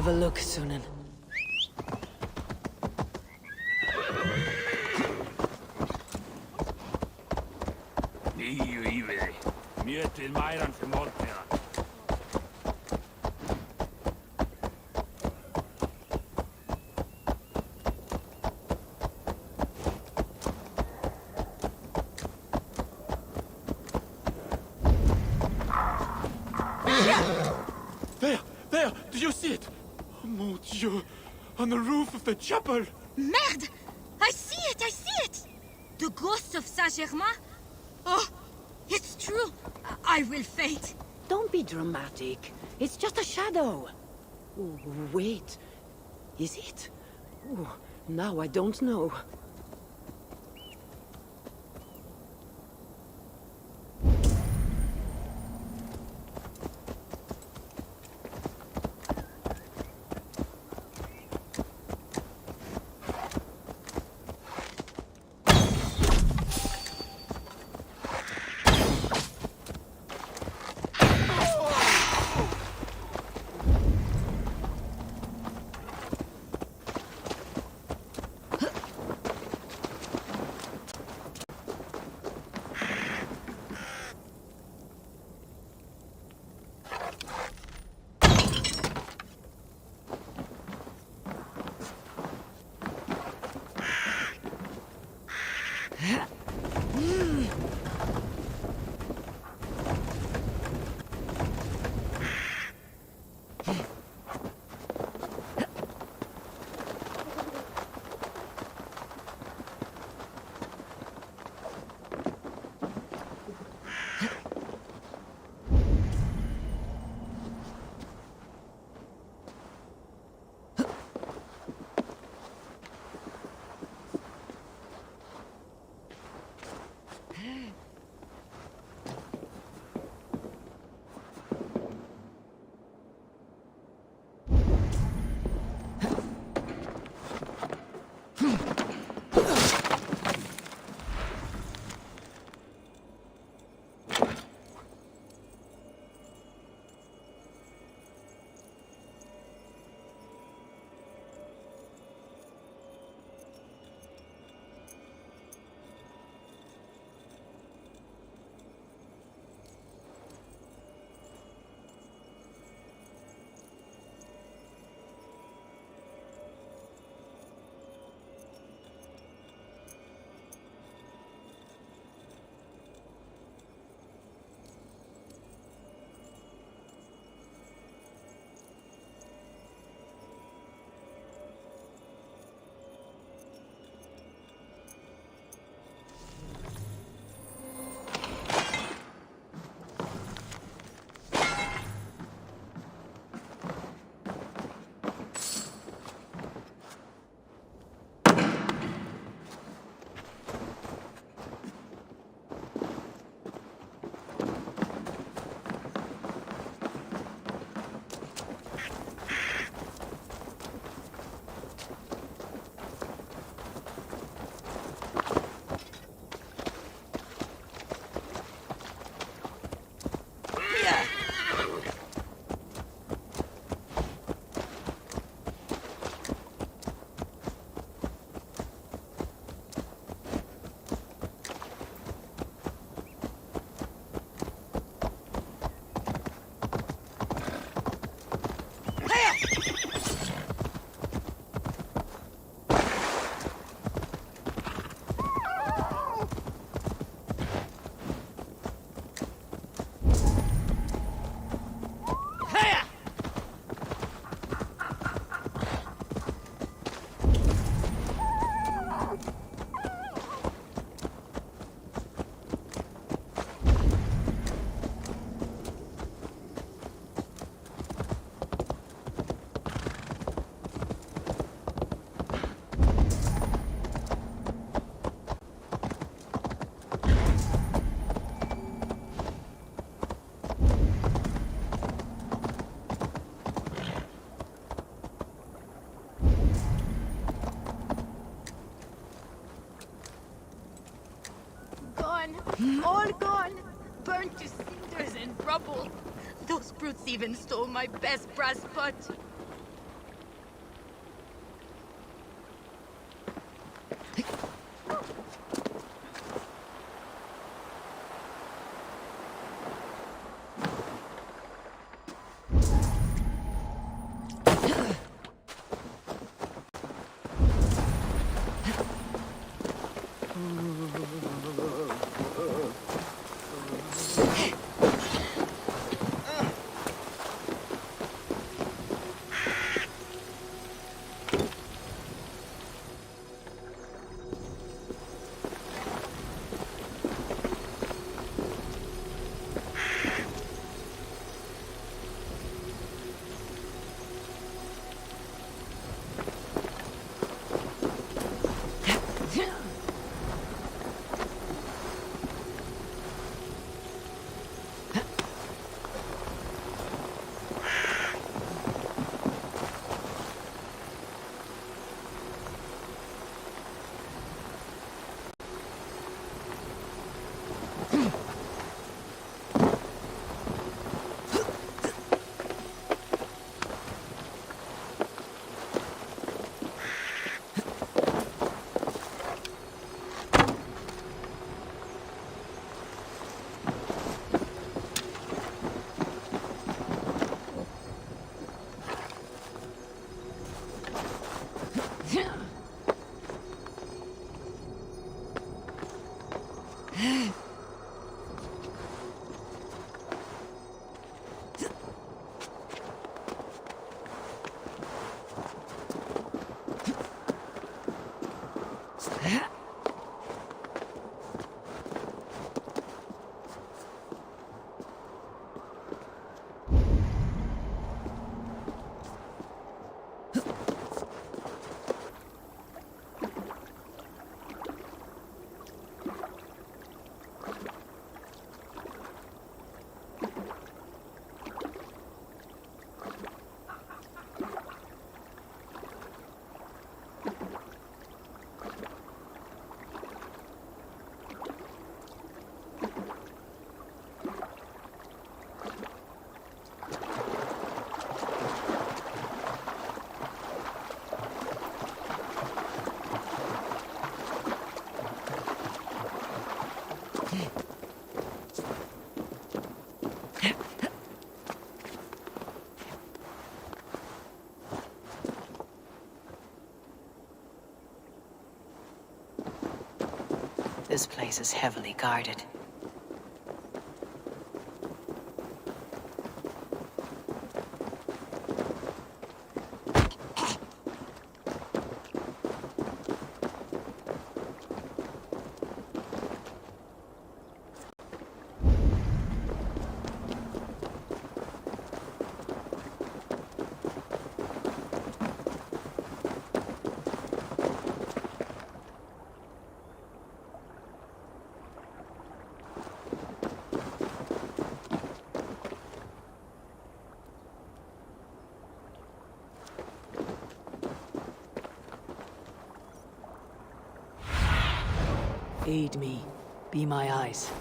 have a look, Sunan. Nýju íviði. Mjötið mæran sem voltiða. There! Did you see it? Oh, mon Dieu! On the roof of the chapel! Merde! I see it! The ghost of Saint-Germain? Oh, it's true! I will faint. Don't be dramatic. It's just a shadow. Oh, wait. Is it? Oh, now I don't know. All gone! Burnt to cinders and rubble! Those brutes even stole my best brass pot! This place is heavily guarded. Aid me. Be my eyes.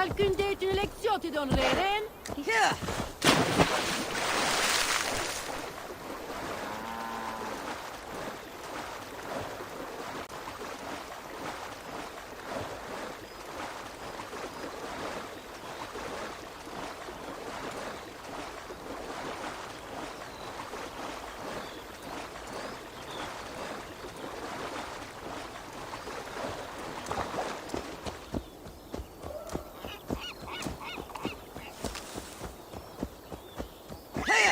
Quelqu'un est une lection te donnerait, Here. Here.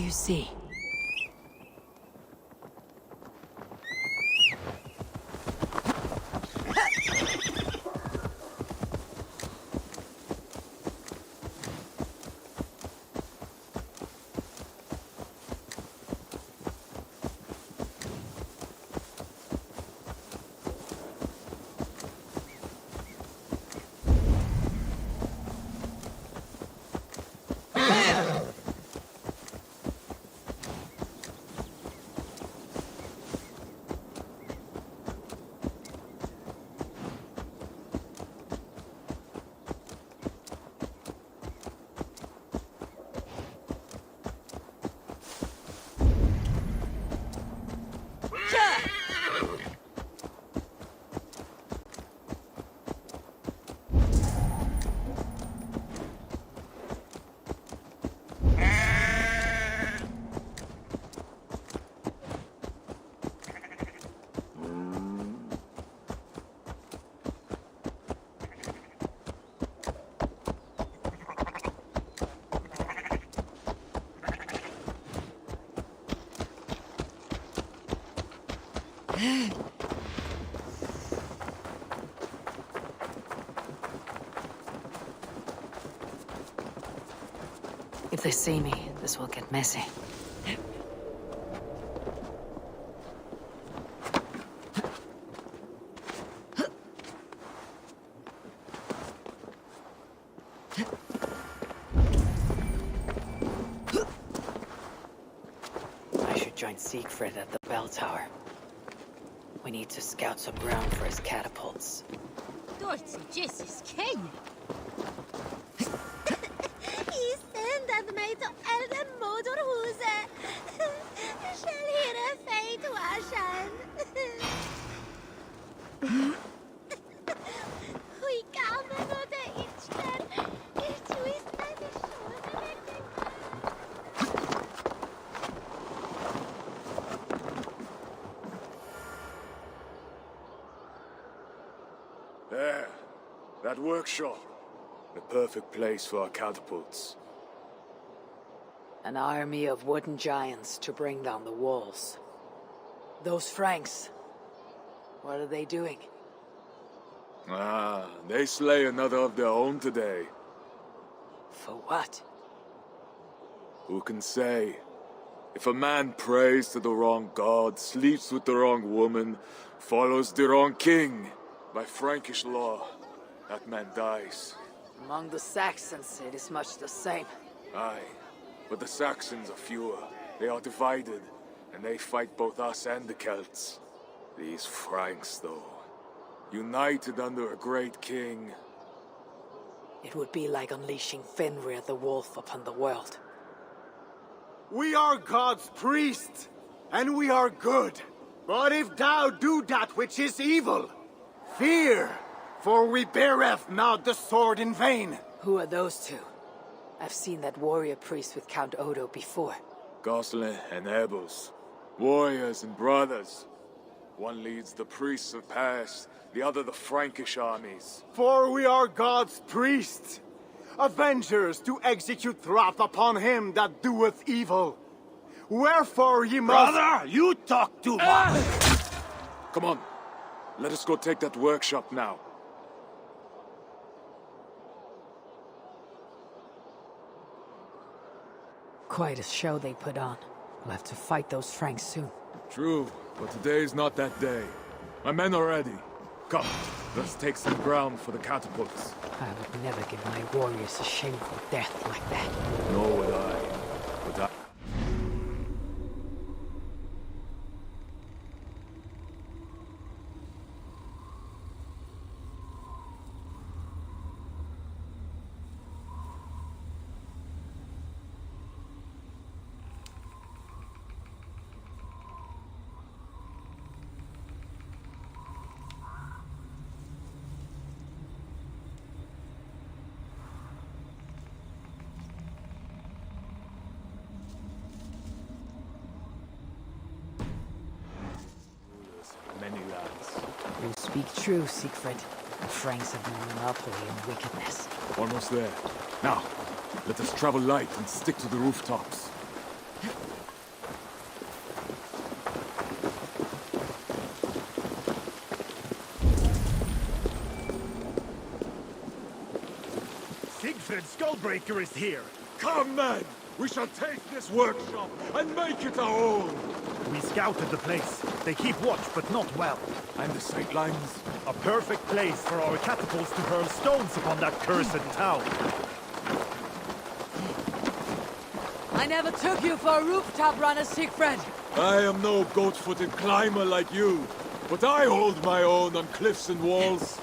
you see? If they see me, this will get messy. I should join Siegfried at the bell tower. We need to scout some ground for his catapults. Dort Jesus king! Send meg til alle motorhuset. Selv hyre feit washan. Hui gammel og det itcher. It was not a There. That workshop. The perfect place for our catapults. An army of wooden giants to bring down the walls. Those Franks, what are they doing? Ah, they slay another of their own today. For what? Who can say? If a man prays to the wrong god, sleeps with the wrong woman, follows the wrong king, by Frankish law, that man dies. Among the Saxons, it is much the same. Aye, but the Saxons are fewer. They are divided, and they fight both us and the Celts. These Franks, though, united under a great king. It would be like unleashing Fenrir the Wolf upon the world. We are God's priests, and we are good. But if thou do that which is evil, fear, for we beareth not the sword in vain. Who are those two? I've seen that warrior priest with Count Odo before. Gosselin and Ebels, warriors and brothers. One leads the priests of past, the other the Frankish armies. For we are God's priests, avengers to execute wrath upon him that doeth evil. Wherefore ye must— Brother, you talk too much! Come on, let us go take that workshop now. Quite a show they put on. We'll have to fight those Franks soon. True, but today is not that day. My men are ready. Come, let's take some ground for the catapults. I would never give my warriors a shameful death like that. Nor would I. But I... Many lads. You speak true, Siegfried. The Franks have no monopoly in wickedness. Almost there. Now, let us travel light and stick to the rooftops. Siegfried Skullbreaker is here! Come, men! We shall take this workshop and make it our own! We scouted the place. They keep watch, but not well. And the sight lines? A perfect place for our catapults to hurl stones upon that cursed town. I never took you for a rooftop runner, Siegfried. I am no goat-footed climber like you, but I hold my own on cliffs and walls.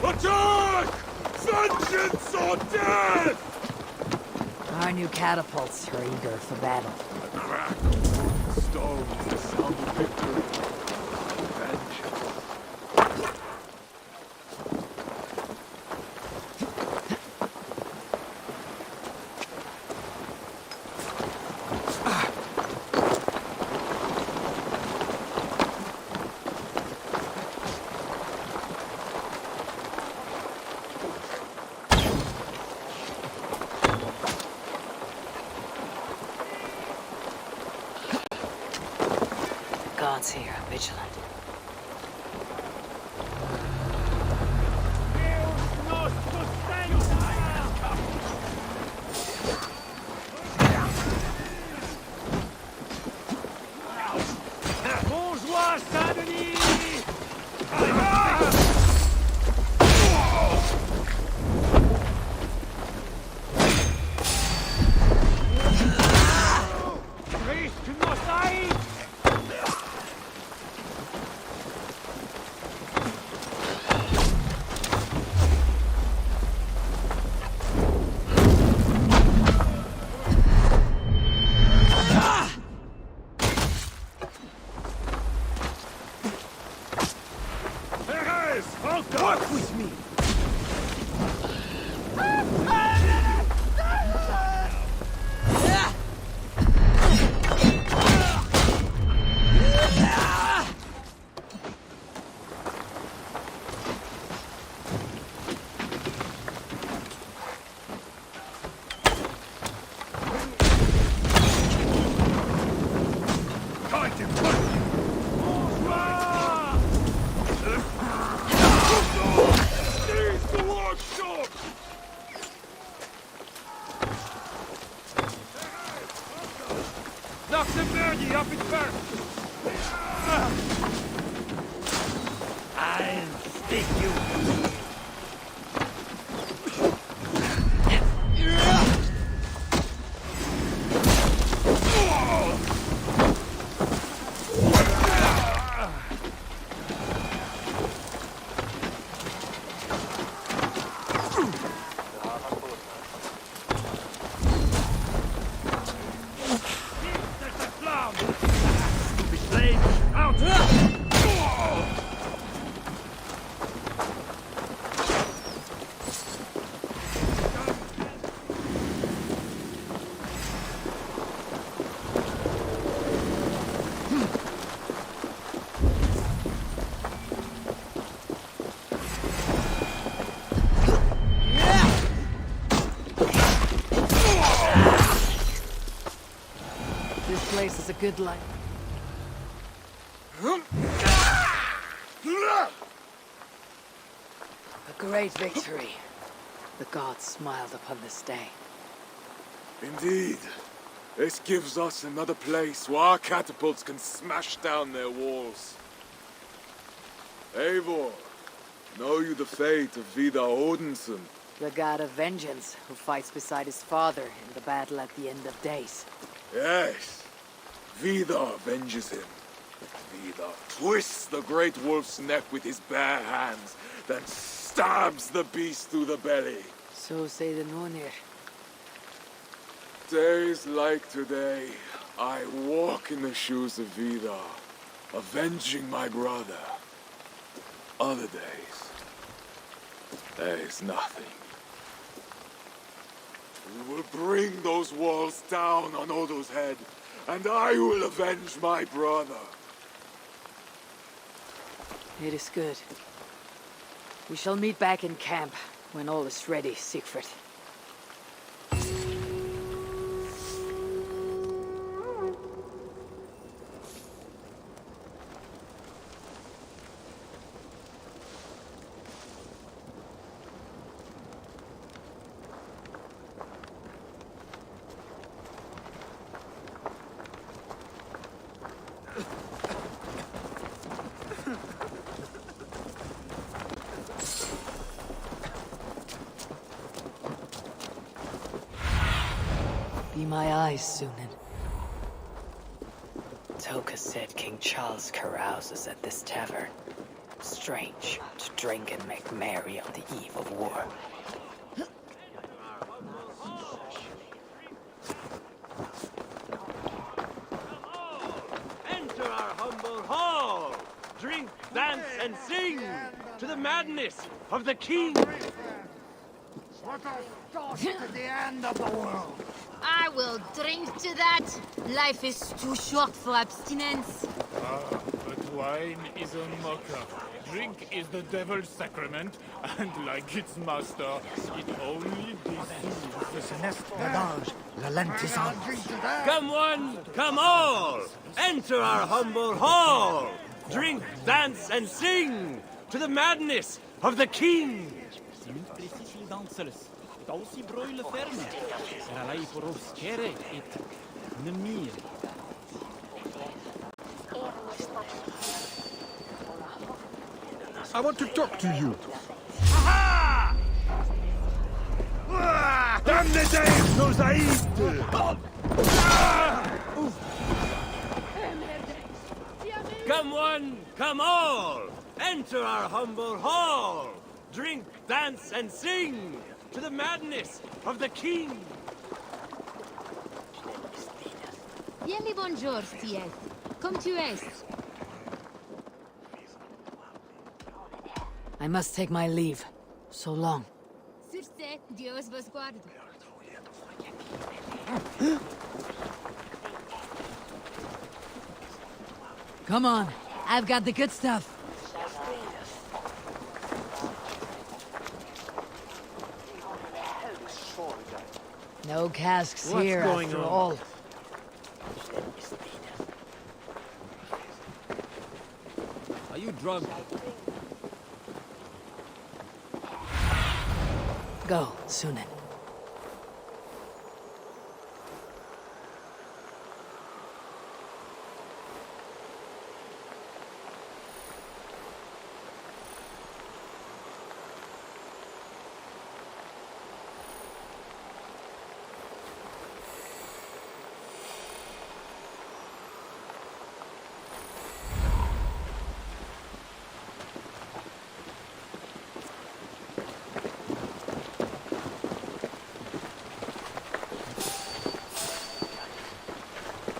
Attack! Vengeance or death! Our new catapults are eager for battle. A crackle, stones, the sound of victory. Vengeance. Gods here are vigilant. Bourgeois Saint-Denis! Walk with me! Knock the birdie up in first! I'll stick you! This place is a good life. A great victory. The gods smiled upon this day. Indeed. This gives us another place where our catapults can smash down their walls. Eivor, know you the fate of Vidar Odinson? The god of vengeance, who fights beside his father in the battle at the end of days. Yes. Vidar avenges him. Vidar twists the great wolf's neck with his bare hands, then stabs the beast through the belly. So say the Nornir. Days like today, I walk in the shoes of Vidar, avenging my brother. Other days, there is nothing. We will bring those walls down on Odo's head, and I will avenge my brother. It is good. We shall meet back in camp when all is ready, Siegfried. Be my eyes, Sunan. Toka said King Charles carouses at this tavern. Strange to drink and make merry on the eve of war. Enter our humble hall! Drink, dance, and sing to the madness of the king! Let us start to the end of the world. I will drink to that. Life is too short for abstinence. But wine is a mocker. Drink is the devil's sacrament, and like its master, it only deceives. Come one, come all! Enter our humble hall! Drink, dance, and sing to the madness of the king! I want to talk to you. Aha! Damn the days, nos haïs! Come one, come all! Enter our humble hall! Drink, dance, and sing to the madness of the king! Bien les bonjours, Stiet. Comme tu es. I must take my leave. So long. Sur ce, Dios vos guarde. Come on, I've got the good stuff. No casks What's here going after on? all. Are you drunk? Go, Sunan.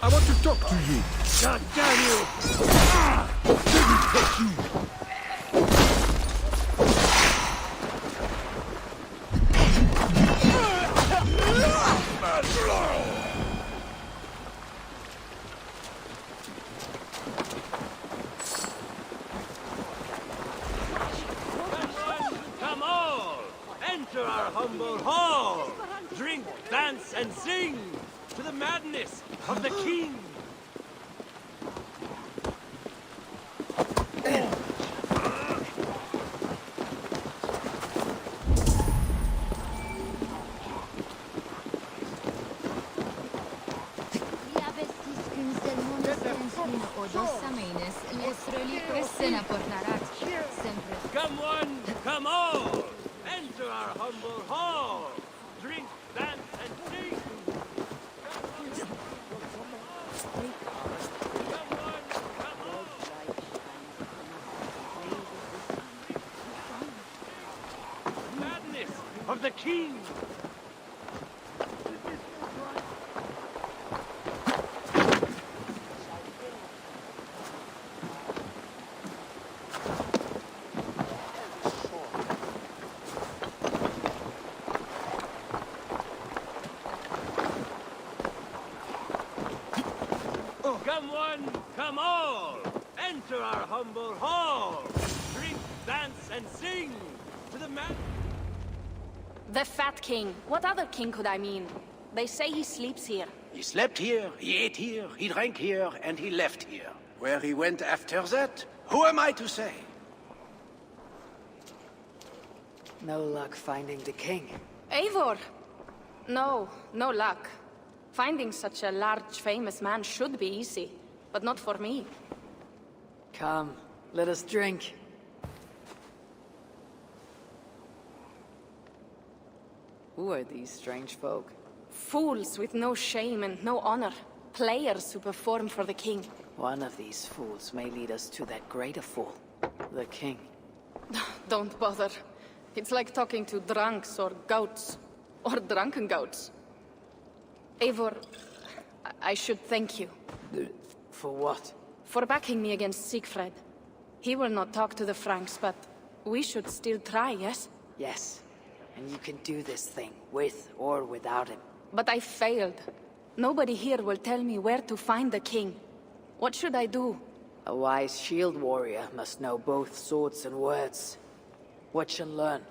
I want to talk to you. God damn you! Come all! Enter our humble hall! Drink, dance, and sing to the madness of the king! Come one, come all! Enter our humble hall! Drink, dance, and sing! Come one, come all! Madness of the king! Come one, come all! Enter our humble hall! Drink, dance, and sing to the man. The Fat King. What other king could I mean? They say he sleeps here. He slept here, he ate here, he drank here, and he left here. Where he went after that, who am I to say? No luck finding the king. Eivor! No, no luck. Finding such a large, famous man should be easy, but not for me. Come, let us drink. Who are these strange folk? Fools with no shame and no honor. Players who perform for the king. One of these fools may lead us to that greater fool, the king. Don't bother. It's like talking to drunks or goats. Or drunken goats. Eivor, I should thank you. For what? For backing me against Siegfried. He will not talk to the Franks, but we should still try, yes? Yes. And you can do this thing, with or without him. But I failed. Nobody here will tell me where to find the king. What should I do? A wise shield warrior must know both swords and words. Watch and learn.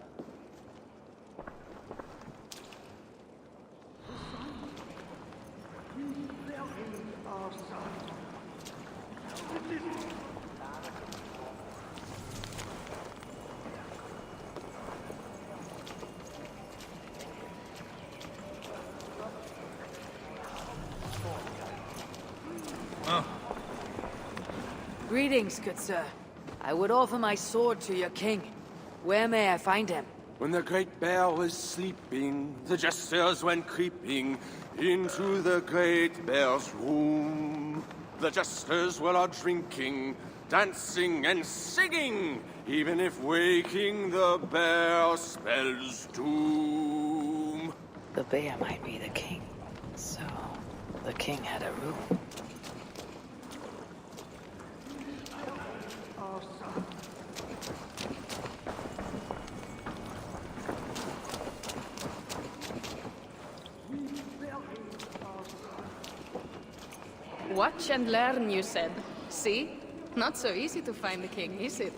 Greetings, good sir. I would offer my sword to your king. Where may I find him? When the great bear was sleeping, the jesters went creeping into the great bear's room. The jesters were all drinking, dancing and singing, even if waking the bear spells doom. The bear might be the king. So, the king had a room. Watch and learn, you said. See? Not so easy to find the king, is it?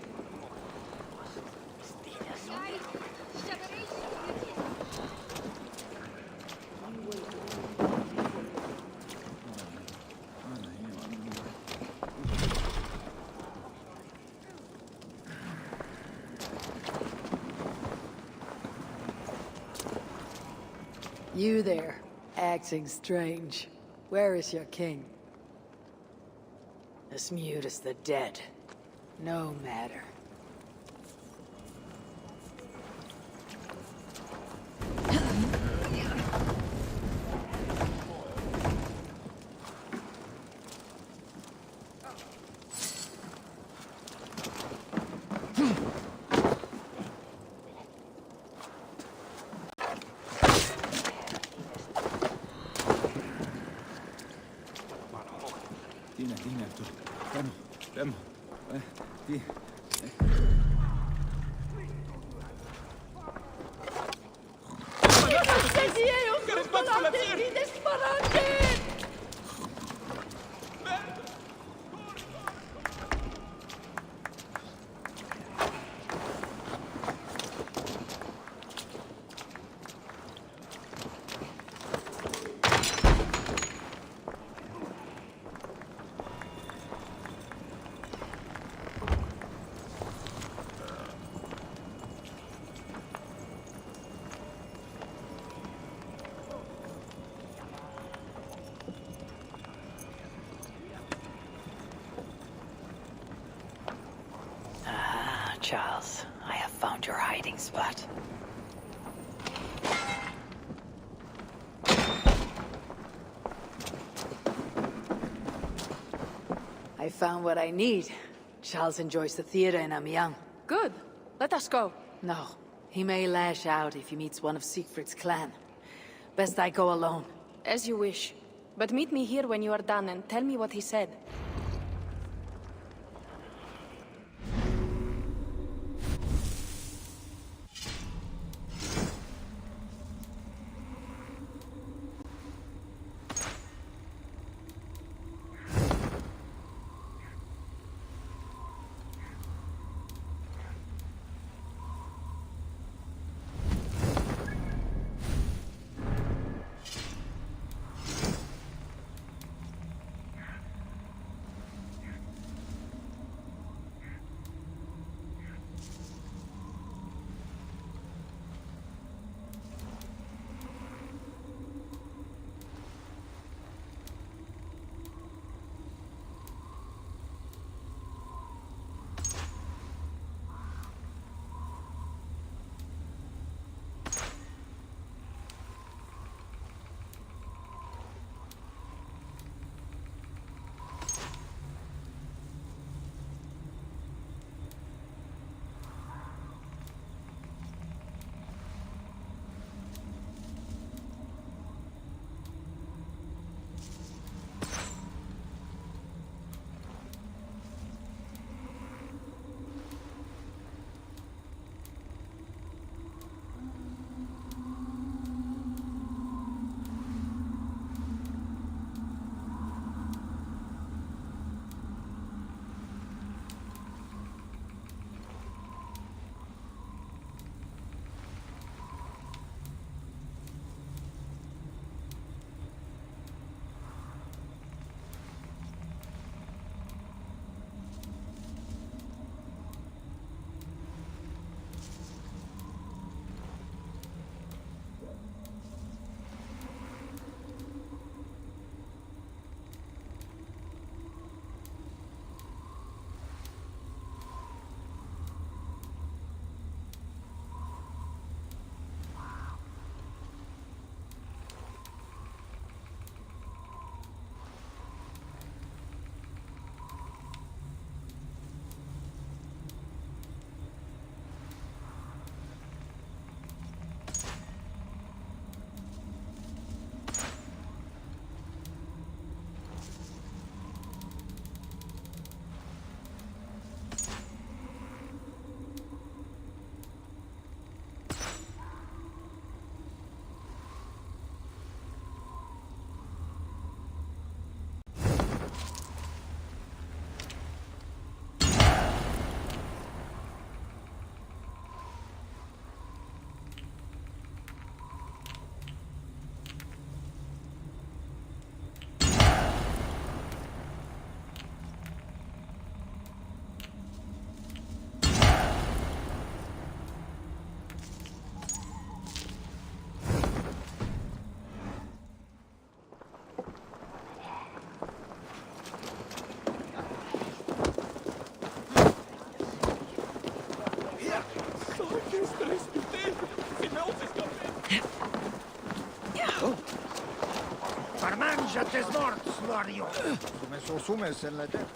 You there, acting strange. Where is your king? As mute as the dead. No matter. Charles, I have found your hiding spot. I found what I need. Charles enjoys the theater in Amiens. Good. Let us go. No. He may lash out if he meets one of Siegfried's clan. Best I go alone. As you wish. But meet me here when you are done and tell me what he said. Shut this mort, Slario! Sume sen la tête.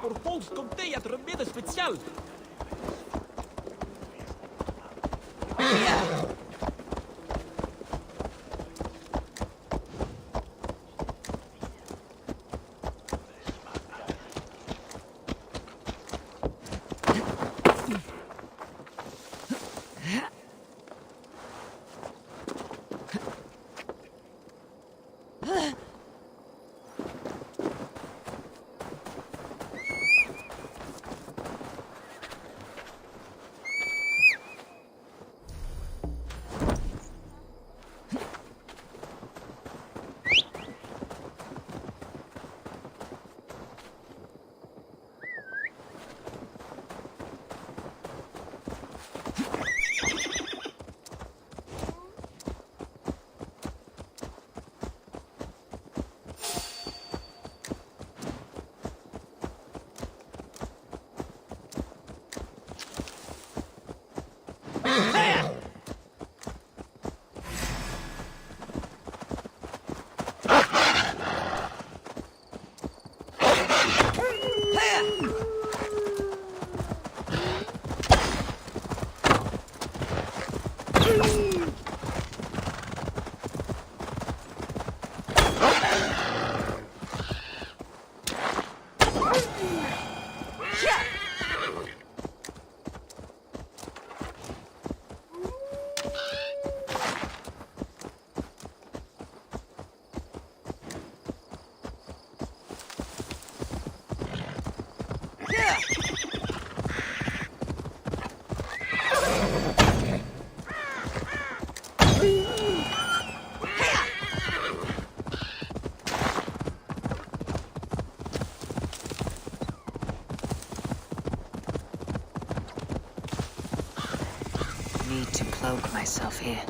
Pour volks komt hij uit remedde speciaal. Need to cloak myself here.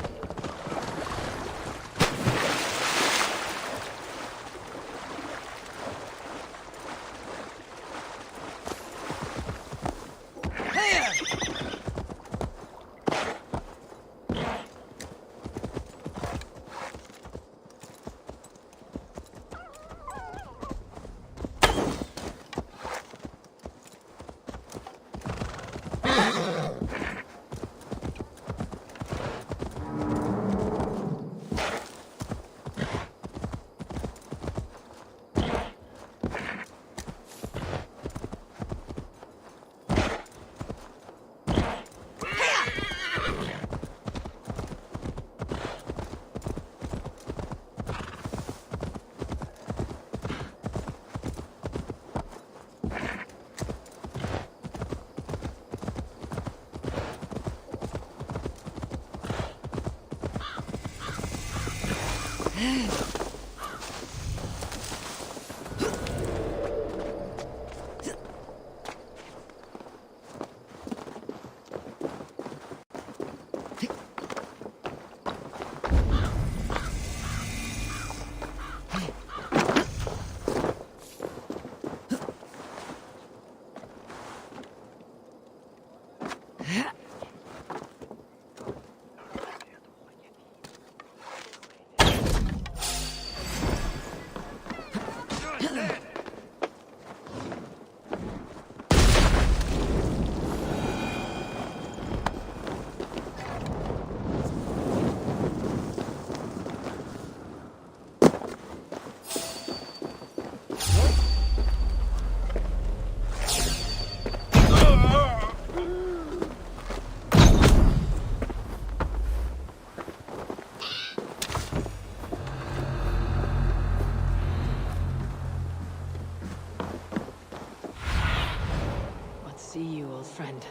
See you, old friend.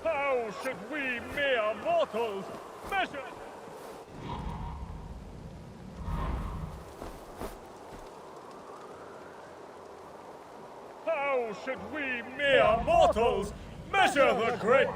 How should we mere mortals measure? How should we mere mortals Measure the great...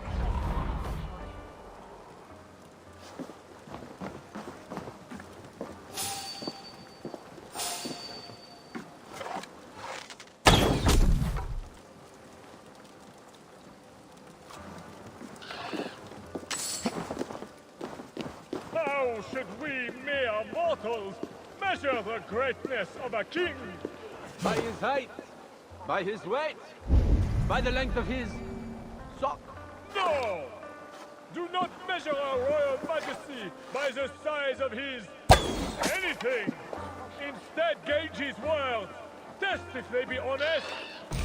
How should we mere mortals measure the greatness of a king? By his height, by his weight, by the length of his sock. No! Do not measure our royal majesty by the size of his... anything! Instead, gauge his words. Test if they be honest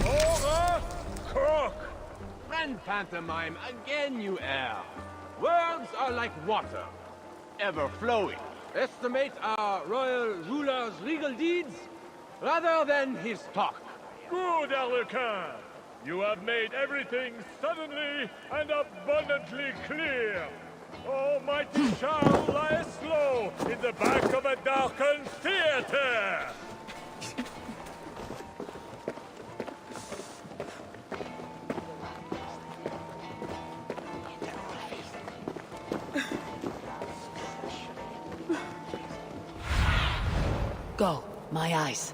or a crock. Friend pantomime, again you err. Words are like water, ever flowing. Estimate our royal ruler's regal deeds rather than his talk. Good, Arlequin! You have made everything suddenly and abundantly clear. Almighty Charles lies slow in the back of a darkened theater. Go, my eyes.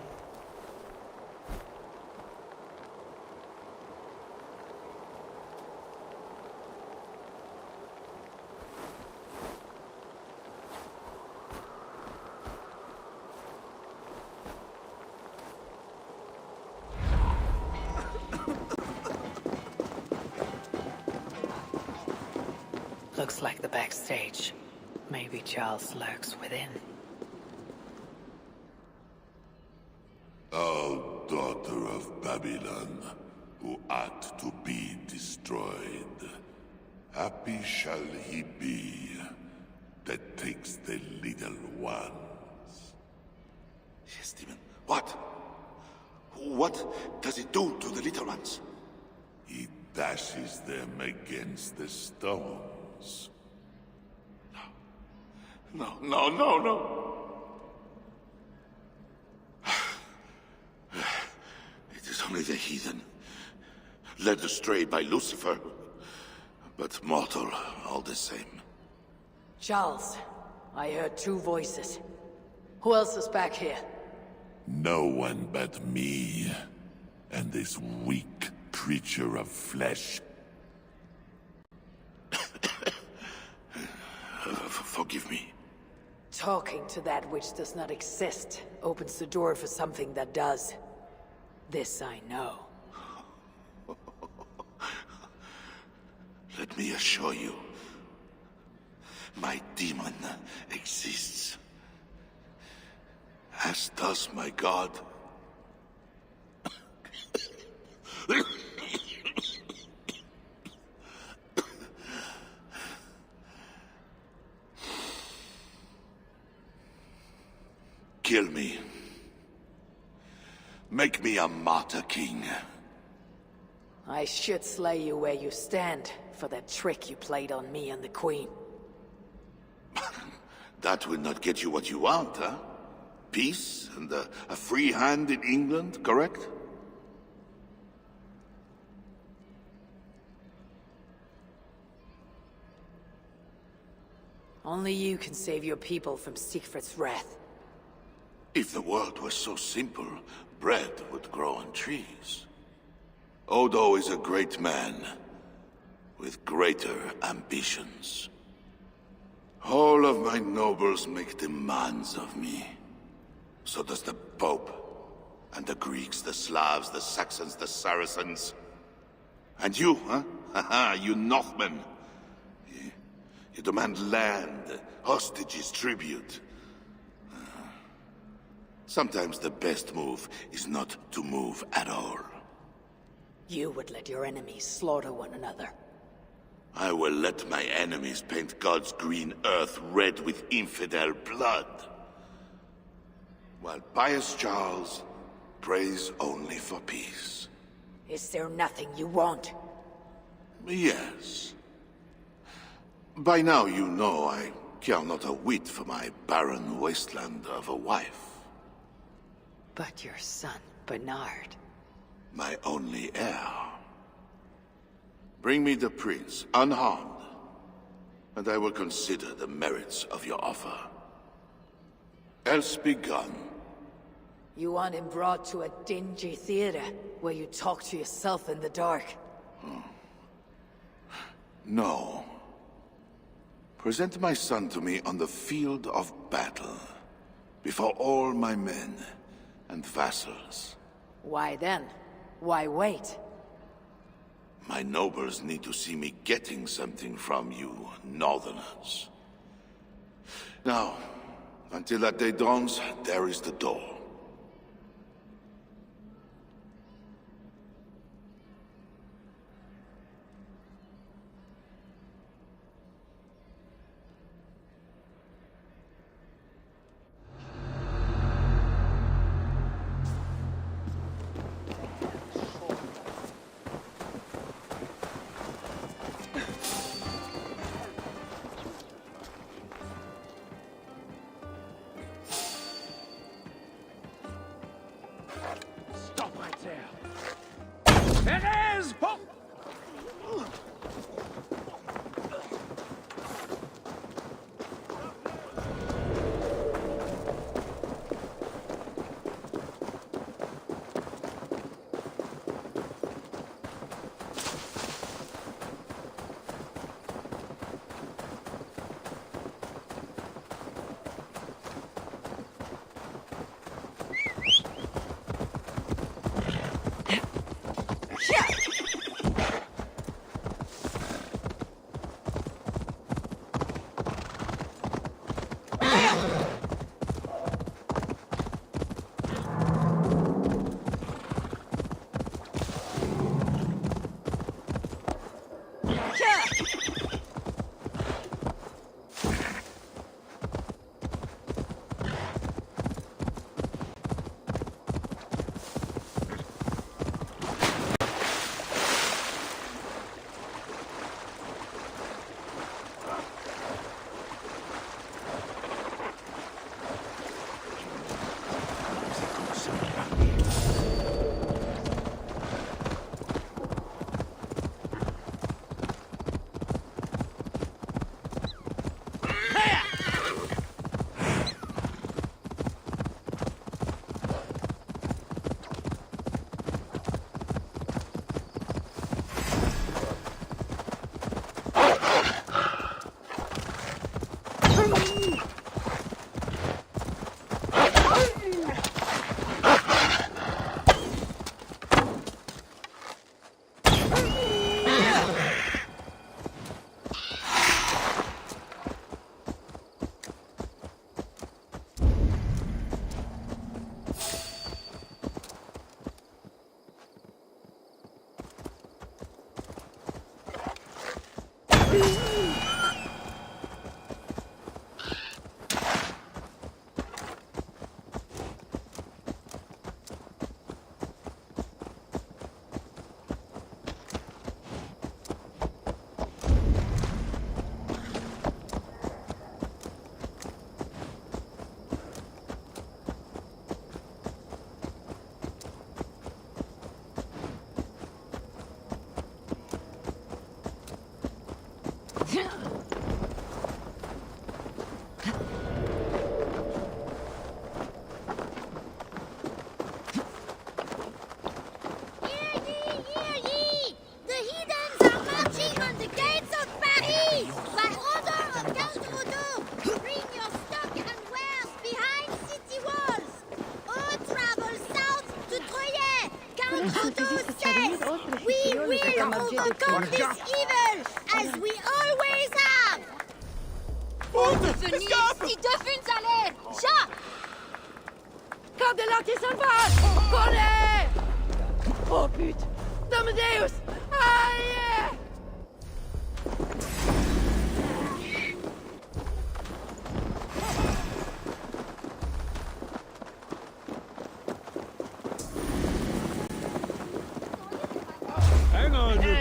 Looks like the backstage. Maybe Charles lurks within. O daughter of Babylon, who art to be destroyed, happy shall he be that takes the little ones. Yes, demon. What? What does it do to the little ones? He dashes them against the stones. No, no, no, no. It is only the heathen, led astray by Lucifer, but mortal all the same. Charles, I heard two voices. Who else is back here? No one but me, and this weak creature of flesh. Forgive me. Talking to that which does not exist opens the door for something that does. This I know. Let me assure you, my demon exists. As does my god. Kill me. Make me a martyr king. I should slay you where you stand for that trick you played on me and the Queen. That will not get you what you want, huh? Peace and a free hand in England, correct? Only you can save your people from Siegfried's wrath. If the world were so simple, bread would grow on trees. Odo is a great man, with greater ambitions. All of my nobles make demands of me. So does the Pope, and the Greeks, the Slavs, the Saxons, the Saracens. And you, huh? Haha, you Northmen. You demand land, hostages, tribute. Sometimes the best move is not to move at all. You would let your enemies slaughter one another. I will let my enemies paint God's green earth red with infidel blood. While pious Charles prays only for peace. Is there nothing you want? Yes. By now you know I care not a whit for my barren wasteland of a wife. But your son, Bernard. My only heir. Bring me the prince, unharmed, and I will consider the merits of your offer. Else be gone. You want him brought to a dingy theater, where you talk to yourself in the dark? No. Present my son to me on the field of battle, before all my men and vassals. Why then? Why wait? My nobles need to see me getting something from you, northerners. Now, until that day dawns, there is the door. Perez! Pop! Overcome this evil, as we always have! Venez ici, devine aller! Ja! Candela qui salvage! Collez! Oh pute! Domedeus! Aïe! Hang on, you...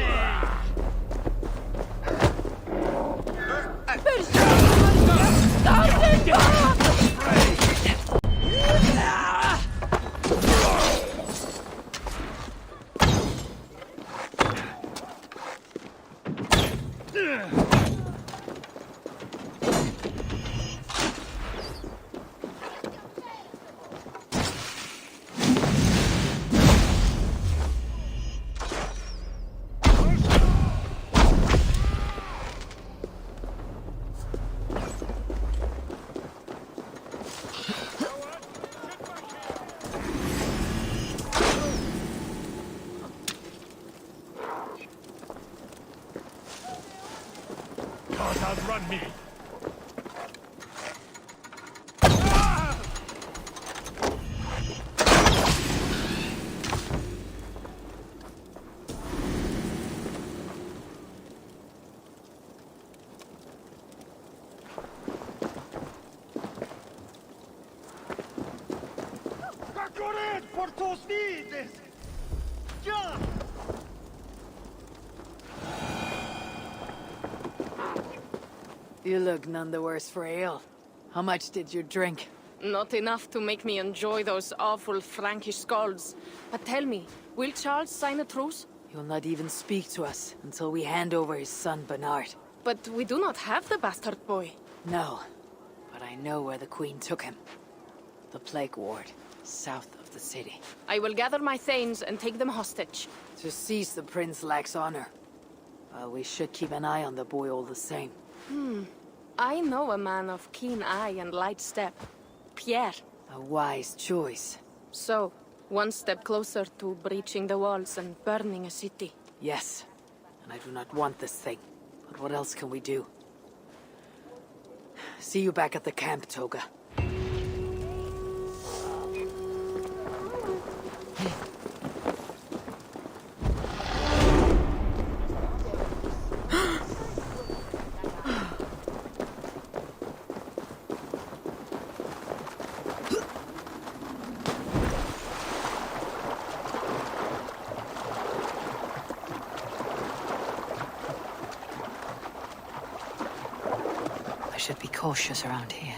Can't outrun me. Corred por tus vidas! Ya! You look none the worse for ale. How much did you drink? Not enough to make me enjoy those awful Frankish skalds. But tell me, will Charles sign a truce? He'll not even speak to us until we hand over his son Bernard. But we do not have the bastard boy. No, but I know where the Queen took him. The Plague Ward, south of the city. I will gather my thanes and take them hostage. To seize the prince lacks honor. Well, we should keep an eye on the boy all the same. I know a man of keen eye and light step. Pierre. A wise choice. So, one step closer to breaching the walls and burning a city. Yes, and I do not want this thing. But what else can we do? See you back at the camp, Toga. I should be cautious around here.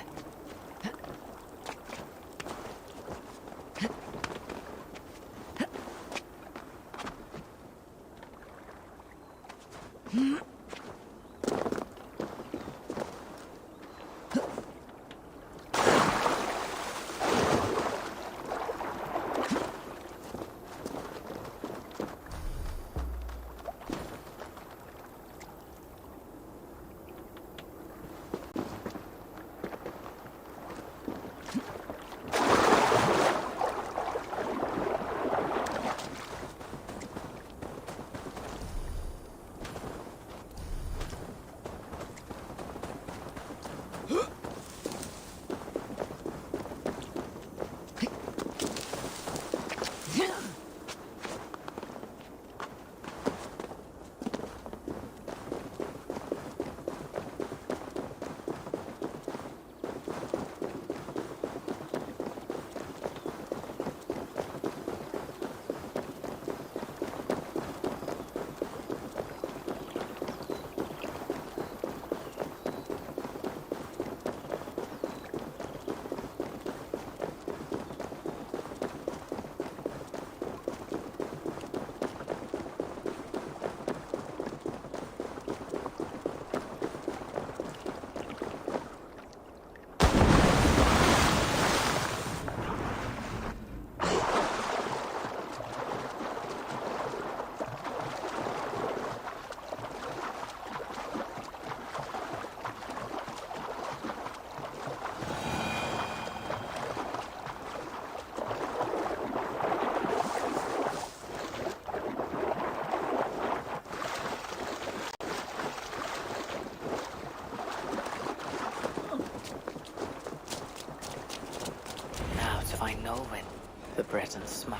The Breton smuggler.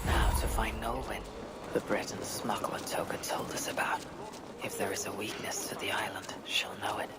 Now to find Nolwen, the Breton smuggler Toga told us about. If there is a weakness to the island, she'll know it.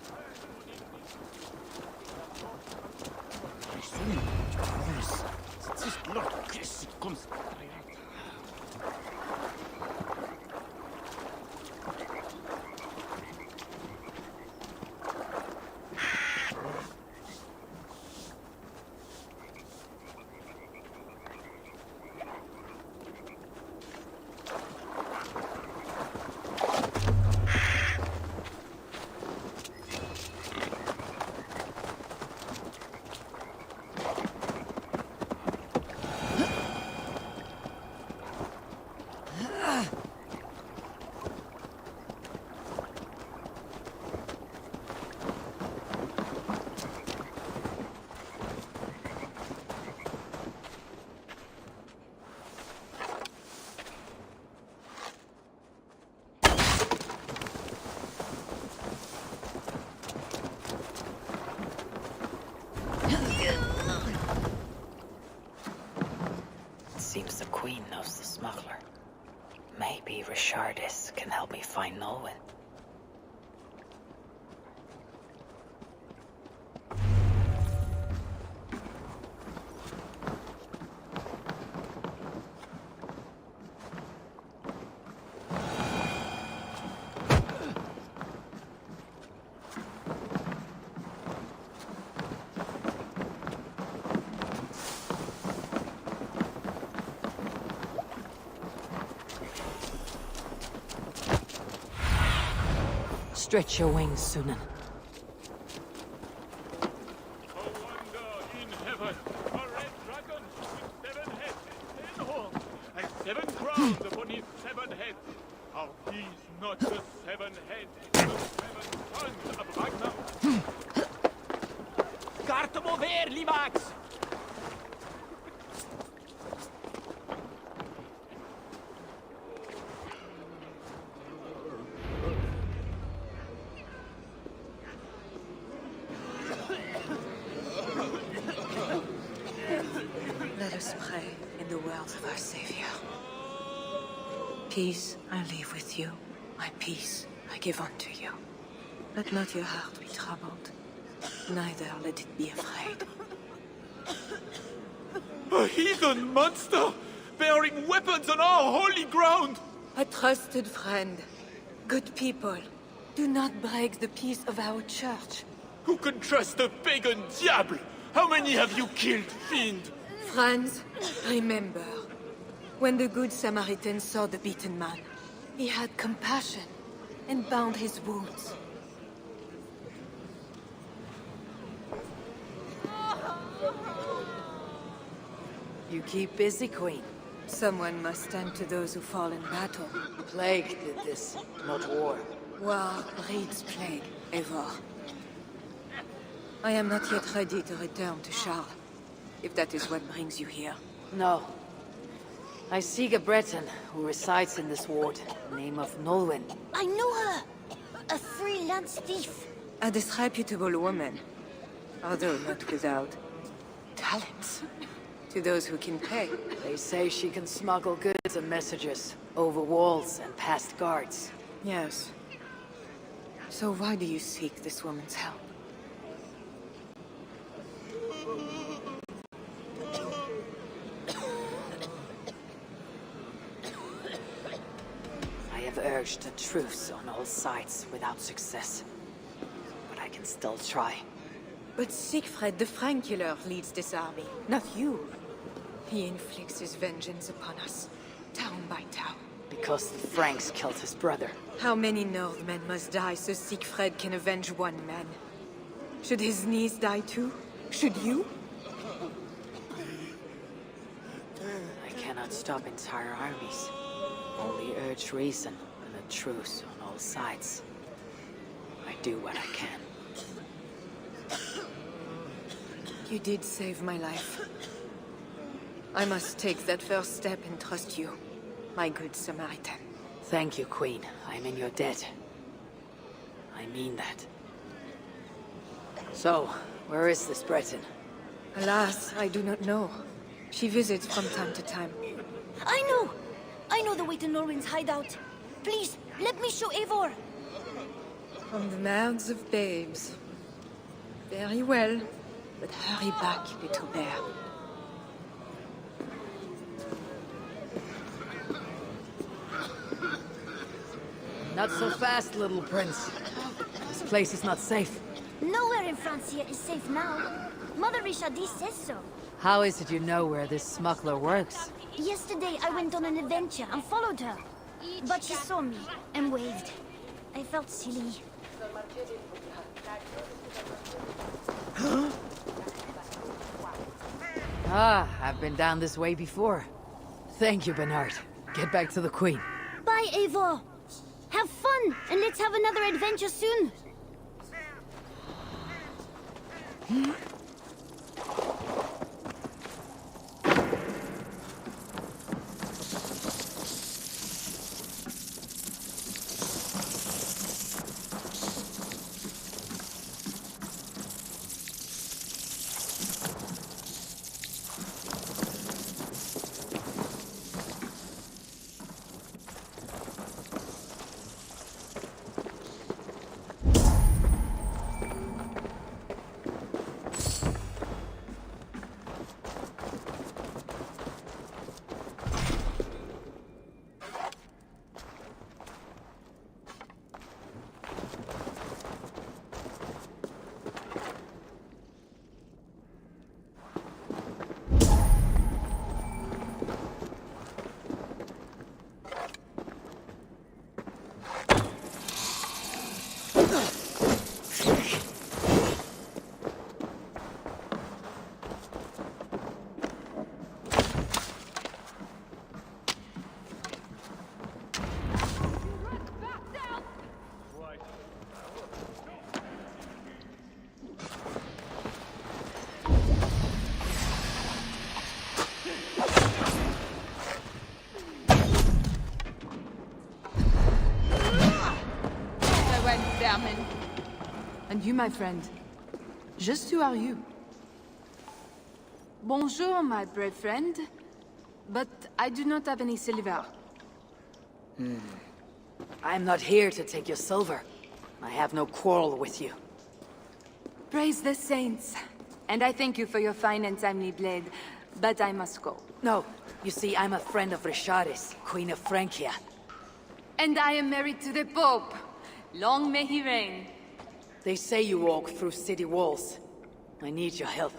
the Queen knows the smuggler. Maybe Richardis can help me find Nolwenn. Stretch your wings, Sunan. A wonder in heaven, a red dragon with 7 heads, 10 horns, and 7 crowns upon his 7 heads. Are these not the 7 heads of the 7 sons of Ragnar? Carte mover, Limax! Let us pray in the words of our Savior. Peace I leave with you, my peace I give unto you. Let not your heart be troubled, neither let it be afraid. A heathen monster! Bearing weapons on our holy ground! A trusted friend, good people, do not break the peace of our church. Who can trust a pagan diable? How many have you killed, fiend? Friends, remember, when the Good Samaritan saw the beaten man, he had compassion and bound his wounds. You keep busy, Queen. Someone must tend to those who fall in battle. Plague did this, not war. War breeds plague, Eivor. I am not yet ready to return to Charles, if that is what brings you here. No. I seek a Breton who resides in this ward, name of Nolwenn. I know her! A freelance thief. A disreputable woman, although not without talents. To those who can pay. They say she can smuggle goods and messages over walls and past guards. Yes. So why do you seek this woman's help? I have urged a truce on all sides without success. But I can still try. But Siegfried the Frank killer leads this army, not you. He inflicts his vengeance upon us, town by town. Because the Franks killed his brother. How many Northmen must die so Siegfried can avenge one man? Should his niece die too? Should you? I cannot stop entire armies. Only urge reason and a truce on all sides. I do what I can. You did save my life. I must take that first step and trust you, my good Samaritan. Thank you, Queen. I'm in your debt. I mean that. So, where is this Breton? Alas, I do not know. She visits from time to time. I know! I know the way to Norwin's hideout. Please, let me show Eivor. From the mouths of babes. Very well, but hurry back, little bear. Not so fast, little prince. This place is not safe. Nowhere in Francia is safe now. Mother Richardis says so. How is it you know where this smuggler works? Yesterday I went on an adventure and followed her. But she saw me and waved. I felt silly. Ah, I've been down this way before. Thank you, Bernard. Get back to the Queen. Bye, Eivor. Have fun, and let's have another adventure soon. gamin. And you, my friend. Just who are you? Bonjour, my brave friend. But I do not have any silver. I'm not here to take your silver. I have no quarrel with you. Praise the saints. And I thank you for your fine and timely blade. But I must go. No. You see, I'm a friend of Risharis, Queen of Francia. And I am married to the Pope. Long may he reign. They say you walk through city walls. I need your help.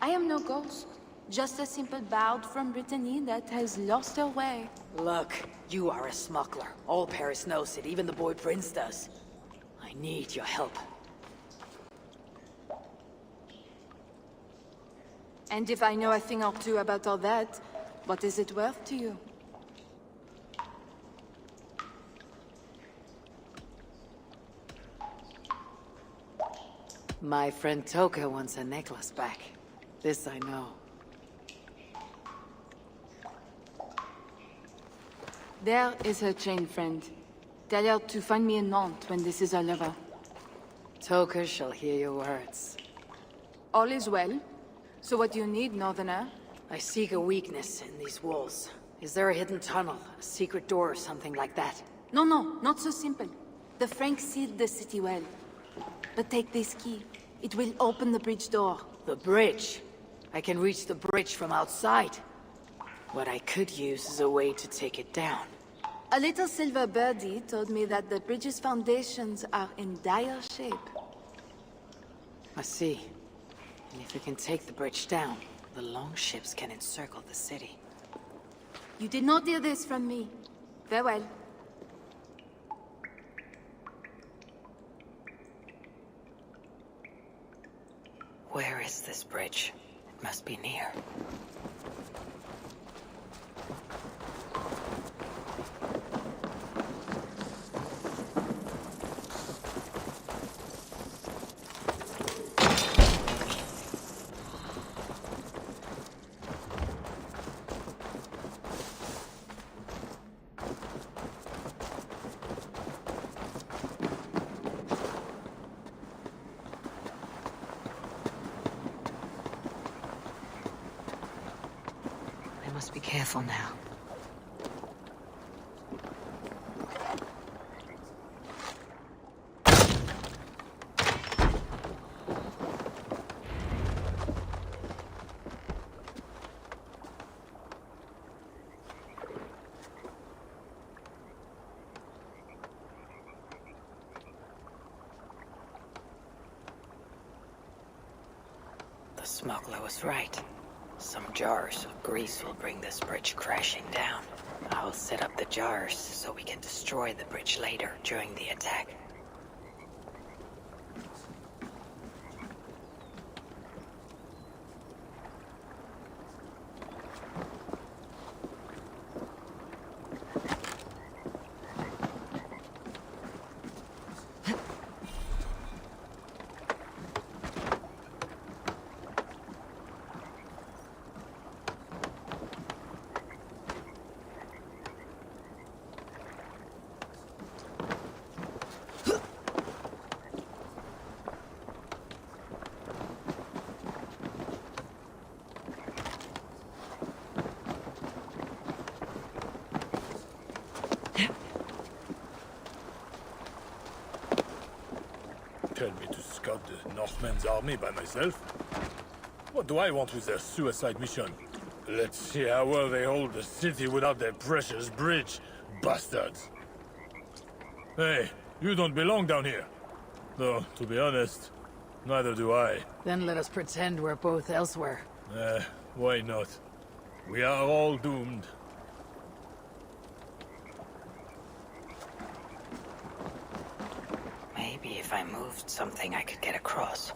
I am no ghost. Just a simple bard from Brittany that has lost her way. Look, you are a smuggler. All Paris knows it, even the boy Prince does. I need your help. And if I know a thing or two about all that, what is it worth to you? My friend Toka wants a necklace back. This I know. There is her chain, friend. Tell her to find me in Nantes when this is all over. Toka shall hear your words. All is well. So what do you need, Northerner? I seek a weakness in these walls. Is there a hidden tunnel, a secret door or something like that? No, not so simple. The Franks sealed the city well. But take this key. It will open the bridge door. The bridge? I can reach the bridge from outside. What I could use is a way to take it down. A little silver birdie told me that the bridge's foundations are in dire shape. I see. And if we can take the bridge down, the longships can encircle the city. You did not hear this from me. Farewell. Where is this bridge? It must be near. Must be careful now. The smuggler was right. Some jars of grease will bring this bridge crashing down. I'll set up the jars so we can destroy the bridge later during the attack. Tell me to scout the Northmen's army by myself? What do I want with their suicide mission? Let's see how well they hold the city without their precious bridge, bastards. Hey, you don't belong down here. Though, to be honest, neither do I. Then let us pretend we're both elsewhere. Why not? We are all doomed. Maybe if I moved something I could get across.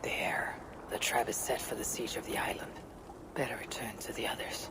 There. The trap is set for the siege of the island. Better return to the others.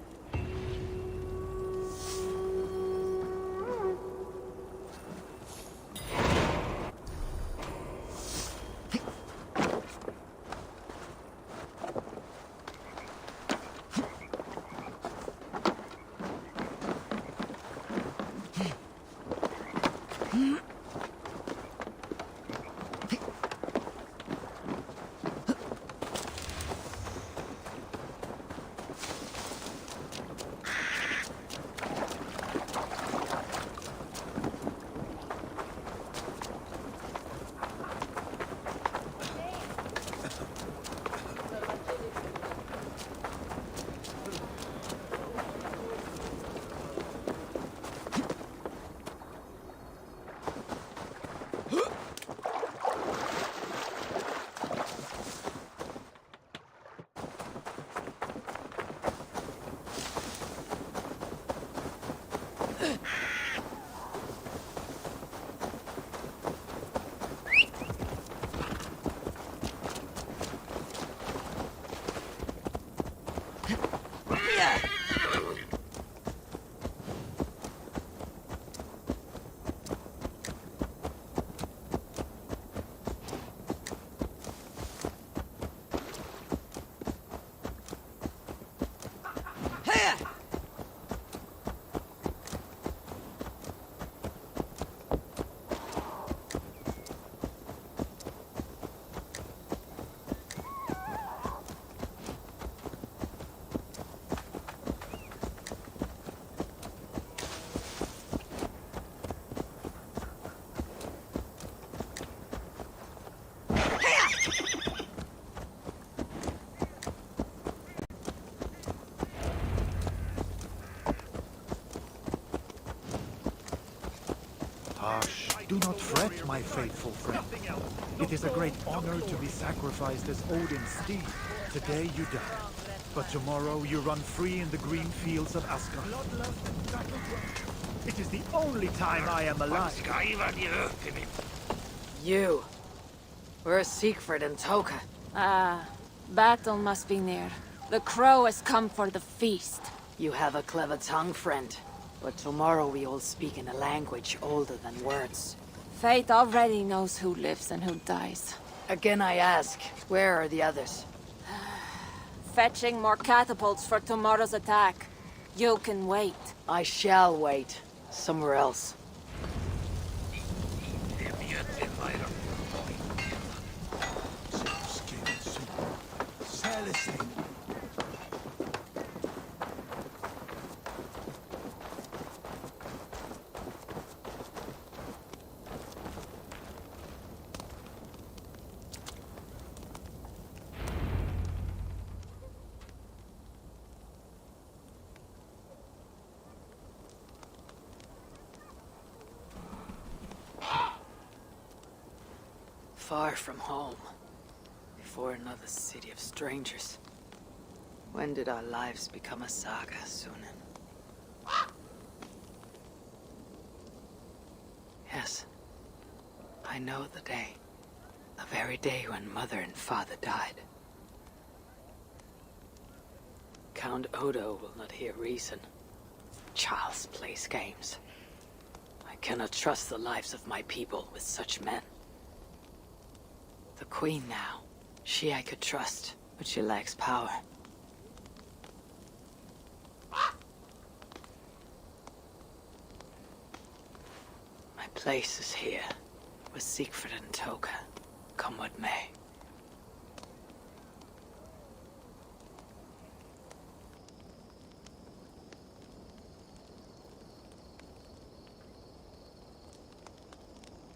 Hush. Do not fret, my faithful friend. It is a great honor to be sacrificed as Odin's steed. Today you die, but tomorrow you run free in the green fields of Asgard. It is the only time I am alive. You. Where's Siegfried and Toka? Ah, battle must be near. The crow has come for the feast. You have a clever tongue, friend. But tomorrow we all speak in a language older than words. Fate already knows who lives and who dies. Again I ask, where are the others? Fetching more catapults for tomorrow's attack. You can wait. I shall wait. Somewhere else. Far from home, before another city of strangers. When did our lives become a saga, Sunan? Yes, I know the day. The very day when Mother and Father died. Count Odo will not hear reason. Charles plays games. I cannot trust the lives of my people with such men. The Queen now. She I could trust, but she lacks power. My place is here, with Siegfried and Toka, come what may.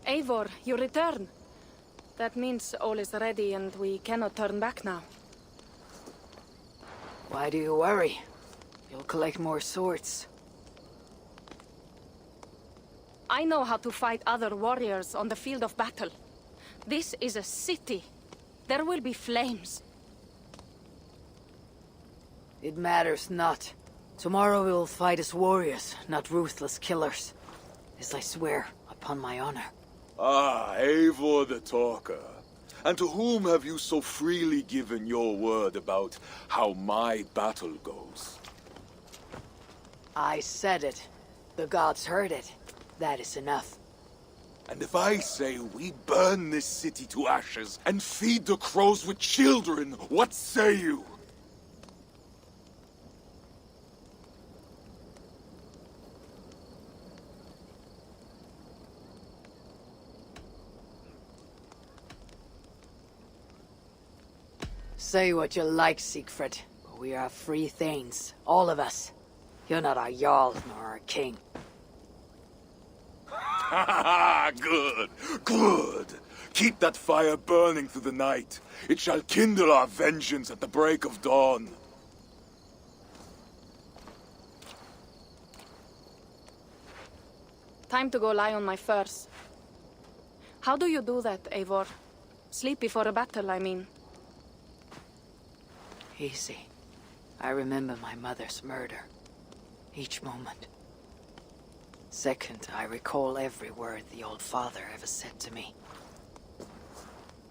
Eivor, you return. That means all is ready and we cannot turn back now. Why do you worry? You'll collect more swords. I know how to fight other warriors on the field of battle. This is a city. There will be flames. It matters not. Tomorrow we will fight as warriors, not ruthless killers. This I swear, upon my honor. Ah, Eivor the Talker. And to whom have you so freely given your word about how my battle goes? I said it. The gods heard it. That is enough. And if I say we burn this city to ashes and feed the crows with children, what say you? Say what you like, Siegfried, but we are free Thanes, all of us. You're not our Jarl nor our king. Ha ha ha! Good! Good! Keep that fire burning through the night. It shall kindle our vengeance at the break of dawn. Time to go lie on my furs. How do you do that, Eivor? Sleep before a battle, I mean. Easy. I remember my mother's murder. Each moment. Second, I recall every word the old father ever said to me.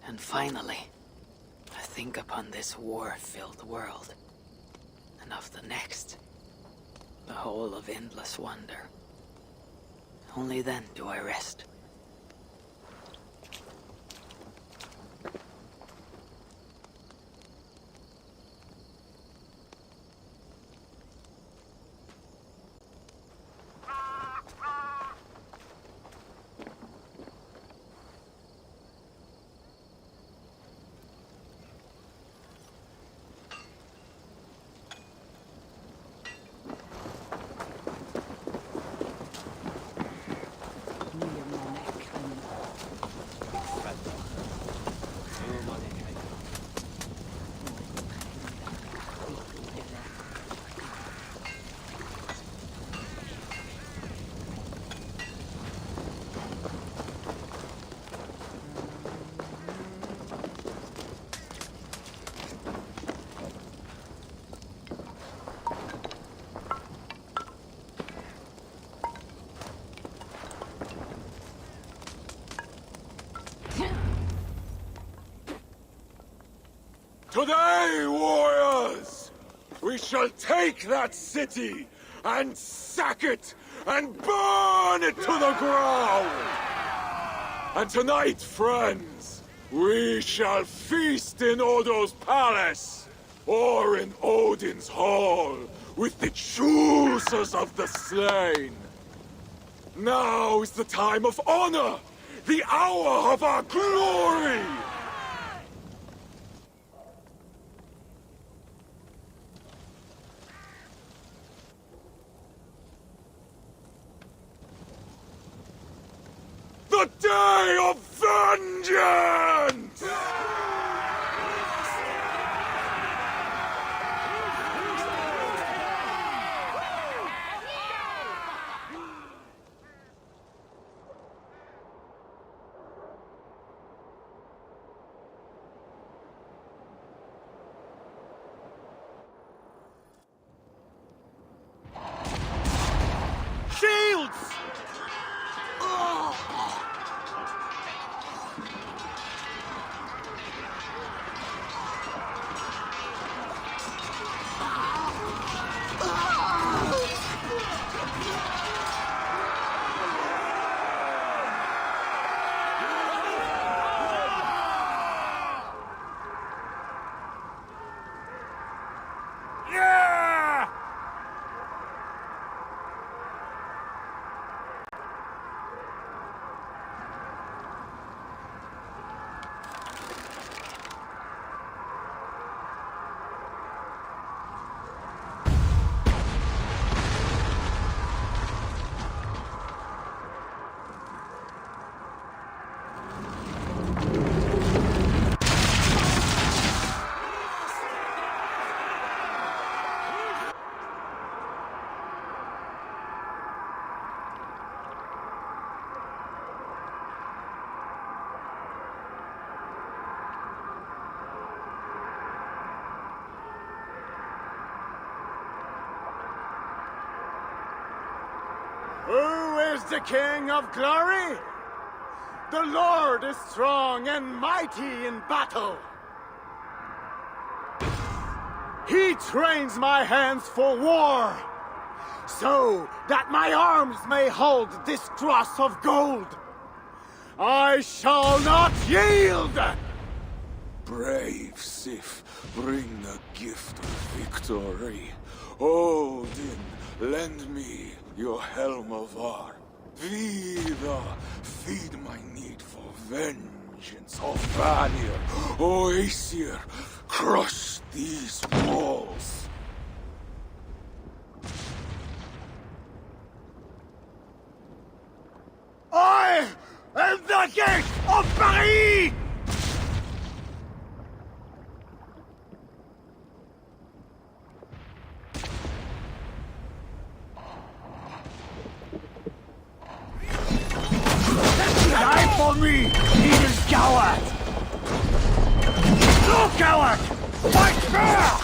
And finally, I think upon this war-filled world. And of the next. The whole of endless wonder. Only then do I rest. Today, warriors, we shall take that city and sack it and burn it to the ground. And tonight, friends, we shall feast in Odo's palace or in Odin's hall with the choosers of the slain. Now is the time of honor, the hour of our glory. The day of vengeance! Shields! the King of Glory? The Lord is strong and mighty in battle. He trains my hands for war, so that my arms may hold this cross of gold. I shall not yield! Brave Sif, bring the gift of victory. Odin, lend me your helm of Var. Vida, feed my need for vengeance. O Vanir, O Aesir, crush these walls. I am the gate of Paris! Die for me, evil coward! No coward! Fight fair!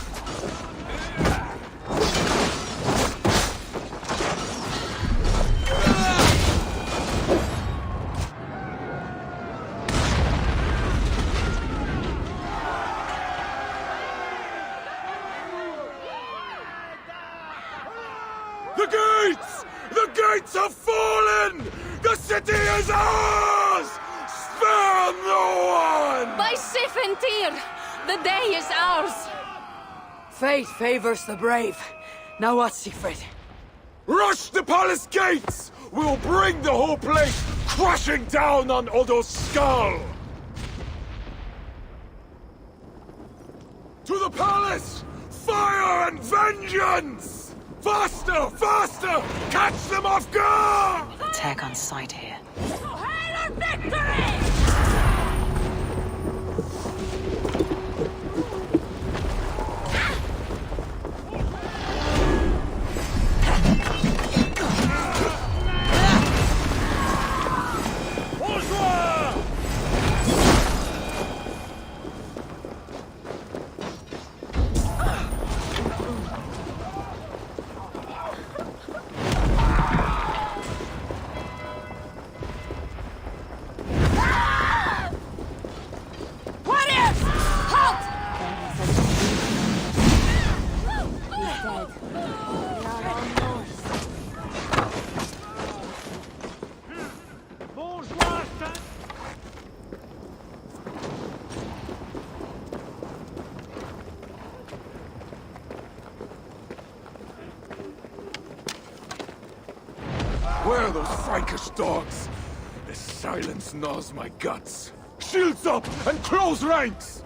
The gates! The gates have fallen! The city is ours! Spare no one! By Sif and Tyr, the day is ours! Fate favors the brave. Now what, Siegfried? Rush the palace gates! We'll bring the whole place crashing down on Odo's skull! To the palace! Fire and vengeance! Faster! Faster! Catch them off guard! Attack on sight here. Hail our victory! Where are those Frankish dogs? This silence gnaws my guts. Shields up and close ranks!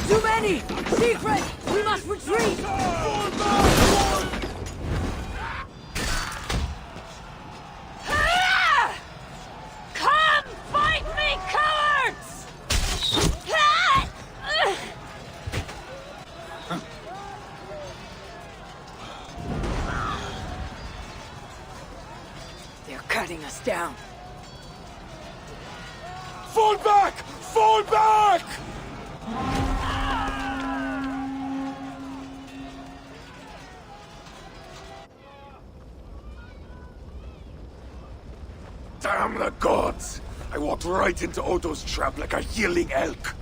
Too many! Siegfried! We must retreat! Come fight me, cowards! They're cutting us down. Fall back! Fall back! Damn the gods! I walked right into Odo's trap like a yelling elk.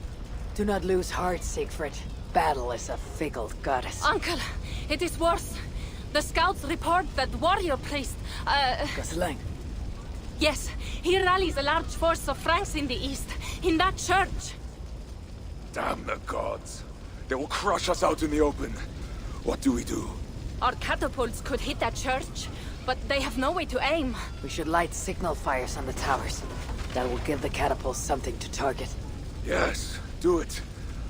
Do not lose heart, Siegfried. Battle is a fickle goddess. Uncle, it is worse. The scouts report that warrior priest, Gosling. Yes, he rallies a large force of Franks in the east, in that church. Damn the gods. They will crush us out in the open. What do we do? Our catapults could hit that church, but they have no way to aim. We should light signal fires on the towers. That will give the catapults something to target. Yes, do it.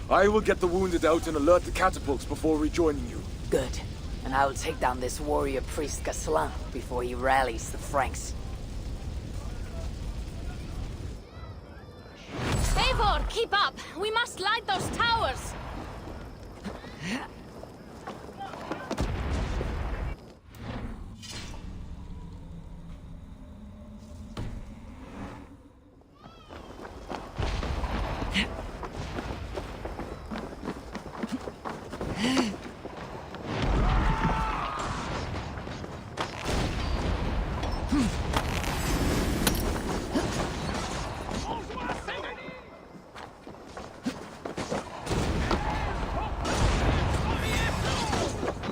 I will get the wounded out and alert the catapults before rejoining you. Good. And I will take down this warrior priest Gasselin before he rallies the Franks. Eivor, keep up! We must light those towers!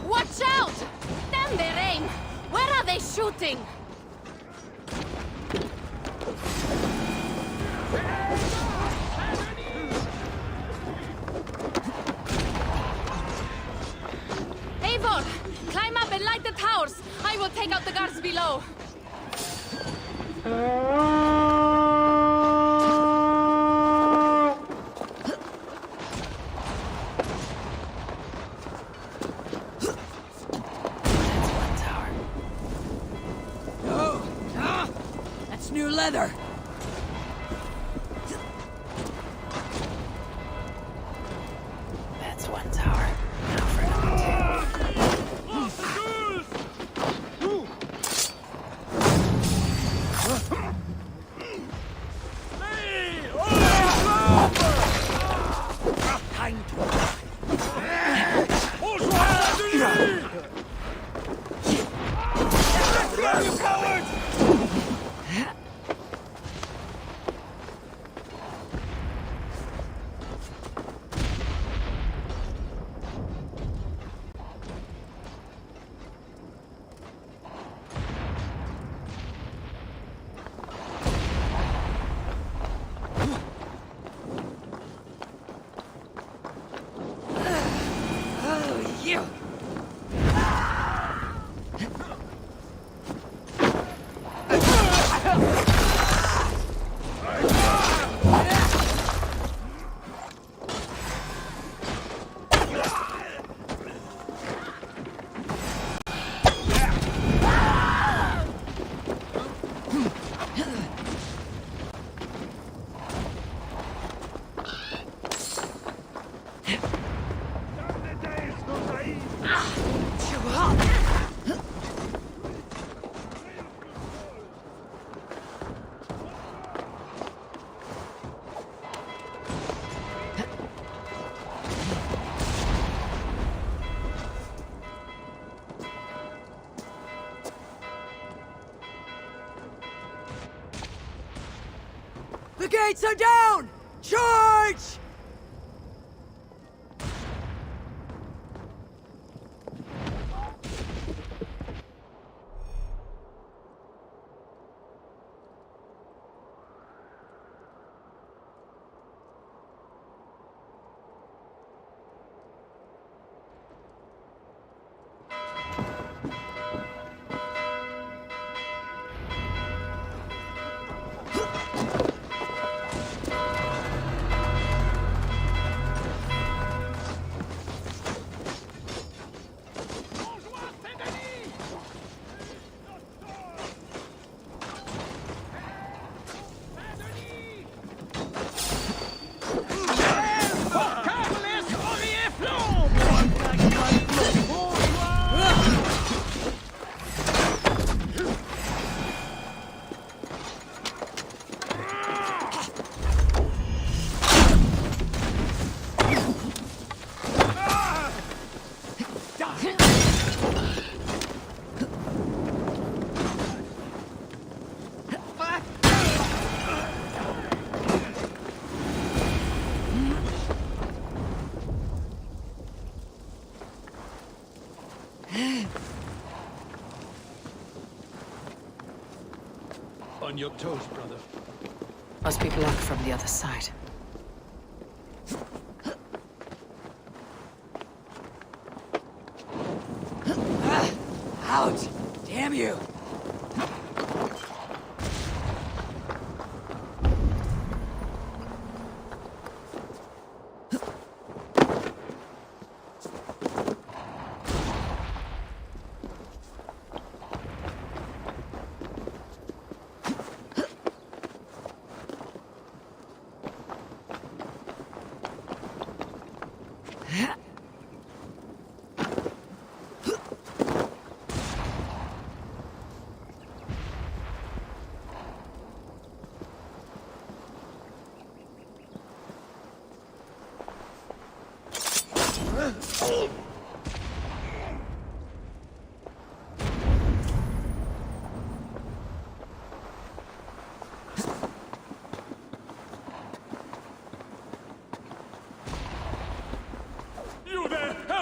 Watch out! Damn their aim! Where are they shooting? Eivor, climb up and light the towers. I will take out the guards below. That's new leather! That's one tower. Now for number Time to You cowards! The gates are down! Charge! On your toes, brother. Must be blocked from the other side. Out! Damn you!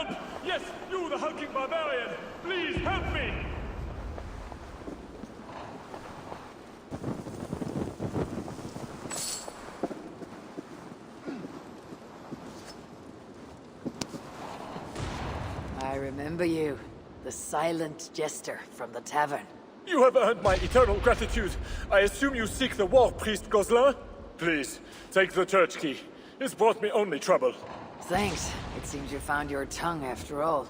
Help! Yes, you, the hulking barbarian! Please help me! I remember you. The silent jester from the tavern. You have earned my eternal gratitude. I assume you seek the war priest Gozlin? Please, take the church key. It's brought me only trouble. Thanks. It seems you found your tongue after all.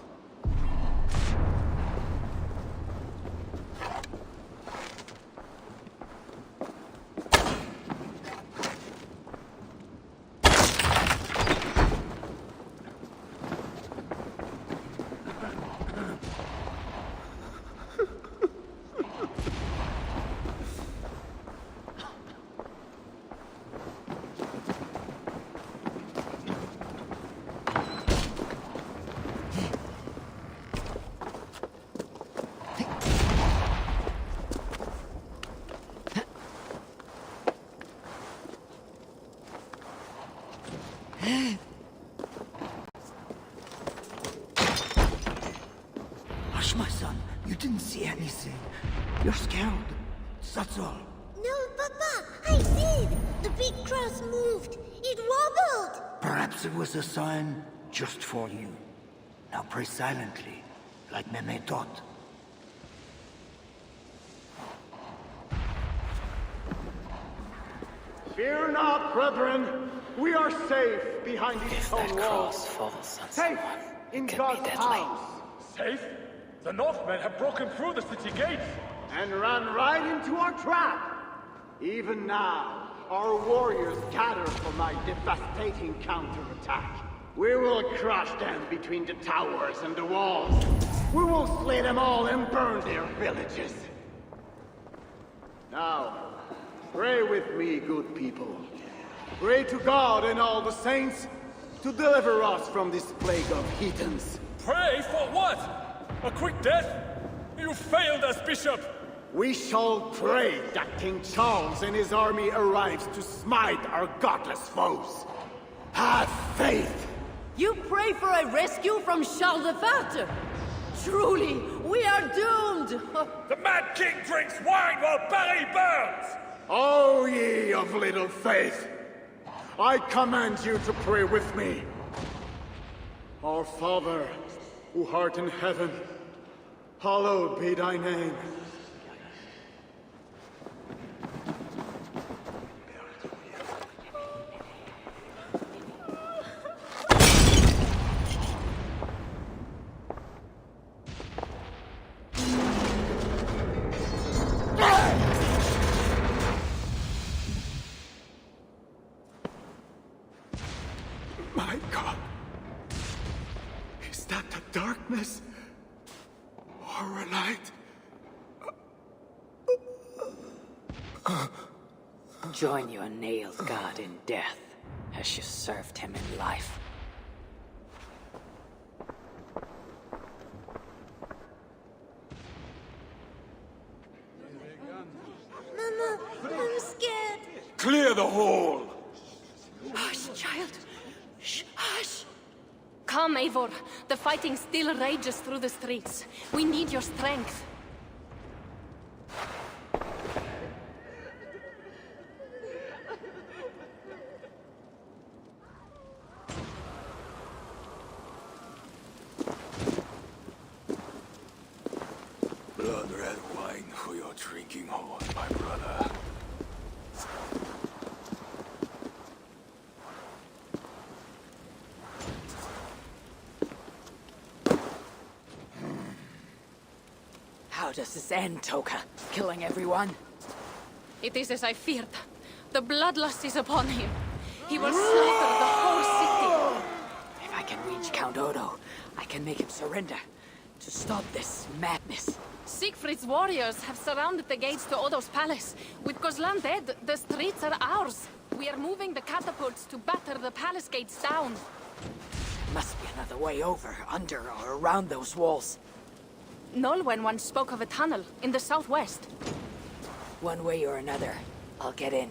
Hush, my son. You didn't see anything. You're scared. That's all. No, Papa, I did. The big cross moved. It wobbled. Perhaps it was a sign just for you. Now pray silently, like Meme taught. Fear not, brethren. We are safe behind these stone walls. Cross falls on Safe in God's house. Safe? The Northmen have broken through the city gates! And ran right into our trap. Even now, our warriors gather for my devastating counterattack. We will crush them between the towers and the walls. We will slay them all and burn their villages. Now, pray with me, good people. Pray to God and all the saints to deliver us from this plague of heathens. Pray for what? A quick death? You failed as bishop! We shall pray that King Charles and his army arrives to smite our godless foes. Have faith! You pray for a rescue from Charles the Fat? Truly, we are doomed! The Mad King drinks wine while Paris burns! O ye of little faith! I command you to pray with me. Our Father, who art in heaven, hallowed be thy name. My God. Is that the darkness? Or a light? Join your nailed god in death, as you served him in life. Mama, I'm scared. Clear the hall! Hush, child. Shh, hush. Come, Eivor. The fighting still rages through the streets. We need your strength. Blood red wine for your drinking horn, my brother. How does this end, Toka? Killing everyone? It is as I feared. The bloodlust is upon him. He will slaughter the whole city. If I can reach Count Odo, I can make him surrender. To stop this madness. Siegfried's warriors have surrounded the gates to Odo's palace. With Gozlan dead, the streets are ours. We are moving the catapults to batter the palace gates down. Must be another way over, under, or around those walls. Nolwenn once spoke of a tunnel in the southwest. One way or another, I'll get in.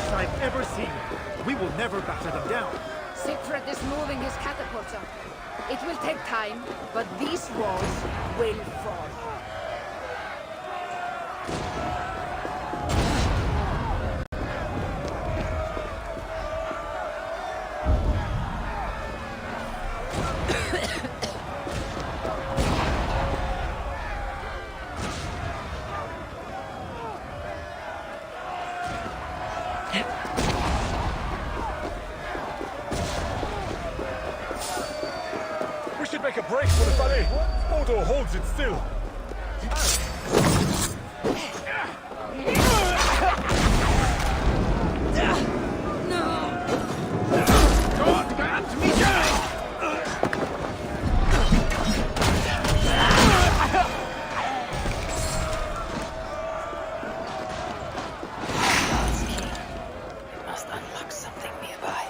force I've ever seen. We will never batter them down. Siegfried is moving his catapulta. It will take time, but these walls will fall. We should make a break for the ballet. Odo holds it still. Must unlock something nearby.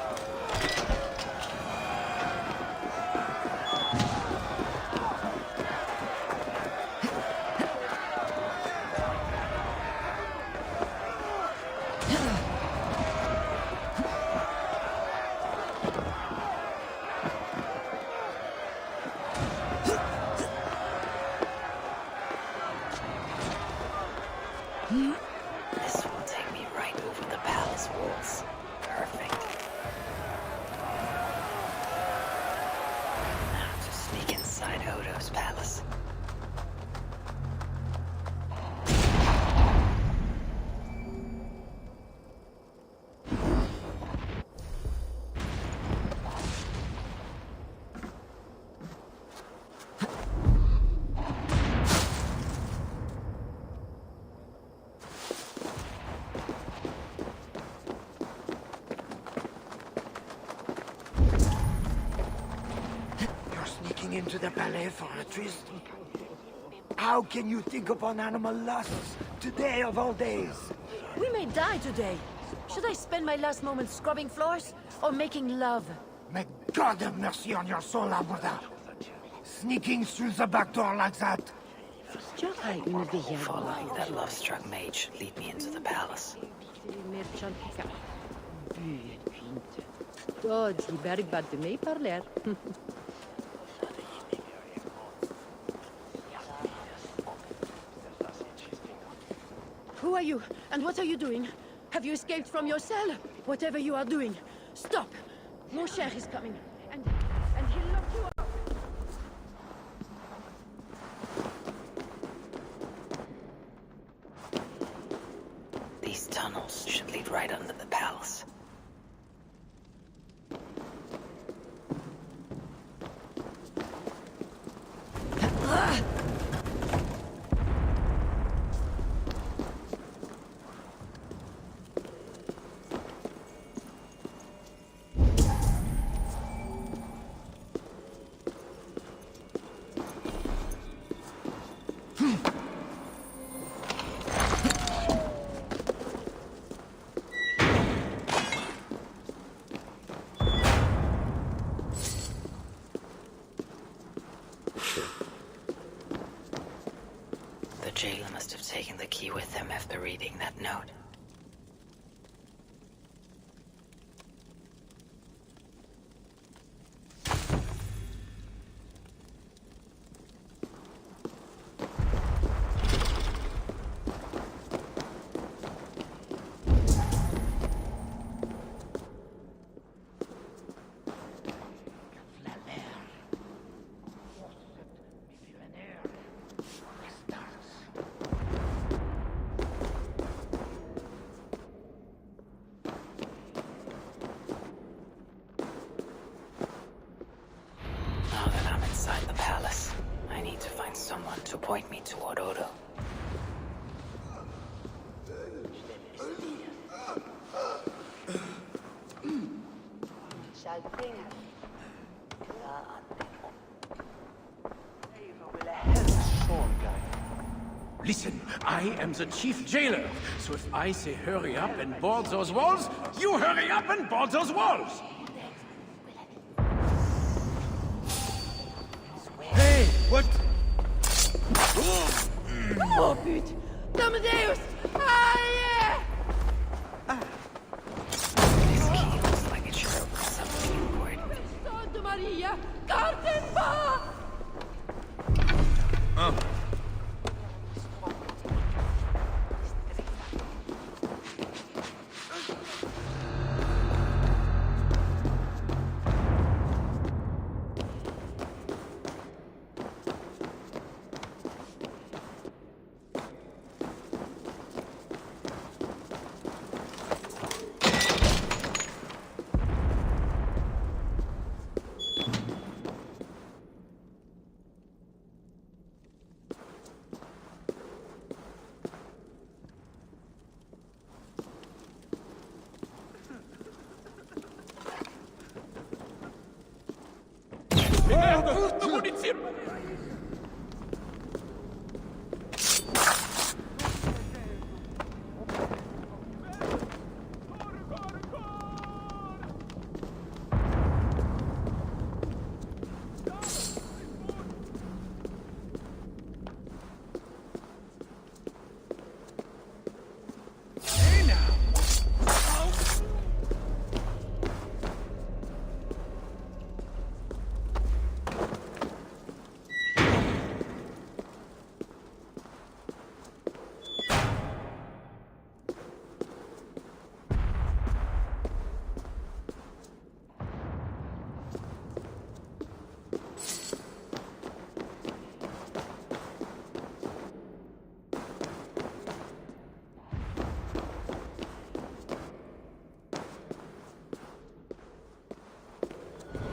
This will take me right over the palace walls. Perfect. Now to sneak inside Odo's palace. Sneaking into the palais for a tryst? How can you think upon animal lusts today of all days? We may die today. Should I spend my last moments scrubbing floors or making love? May God have mercy on your soul, Abuda. Sneaking through the back door like that. Following that love-struck mage, lead me into the palace. Oggi berbat de me parler. Who are you? And what are you doing? Have you escaped from your cell? Whatever you are doing, stop! Mon cher is coming, and he'll lock you up. These tunnels should lead right under the palace. The jailer must have taken the key with him after reading that note. Someone to point me toward Odo. Listen, I am the chief jailer, so if I say hurry up and board those walls, you hurry up and board those walls! Hey, what? Oh, pute! Amadeus! Ah, yeah! garden bar!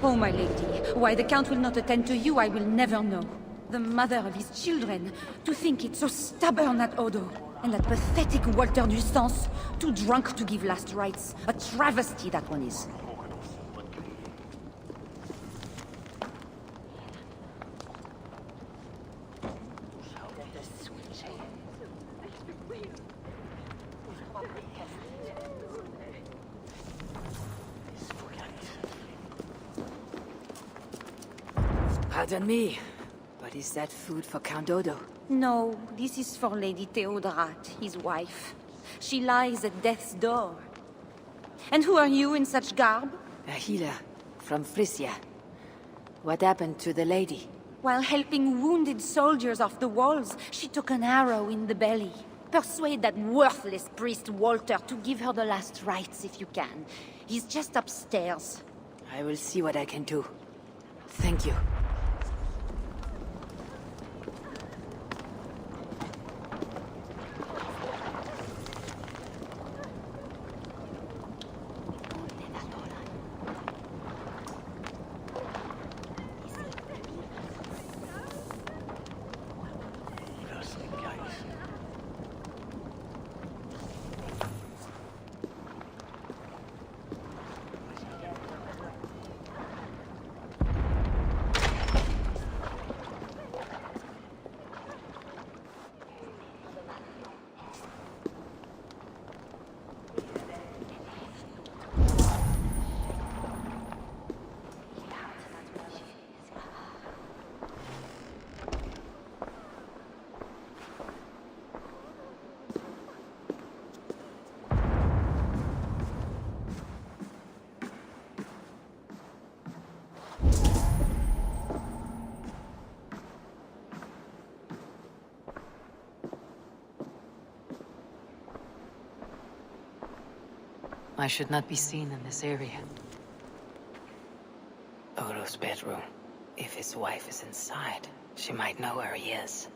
Oh, my lady, why the Count will not attend to you, I will never know. The mother of his children, to think it's so stubborn, that Odo. And that pathetic Walter du Sens, too drunk to give last rites. A travesty, that one is. Pardon me, but is that food for Count Odo? No, this is for Lady Theodorat, his wife. She lies at death's door. And who are you in such garb? A healer from Frisia. What happened to the lady? While helping wounded soldiers off the walls, she took an arrow in the belly. Persuade that worthless priest Walter to give her the last rites if you can. He's just upstairs. I will see what I can do. Thank you. I should not be seen in this area. Odo's bedroom. If his wife is inside, she might know where he is.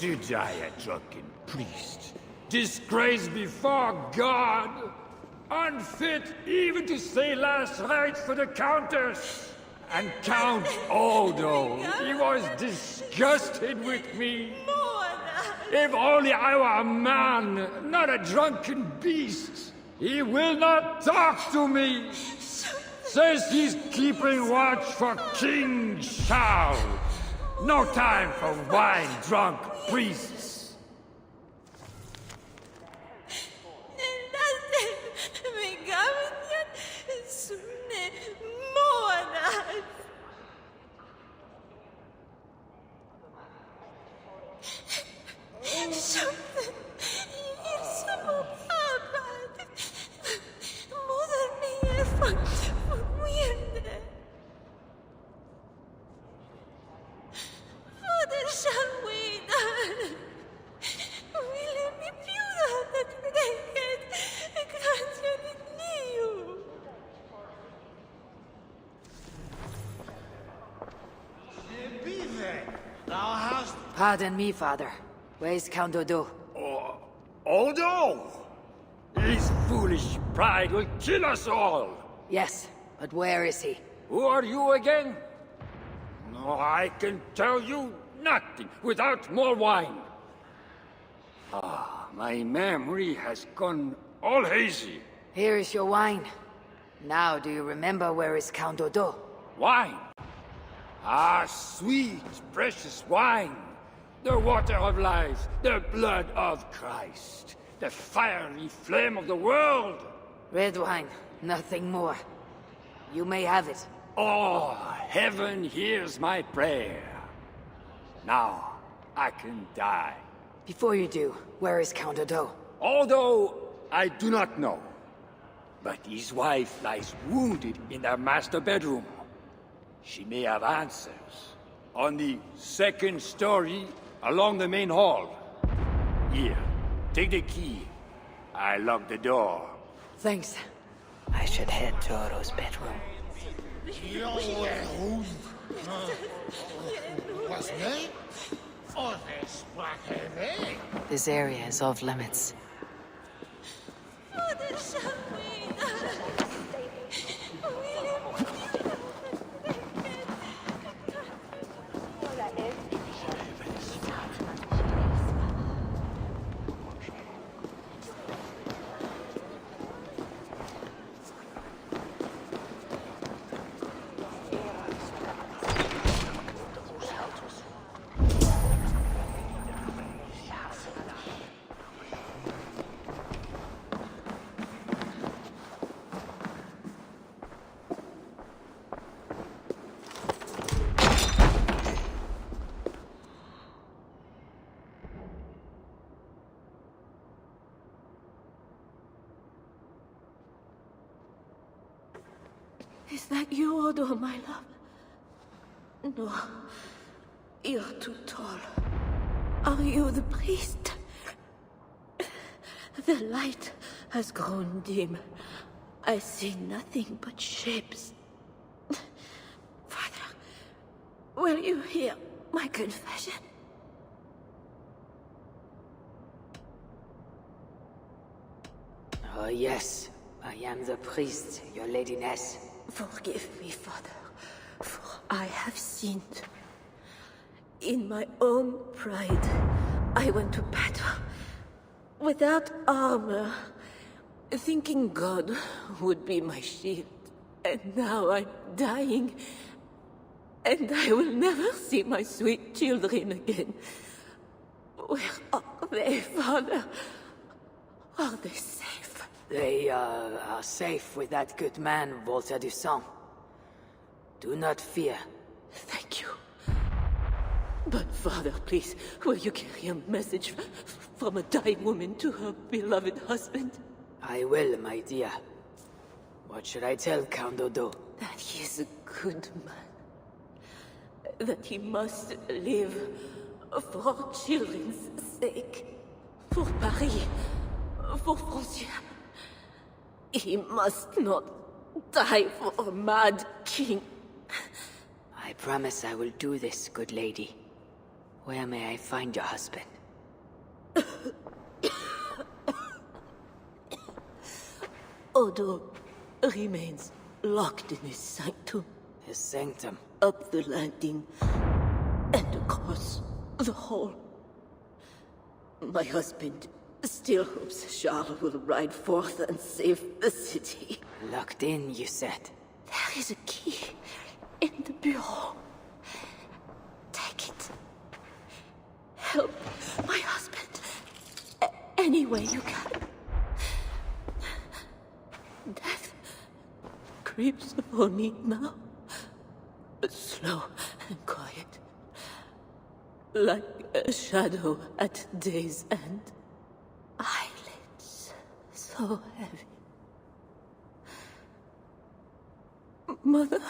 To die a drunken priest. Disgrace before God. Unfit even to say last rites for the Countess. And Count Odo, he was disgusted with me. If only I were a man, not a drunken beast. He will not talk to me. Says he's keeping watch for King Charles. No time for wine-drunk priests. Pardon me, Father. Where's Count Odo? Odo? His foolish pride will kill us all. Yes, but where is he? Who are you again? No, I can tell you nothing without more wine. My memory has gone all hazy. Here is your wine. Now, do you remember where is Count Odo? Wine? Sweet, precious wine. The water of life, the blood of Christ, the fiery flame of the world. Red wine, nothing more. You may have it. Oh, heaven hears my prayer. Now, I can die. Before you do, where is Count Odo? Although I do not know. But his wife lies wounded in their master bedroom. She may have answers. On the second story, along the main hall. Here, take the key. I locked the door. Thanks. I should head to Odo's bedroom. This area is off limits. Is that you, Odo, my love? No. You're too tall. Are you the priest? The light has grown dim. I see nothing but shapes. Father, will you hear my confession? Oh, yes. I am the priest, your ladiness. Forgive me, Father, for I have sinned. In my own pride, I went to battle without armor, thinking God would be my shield. And now I'm dying, and I will never see my sweet children again. Where are they, Father? Are they safe? They are safe with that good man, Walter du Sang. Do not fear. Thank you. But Father, please, will you carry a message from a dying woman to her beloved husband? I will, my dear. What should I tell Count Odo? That he is a good man. That he must live for children's sake. For Paris. For Francia. He must not die for a mad king. I I promise I will do this, good lady. Where may I find your husband? Odo remains locked in his sanctum. His sanctum? Up the landing and across the hall. My husband still hopes Charles will ride forth and save the city. Locked in, you said? There is a key in the bureau. Take it. Help my husband any way you can. Death creeps upon me now, slow and quiet, like a shadow at day's end. Eyelids so heavy. Mother,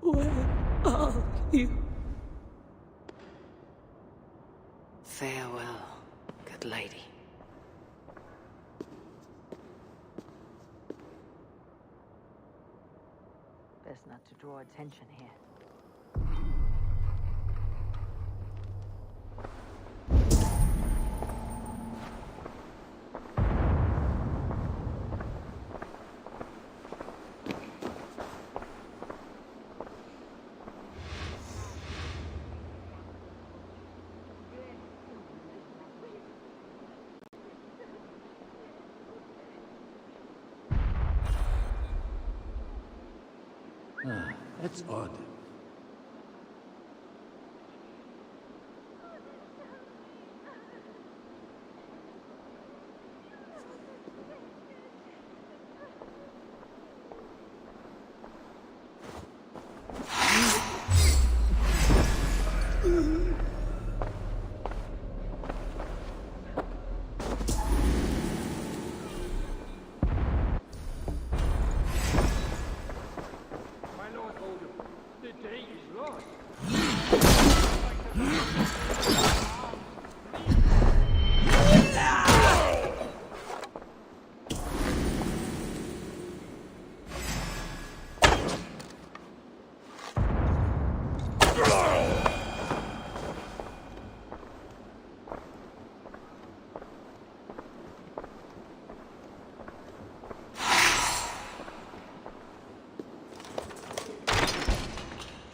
where are you? Farewell, good lady. Best not to draw attention here. That's odd.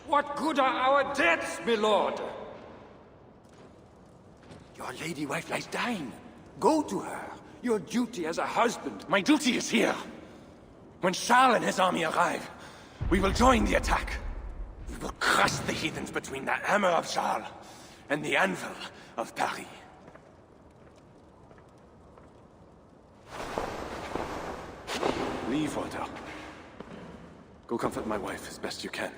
What good are our deaths, my lord? Your lady wife lies dying. Go to her. Your duty as a husband. My duty is here. When Charles and his army arrive, we will join the attack. We will crush the heathens between the hammer of Charles and the anvil of Paris. Leave, Walter. Go comfort my wife as best you can.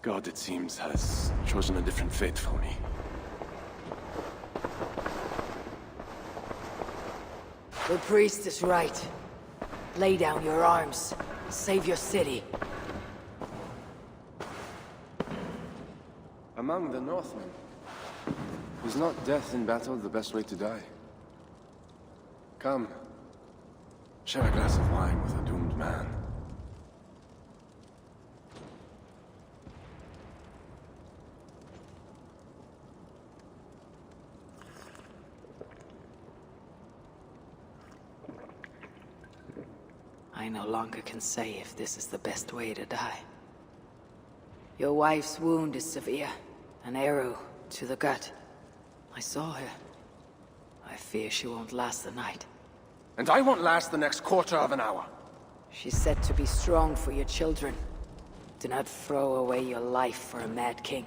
God, it seems, has chosen a different fate for me. The priest is right. Lay down your arms. Save your city. Among the Northmen, is not death in battle the best way to die? Come, share a glass of wine with a doomed man. I no longer can say if this is the best way to die. Your wife's wound is severe. An arrow to the gut. I saw her. I fear she won't last the night. And I won't last the next quarter of an hour. She's said to be strong for your children. Do not throw away your life for a mad king.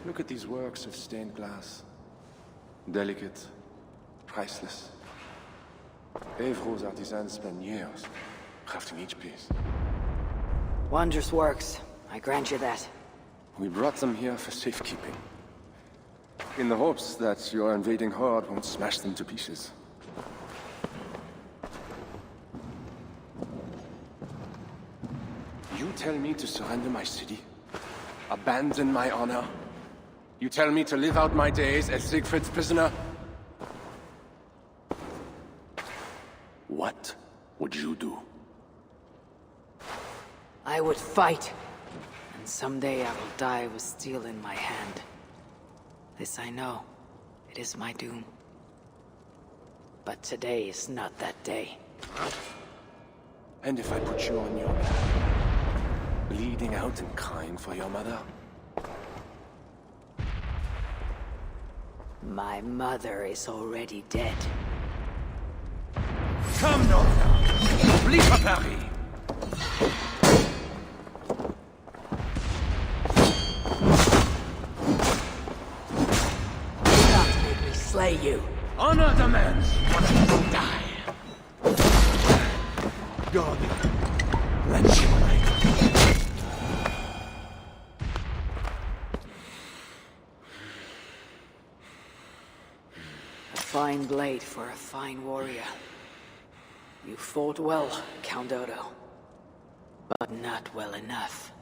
Look at these works of stained glass. Delicate, priceless. Evro's artisans spend years crafting each piece. Wondrous works. I grant you that. We brought them here for safekeeping. In the hopes that your invading horde won't smash them to pieces. You tell me to surrender my city? Abandon my honor? You tell me to live out my days as Siegfried's prisoner? What would you do? I would fight. And someday I will die with steel in my hand. This I know. It is my doom. But today is not that day. And if I put you on your back, bleeding out and crying for your mother? My mother is already dead. Come, Norther! Flee for Paris! Do not make me slay you. Honor demands one to die. God, Let you away. A fine blade for a fine warrior. You fought well, Count Odo. But not well enough.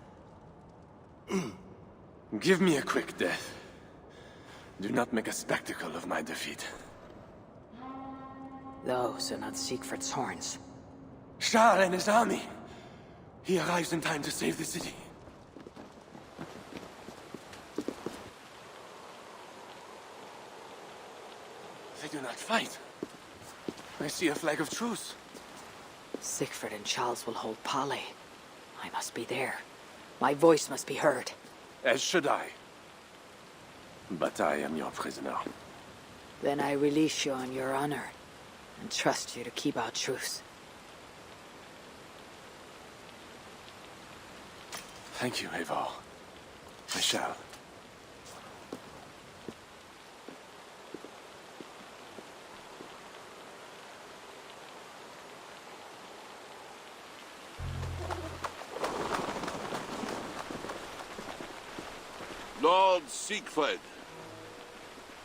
Give me a quick death. Do not make a spectacle of my defeat. Those are not Siegfried's horns. Charles and his army. He arrives in time to save the city. They do not fight. I see a flag of truce. Siegfried and Charles will hold parley. I must be there. My voice must be heard. As should I. But I am your prisoner. Then I release you on your honor, and trust you to keep our truce. Thank you, Eivor. I shall. Lord Siegfried,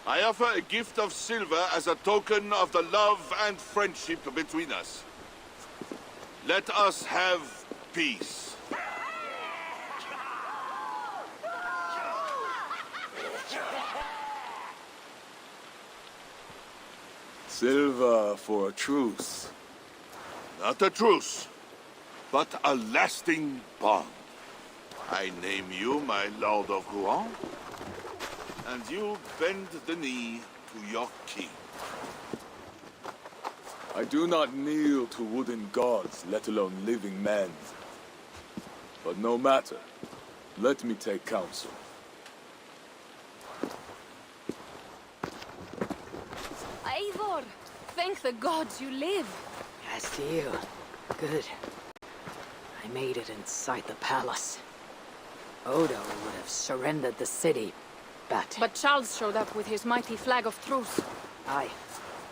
I offer a gift of silver as a token of the love and friendship between us. Let us have peace. Silver for a truce. Not a truce, but a lasting bond. I name you my Lord of Rouen, and you bend the knee to your king. I do not kneel to wooden gods, let alone living men. But no matter. Let me take counsel. Eivor! Thank the gods you live! As to you, good. I made it inside the palace. Odo would have surrendered the city, but... But Charles showed up with his mighty flag of truce. Aye,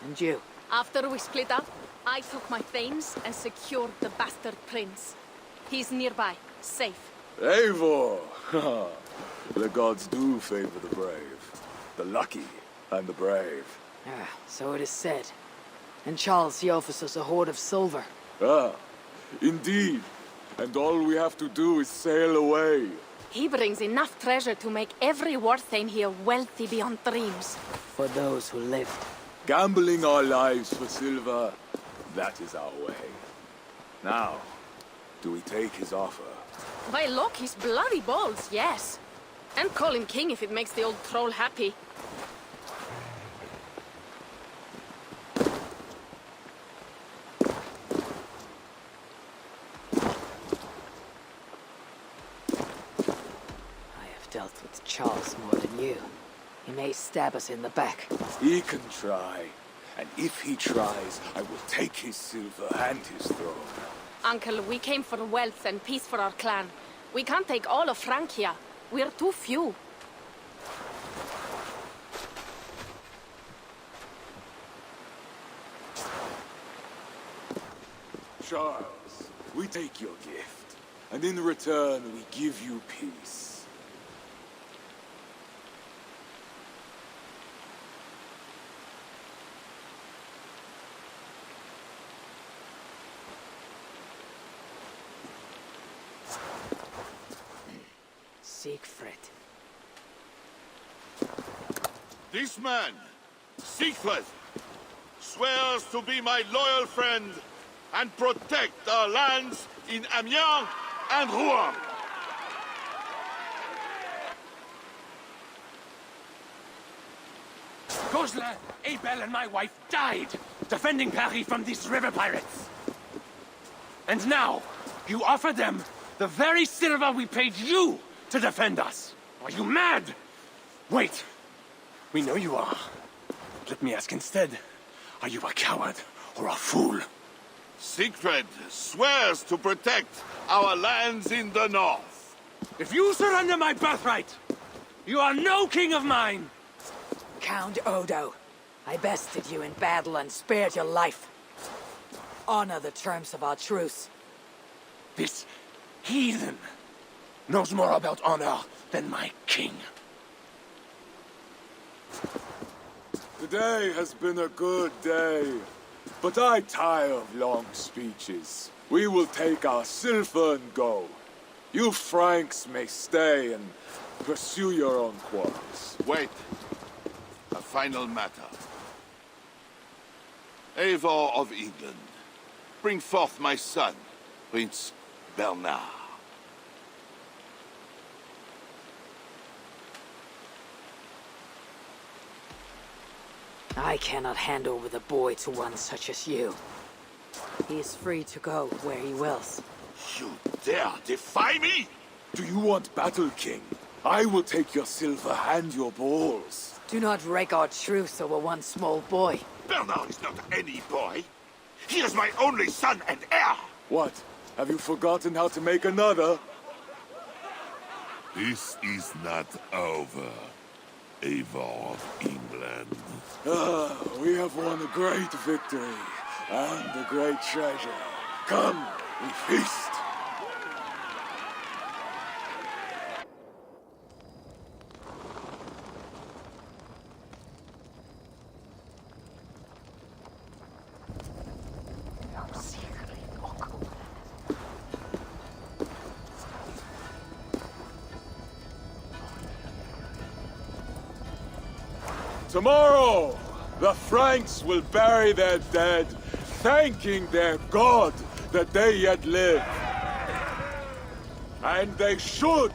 and you? After we split up, I took my thanes and secured the bastard prince. He's nearby, safe. Eivor! The gods do favor the brave. The lucky and the brave. Ah, so it is said. And Charles, he offers us a hoard of silver. Ah, indeed. And all we have to do is sail away. He brings enough treasure to make every war thane here wealthy beyond dreams. For those who lived. Gambling our lives for silver, that is our way. Now, do we take his offer? By look, he's bloody balls, yes. And call him king if it makes the old troll happy. Dealt with Charles more than you. He may stab us in the back. He can try. And if he tries, I will take his silver and his throne. Uncle, we came for wealth and peace for our clan. We can't take all of Francia. We're too few. Charles, we take your gift. And in return, we give you peace. Siegfried. This man, Siegfried, swears to be my loyal friend and protect our lands in Amiens and Rouen. Goslar, Abel, and my wife died defending Paris from these river pirates. And now, you offer them the very silver we paid you to defend us. Are you mad? Wait. We know you are. Let me ask instead, are you a coward or a fool? Siegfried swears to protect our lands in the north. If you surrender my birthright, you are no king of mine! Count Odo, I bested you in battle and spared your life. Honor the terms of our truce. This heathen knows more about honor than my king. Today has been a good day, but I tire of long speeches. We will take our silver and go. You Franks may stay and pursue your own quarrels. Wait. A final matter. Eivor of England, bring forth my son, Prince Bernard. I cannot hand over the boy to one such as you. He is free to go where he wills. You dare defy me? Do you want battle, King? I will take your silver and your balls. Do not wreck our truce over one small boy. Bernard is not any boy. He is my only son and heir. What? Have you forgotten how to make another? This is not over, Eivor of England. We have won a great victory and a great treasure. Come, we feast. Tomorrow, the Franks will bury their dead, thanking their god that they yet live. And they should,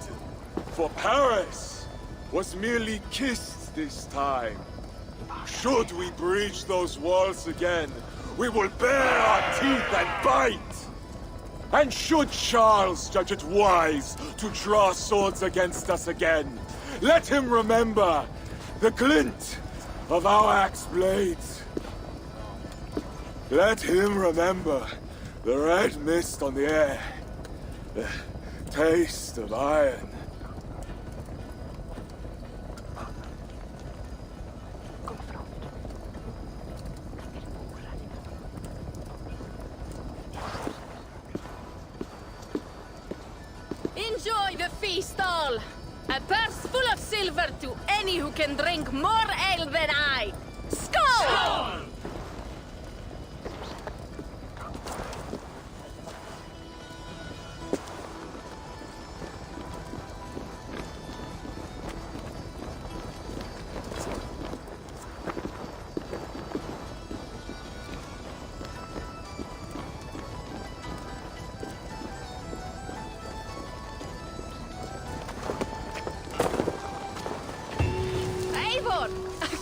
for Paris was merely kissed this time. Should we breach those walls again, we will bare our teeth and bite. And should Charles judge it wise to draw swords against us again, let him remember the glint of our axe blades. Let him remember the red mist on the air, the taste of iron. Enjoy the feast all! A purse full of silver to any who can drink more ale than I! Skål!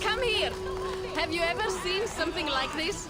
Come here! Have you ever seen something like this?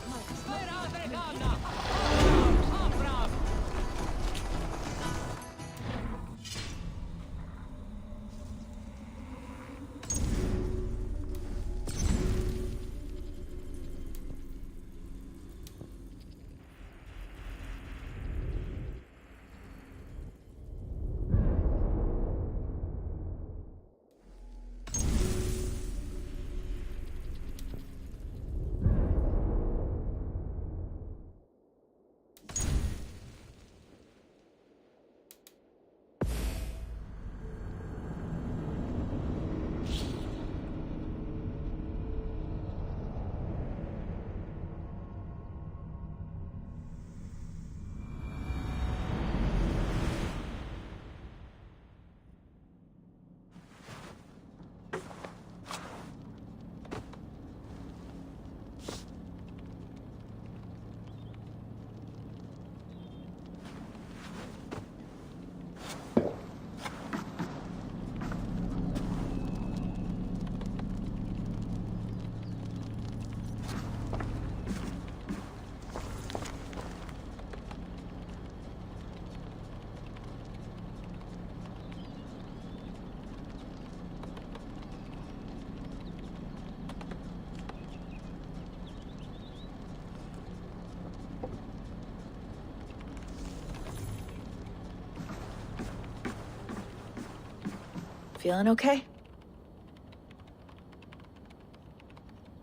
feeling okay?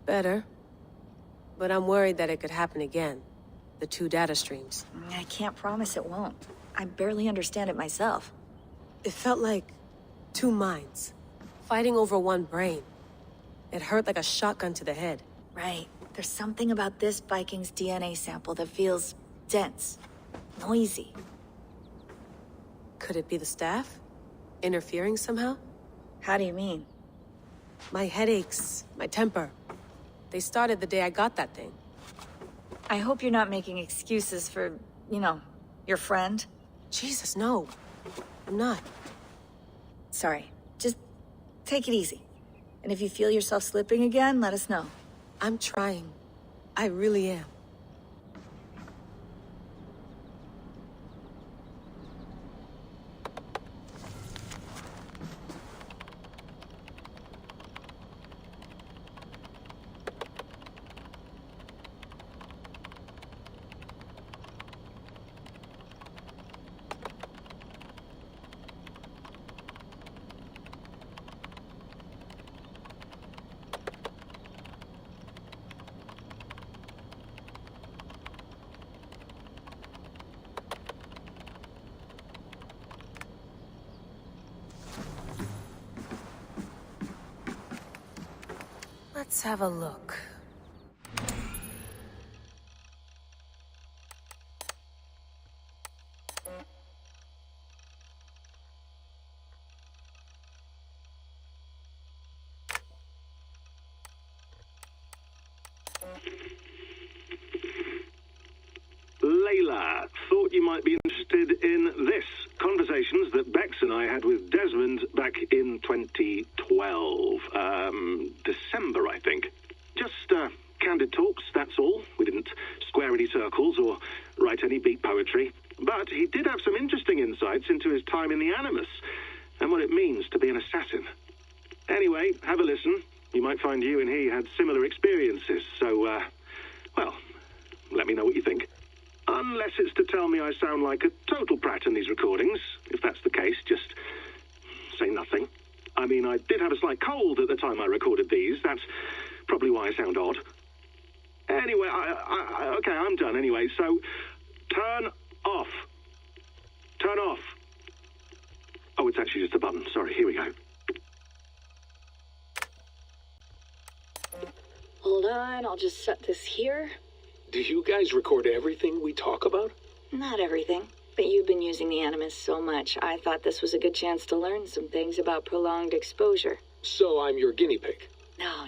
Better. But I'm worried that it could happen again. The two data streams. I can't promise it won't. I barely understand it myself. It felt like two minds, fighting over one brain. It hurt like a shotgun to the head. Right. There's something about this Viking's DNA sample that feels dense, noisy. Could it be the staff? Interfering somehow? How do you mean? My headaches, my temper. They started the day I got that thing. I hope you're not making excuses for, you know, your friend. Jesus, no. I'm not. Sorry. Just take it easy. And if you feel yourself slipping again, let us know. I'm trying. I really am. Let's have a look. Layla, thought you might be interested in this. Conversations that Bex and I had with Desmond back in 2012. December, I think. Just candid talks, that's all. We didn't square any circles or write any beat poetry. But he did have some interesting insights into his time in the Animus and what it means to be an assassin. Anyway, have a listen. You might find you and he had similar experiences, so, well, let me know what you think. Unless it's to tell me I sound like a total prat in these recordings. If that's the case, just say nothing. I mean, I did have a slight cold at the time I recorded these. That's probably why I sound odd. Anyway, okay, I'm done anyway, so turn off. Turn off. Oh, it's actually just a button. Sorry, here we go. Hold on, I'll just set this here. Do you guys record everything we talk about? Not everything, but you've been using the Animus so much, I thought this was a good chance to learn some things about prolonged exposure. So I'm your guinea pig.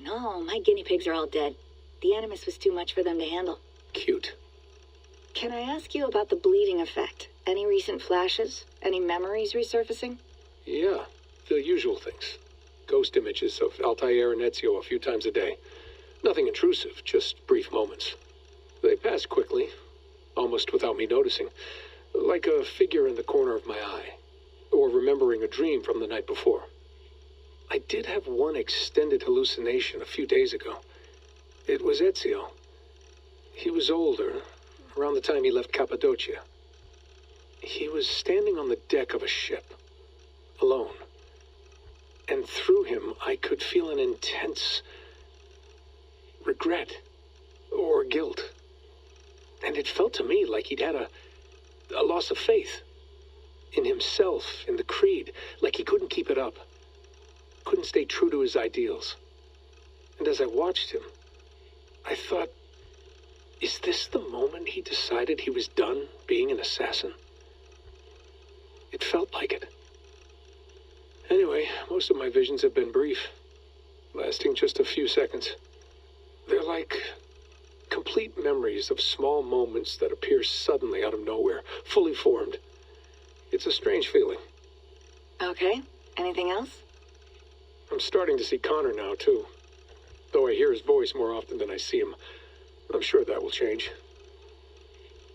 No, my guinea pigs are all dead. The Animus was too much for them to handle. Cute. Can I ask you about the bleeding effect? Any recent flashes? Any memories resurfacing? Yeah, the usual things. Ghost images of Altair and Ezio a few times a day. Nothing intrusive, just brief moments. They pass quickly, almost without me noticing, like a figure in the corner of my eye, or remembering a dream from the night before. I did have one extended hallucination a few days ago. It was Ezio. He was older, around the time he left Cappadocia. He was standing on the deck of a ship, alone. And through him, I could feel an intense regret or guilt. And it felt to me like he'd had a loss of faith in himself, in the creed, like he couldn't keep it up, couldn't stay true to his ideals. And as I watched him, I thought, is this the moment he decided he was done being an assassin? It felt like it. Anyway, most of my visions have been brief, lasting just a few seconds. They're like complete memories of small moments that appear suddenly out of nowhere, fully formed. It's a strange feeling. Okay, anything else? I'm starting to see Connor now, too. Though I hear his voice more often than I see him. I'm sure that will change.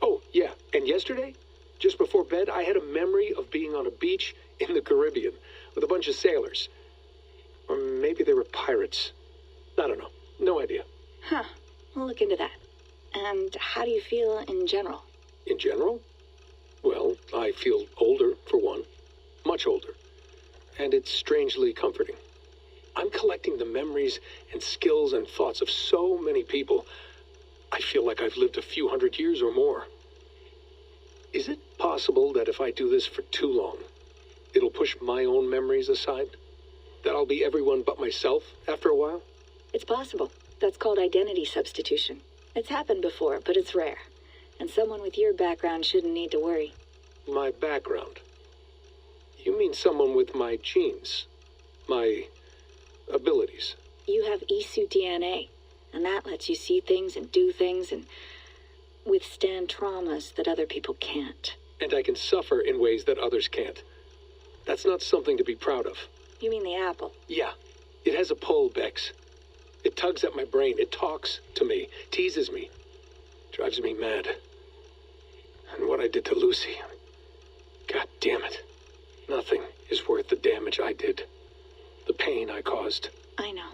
Oh, yeah, and yesterday, just before bed, I had a memory of being on a beach in the Caribbean with a bunch of sailors. Or maybe they were pirates. I don't know. No idea. Huh. We'll look into that. And how do you feel in general? In general? Well, I feel older, for one. Much older. and it's strangely comforting. I'm collecting the memories and skills and thoughts of so many people. I feel like I've lived a few hundred years or more. Is it possible that if I do this for too long, it'll push my own memories aside? That I'll be everyone but myself after a while? It's possible. That's called identity substitution. It's happened before, but it's rare. And someone with your background shouldn't need to worry. My background? You mean someone with my genes? My abilities? You have Isu DNA, and that lets you see things and do things and withstand traumas that other people can't. And I can suffer in ways that others can't. That's not something to be proud of. You mean the apple? Yeah. It has a pull, Bex. It tugs at my brain. It talks to me. Teases me. Drives me mad. And what I did to Lucy... God damn it. Nothing is worth the damage I did. The pain I caused. I know.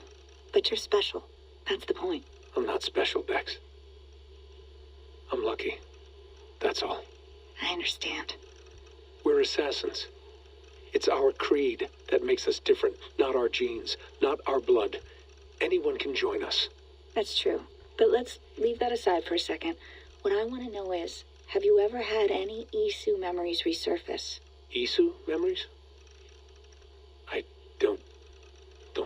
But you're special. That's the point. I'm not special, Bex. I'm lucky. That's all. I understand. We're assassins. It's our creed that makes us different, not our genes, not our blood. Anyone can join us. That's true. But let's leave that aside for a second. What I want to know is, have you ever had any Isu memories resurface? Isu memories? I don't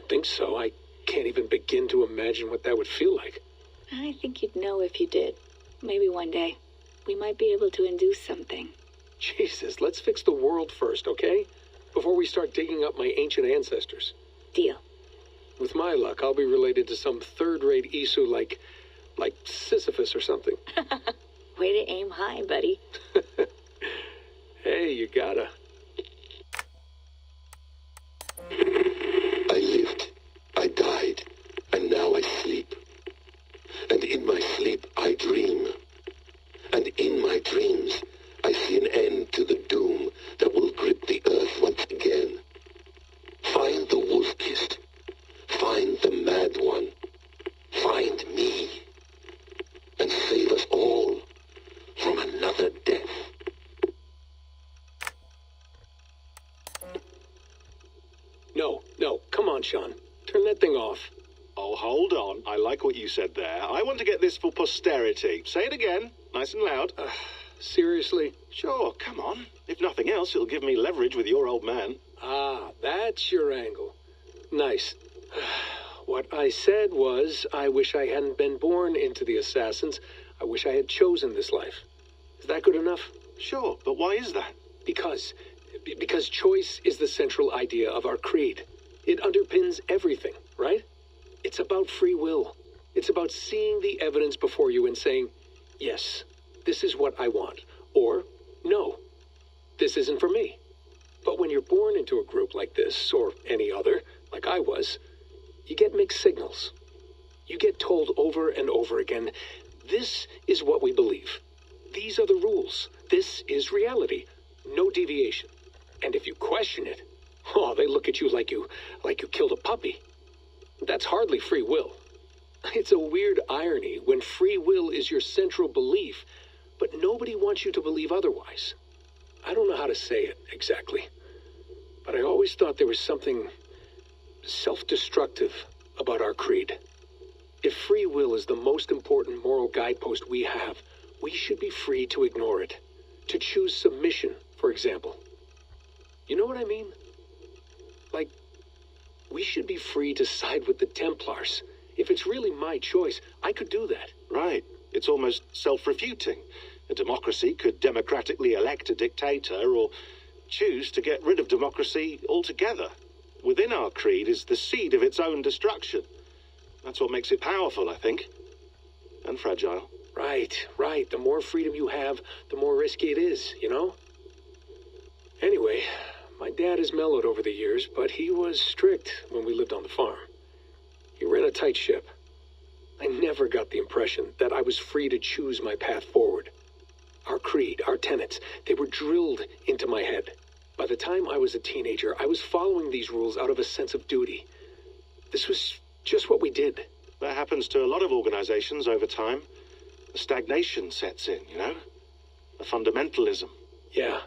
think so. I can't even begin to imagine what that would feel like. I think you'd know if you did. Maybe one day. We might be able to induce something. Jesus, let's fix the world first, okay? Before we start digging up my ancient ancestors. Deal. With my luck, I'll be related to some third-rate Isu like Sisyphus or something. Way to aim high, buddy. Hey, you gotta. I lived, I died, and now I sleep. And in my sleep I dream. And in my dreams I see an end to the doom that will grip the earth once again. Find the wolf-kissed. Find the mad one. Find me. And save us all from another death. No, come on, Sean. Turn that thing off. Oh, hold on. I like what you said there. I want to get this for posterity. Say it again, nice and loud. Seriously? Sure, come on. If nothing else, it'll give me leverage with your old man. Ah, that's your angle. Nice. What I said was, I wish I hadn't been born into the Assassins. I wish I had chosen this life. Is that good enough? Sure, but why is that? Because choice is the central idea of our creed. It underpins everything, right? It's about free will. It's about seeing the evidence before you and saying, yes, this is what I want. Or, no, this isn't for me. But when you're born into a group like this, or any other, like I was, you get mixed signals. You get told over and over again, this is what we believe. These are the rules. This is reality. No deviation. And if you question it, oh, they look at you like you killed a puppy. That's hardly free will. It's a weird irony when free will is your central belief, but nobody wants you to believe otherwise. I don't know how to say it exactly, but I always thought there was something self-destructive about our creed. If free will is the most important moral guidepost we have, we should be free to ignore it. To choose submission, for example. You know what I mean? Like, we should be free to side with the Templars. If it's really my choice, I could do that. Right. It's almost self-refuting. A democracy could democratically elect a dictator or choose to get rid of democracy altogether. Within our creed is the seed of its own destruction. That's what makes it powerful, I think. And fragile. Right. The more freedom you have, the more risky it is, you know? Anyway, my dad has mellowed over the years, but he was strict when we lived on the farm. He ran a tight ship. I never got the impression that I was free to choose my path forward. Our creed, our tenets, they were drilled into my head. By the time I was a teenager, I was following these rules out of a sense of duty. This was just what we did. That happens to a lot of organizations over time. The stagnation sets in, you know? The fundamentalism. Yeah.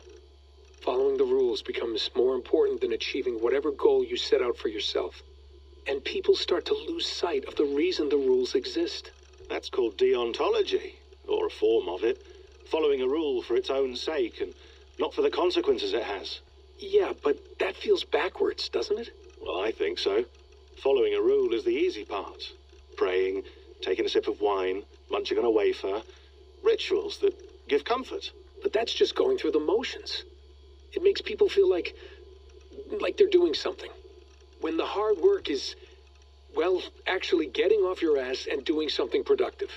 Following the rules becomes more important than achieving whatever goal you set out for yourself. And people start to lose sight of the reason the rules exist. That's called deontology, or a form of it. Following a rule for its own sake, and not for the consequences it has. Yeah, but that feels backwards, doesn't it? Well, I think so. Following a rule is the easy part. Praying, taking a sip of wine, munching on a wafer. Rituals that give comfort. But that's just going through the motions. It makes people feel like they're doing something. When the hard work is, well, actually getting off your ass and doing something productive.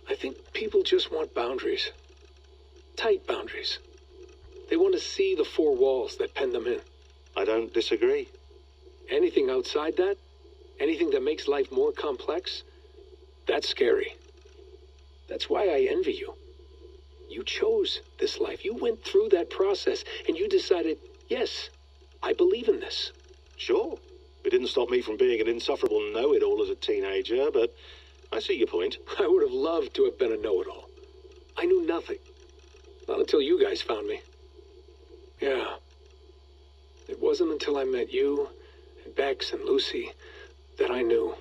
I think people just want boundaries. Tight boundaries. They want to see the four walls that pen them in. I don't disagree. Anything outside that, anything that makes life more complex, that's scary. That's why I envy you. You chose this life. You went through that process, and you decided, yes, I believe in this. Sure. It didn't stop me from being an insufferable know-it-all as a teenager, but I see your point. I would have loved to have been a know-it-all. I knew nothing. Not until you guys found me. Yeah. It wasn't until I met you, and Bex and Lucy, that I knew.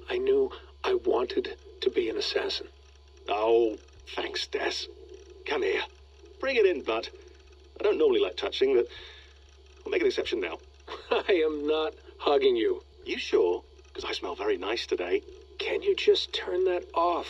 I knew I wanted to be an assassin. Oh, thanks, Des. Come here. Bring it in, bud. I don't normally like touching, but I'll make an exception now. I am not hugging you. You sure? Because I smell very nice today. Can you just turn that off?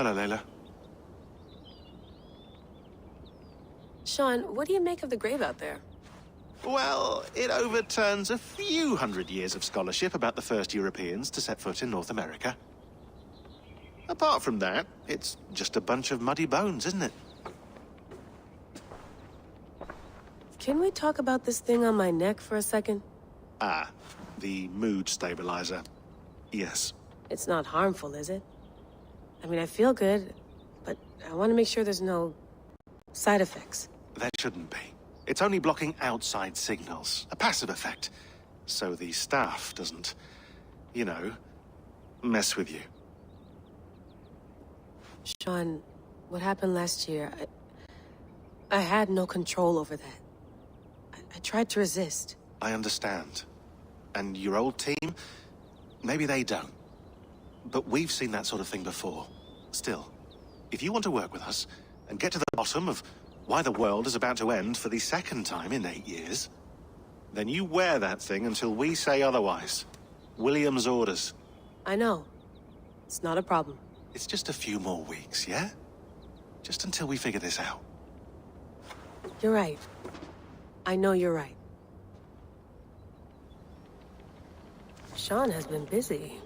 Hello, Layla. Sean, what do you make of the grave out there? Well, it overturns a few hundred years of scholarship about the first Europeans to set foot in North America. Apart from that, it's just a bunch of muddy bones, isn't it? Can we talk about this thing on my neck for a second? Ah, the mood stabilizer. Yes. It's not harmful, is it? I mean, I feel good, but I want to make sure there's no side effects. There shouldn't be. It's only blocking outside signals, a passive effect, so the staff doesn't, you know, mess with you. Sean, what happened last year, I had no control over that. I tried to resist. I understand. And your old team, maybe they don't. But we've seen that sort of thing before. Still, if you want to work with us and get to the bottom of why the world is about to end for the second time in 8 years, then you wear that thing until we say otherwise. William's orders. I know. It's not a problem. It's just a few more weeks, yeah? Just until we figure this out. You're right. I know you're right. Sean has been busy.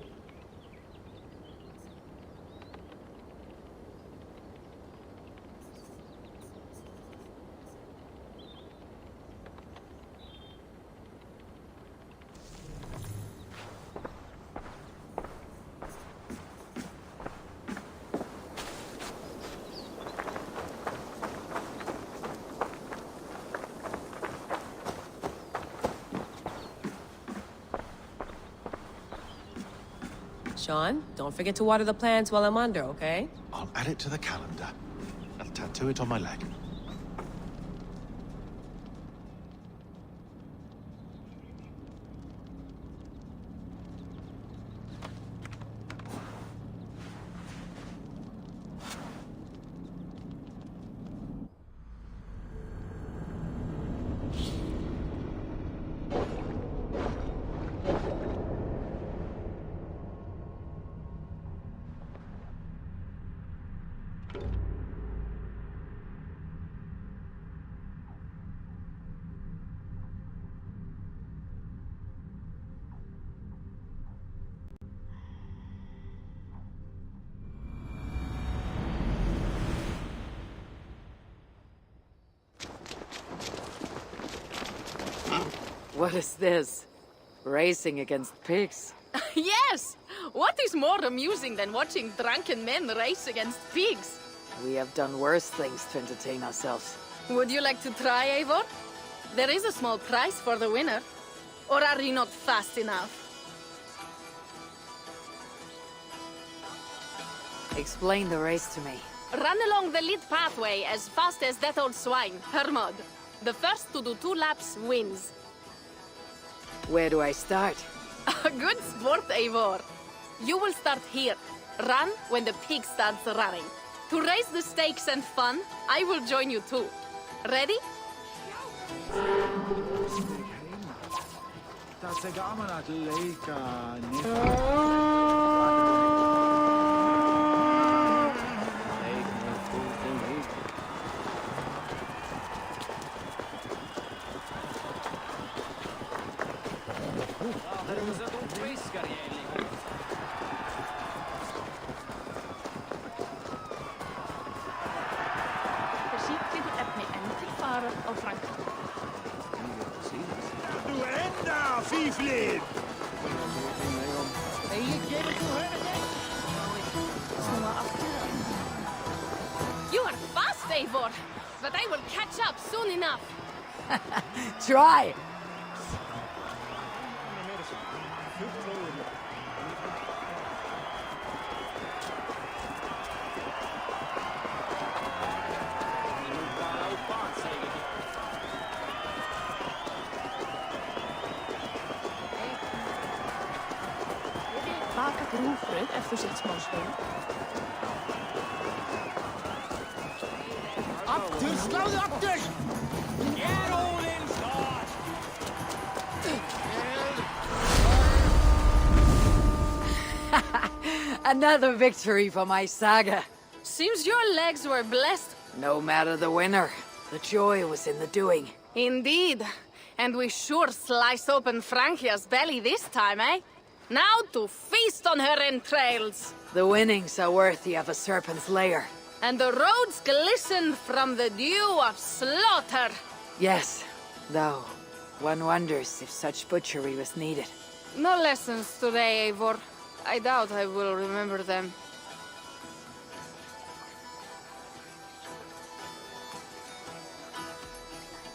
Sean, don't forget to water the plants while I'm under, okay? I'll add it to the calendar. I'll tattoo it on my leg. What is this? Racing against pigs? Yes! What is more amusing than watching drunken men race against pigs? We have done worse things to entertain ourselves. Would you like to try, Eivor? There is a small prize for the winner. Or are you not fast enough? Explain the race to me. Run along the lit pathway as fast as that old swine, Hermod. The first to do 2 laps wins. Where do I start? Good sport, Eivor. You will start here. Run when the pig starts running. To raise the stakes and fun, I will join you too. Ready? Voorzichtig het met een varen of Frankrijk. Duenda, Fiflin! You are fast, Eivor, but I will catch up soon enough. Try! Vaker proeven en voorzichtsman spelen. Achter, slow achter! Get all inside! Another victory for my saga. Seems your legs were blessed. No matter the winner, the joy was in the doing. Indeed. And we sure slice open Francia's belly this time, eh? Now to feast on her entrails. The winnings are worthy of a serpent's lair. And the roads glisten from the dew of slaughter. Yes, though one wonders if such butchery was needed. No lessons today, Eivor. I doubt I will remember them.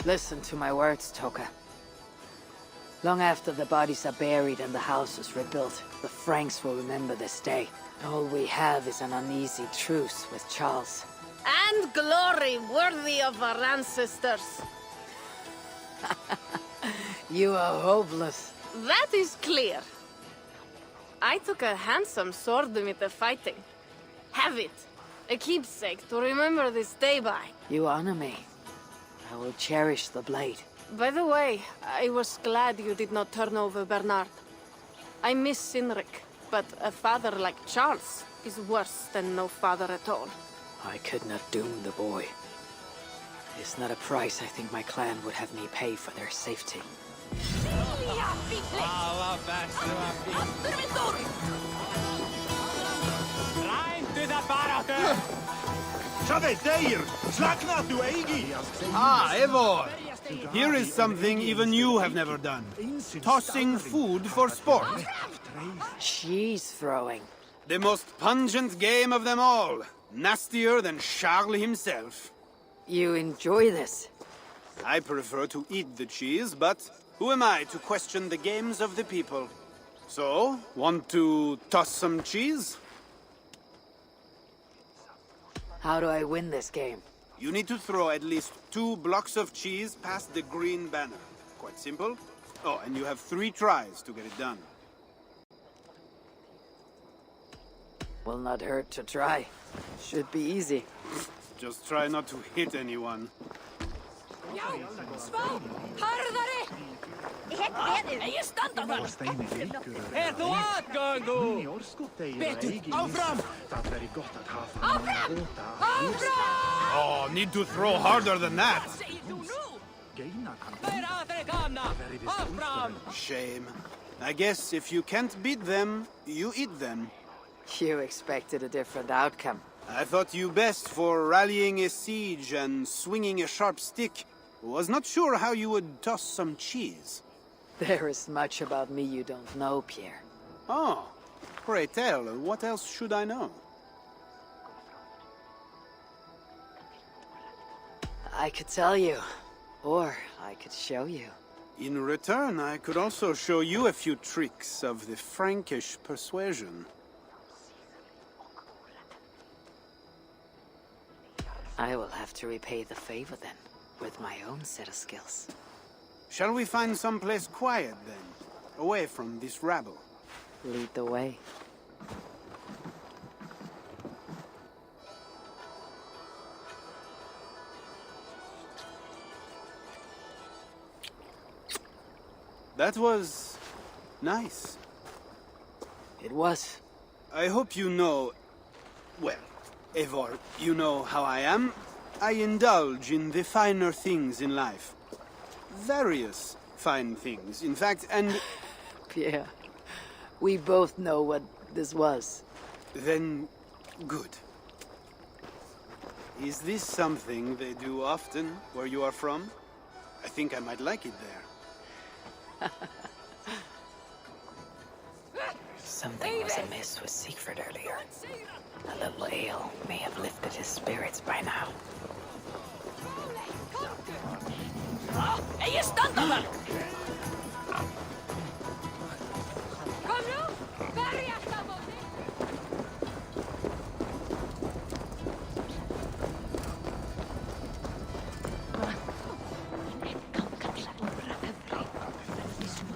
Listen to my words, Toka. Long after the bodies are buried and the house is rebuilt, the Franks will remember this day. All we have is an uneasy truce with Charles. And glory worthy of our ancestors. You are hopeless. That is clear. I took a handsome sword with the fighting. Have it. A keepsake to remember this day by. You honor me. I will cherish the blade. By the way, I was glad you did not turn over Bernard. I miss Cynric, but a father like Charles is worse than no father at all. I could not doom the boy. It is not a price I think my clan would have me pay for their safety. Ah, Eivor! Here is something even you have never done. Tossing food for sport. Cheese throwing. The most pungent game of them all. Nastier than Charles himself. You enjoy this? I prefer to eat the cheese, but who am I to question the games of the people? So, want to toss some cheese? How do I win this game? You need to throw at least 2 blocks of cheese past the green banner. Quite simple. Oh, and you have 3 tries to get it done. Will not hurt to try. Should be easy. Just try not to hit anyone. Er þú atgöngu? Betur, áfram! Oh, need to throw harder than that. Shame. I guess if you can't beat them, you eat them. You expected a different outcome. I thought you best for rallying a siege and swinging a sharp stick. Was not sure how you would toss some cheese. There is much about me you don't know, Pierre. Oh, pray tell, what else should I know? I could tell you, or I could show you. In return, I could also show you a few tricks of the Frankish persuasion. I will have to repay the favor then, with my own set of skills. Shall we find some place quiet then, away from this rabble? Lead the way. That was nice. It was. I hope you know... Well, Eivor, you know how I am. I indulge in the finer things in life. Various fine things, in fact, and... Pierre, we both know what this was. Then, good. Is this something they do often where you are from? I think I might like it there. Something was amiss with Siegfried earlier. A little ale may have lifted his spirits by now. Är standarden! Kom nu! Bärga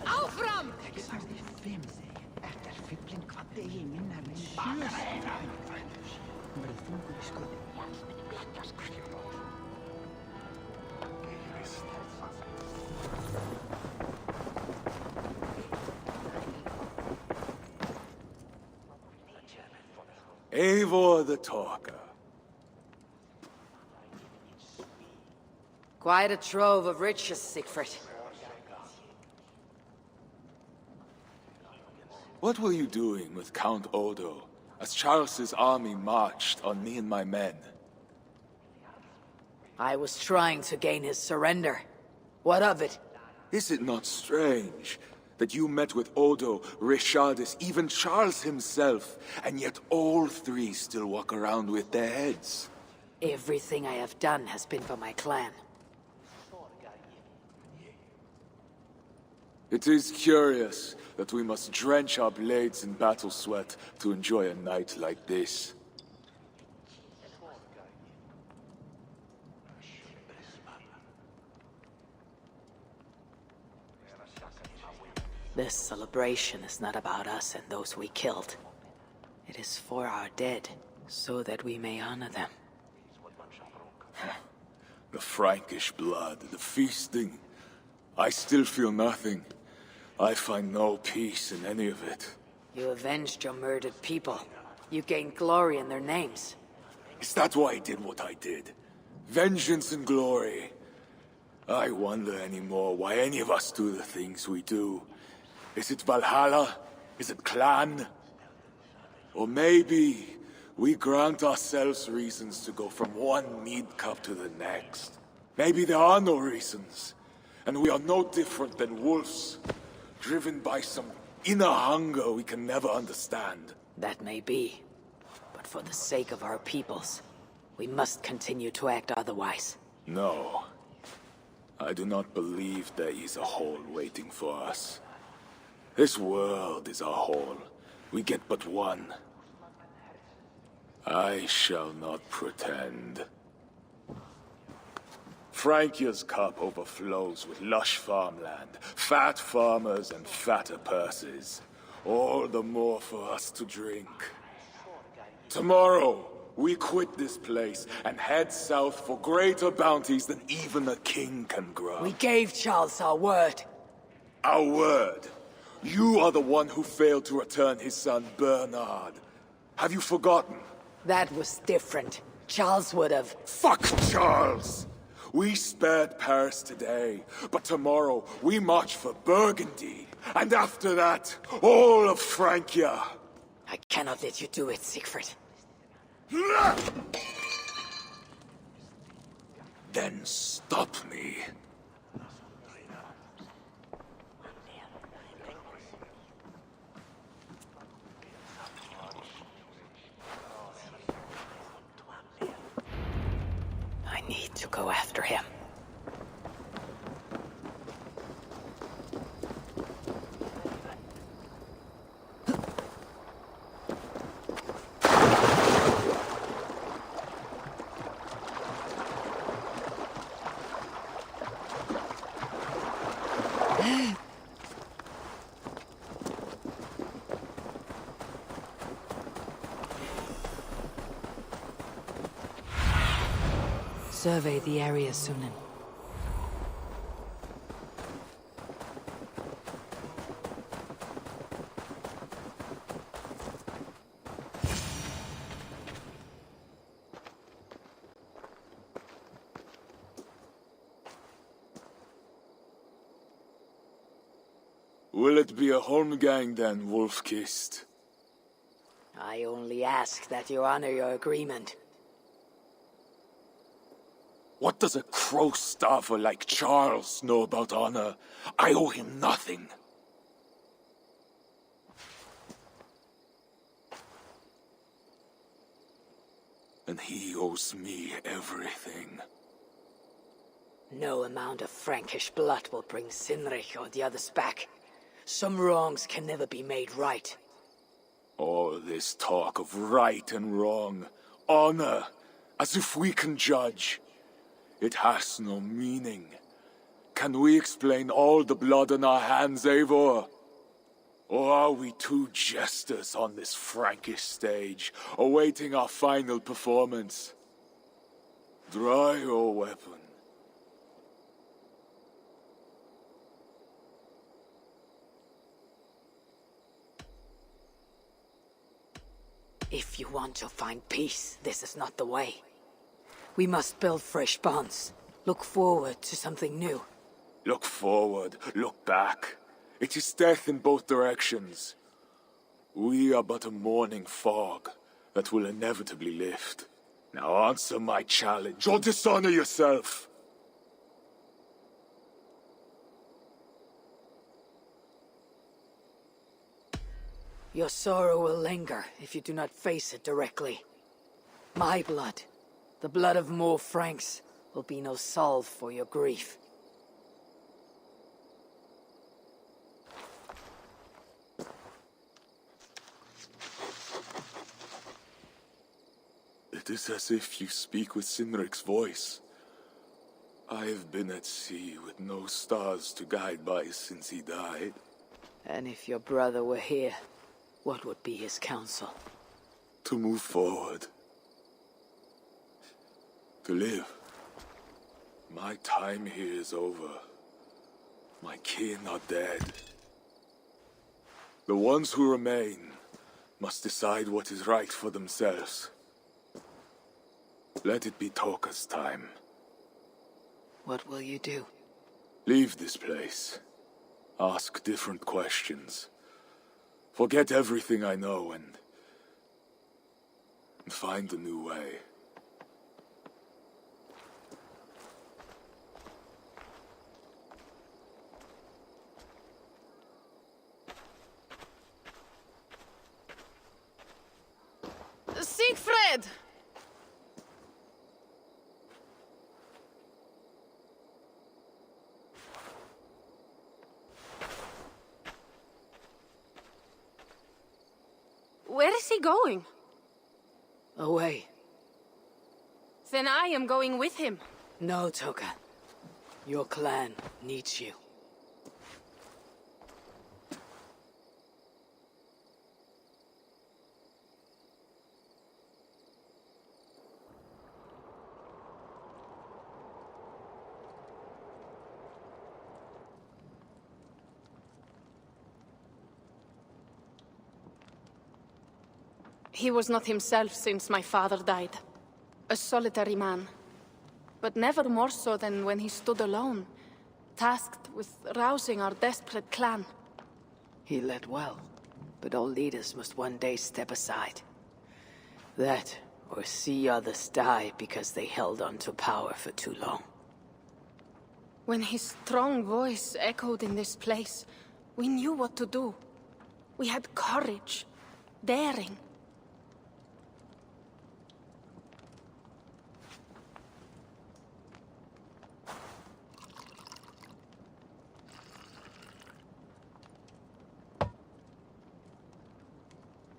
Aufram! Eivor the Talker. Quite a trove of riches, Siegfried. What were you doing with Count Odo as Charles's army marched on me and my men? I was trying to gain his surrender. What of it? Is it not strange that you met with Odo, Richardus, even Charles himself, and yet all three still walk around with their heads? Everything I have done has been for my clan. It is curious that we must drench our blades in battle sweat to enjoy a night like this. This celebration is not about us and those we killed. It is for our dead, so that we may honor them. The Frankish blood, the feasting. I still feel nothing. I find no peace in any of it. You avenged your murdered people. You gained glory in their names. Is that why I did what I did? Vengeance and glory. I wonder anymore why any of us do the things we do. Is it Valhalla? Is it clan? Or maybe we grant ourselves reasons to go from one mead cup to the next. Maybe there are no reasons, and we are no different than wolves, driven by some inner hunger we can never understand. That may be, but for the sake of our peoples, we must continue to act otherwise. No. I do not believe there is a hole waiting for us. This world is a hole. We get but one. I shall not pretend. Frankia's cup overflows with lush farmland, fat farmers and fatter purses. All the more for us to drink. Tomorrow, we quit this place and head south for greater bounties than even a king can grant. We gave Charles our word. Our word? You are the one who failed to return his son, Bernard. Have you forgotten? That was different. Charles would have... Fuck Charles! We spared Paris today, but tomorrow we march for Burgundy. And after that, all of Francia. I cannot let you do it, Siegfried. Then stop me. I need to go after him. Survey the area, Sunan. Will it be a Holmgang then, Wolf-Kissed? I only ask that you honor your agreement. What does a crow-starver like Charles know about honor? I owe him nothing. And he owes me everything. No amount of Frankish blood will bring Sinrich or the others back. Some wrongs can never be made right. All this talk of right and wrong, honor, as if we can judge. It has no meaning. Can we explain all the blood on our hands, Eivor? Or are we two jesters on this Frankish stage, awaiting our final performance? Draw your weapon. If you want to find peace, this is not the way. We must build fresh bonds, Look forward to something new. Look forward, look back. It is death in both directions. We are but a morning fog that will inevitably lift. Now answer my challenge, or dishonor yourself! Your sorrow will linger if you do not face it directly. My blood, the blood of more Franks, will be no salve for your grief. It is as if you speak with Cynric's voice. I have been at sea with no stars to guide by since he died. And if your brother were here, what would be his counsel? To move forward. To live. My time here is over. My kin are dead. The ones who remain must decide what is right for themselves. Let it be Toka's time. What will you do? Leave this place. Ask different questions. Forget everything I know and find a new way. Siegfried! Where is he going? Away. Then I am going with him. No, Toka. Your clan needs you. He was not himself since my father died. A solitary man. But never more so than when he stood alone, tasked with rousing our desperate clan. He led well, but all leaders must one day step aside. That, or see others die because they held on to power for too long. When his strong voice echoed in this place, we knew what to do. We had courage, daring.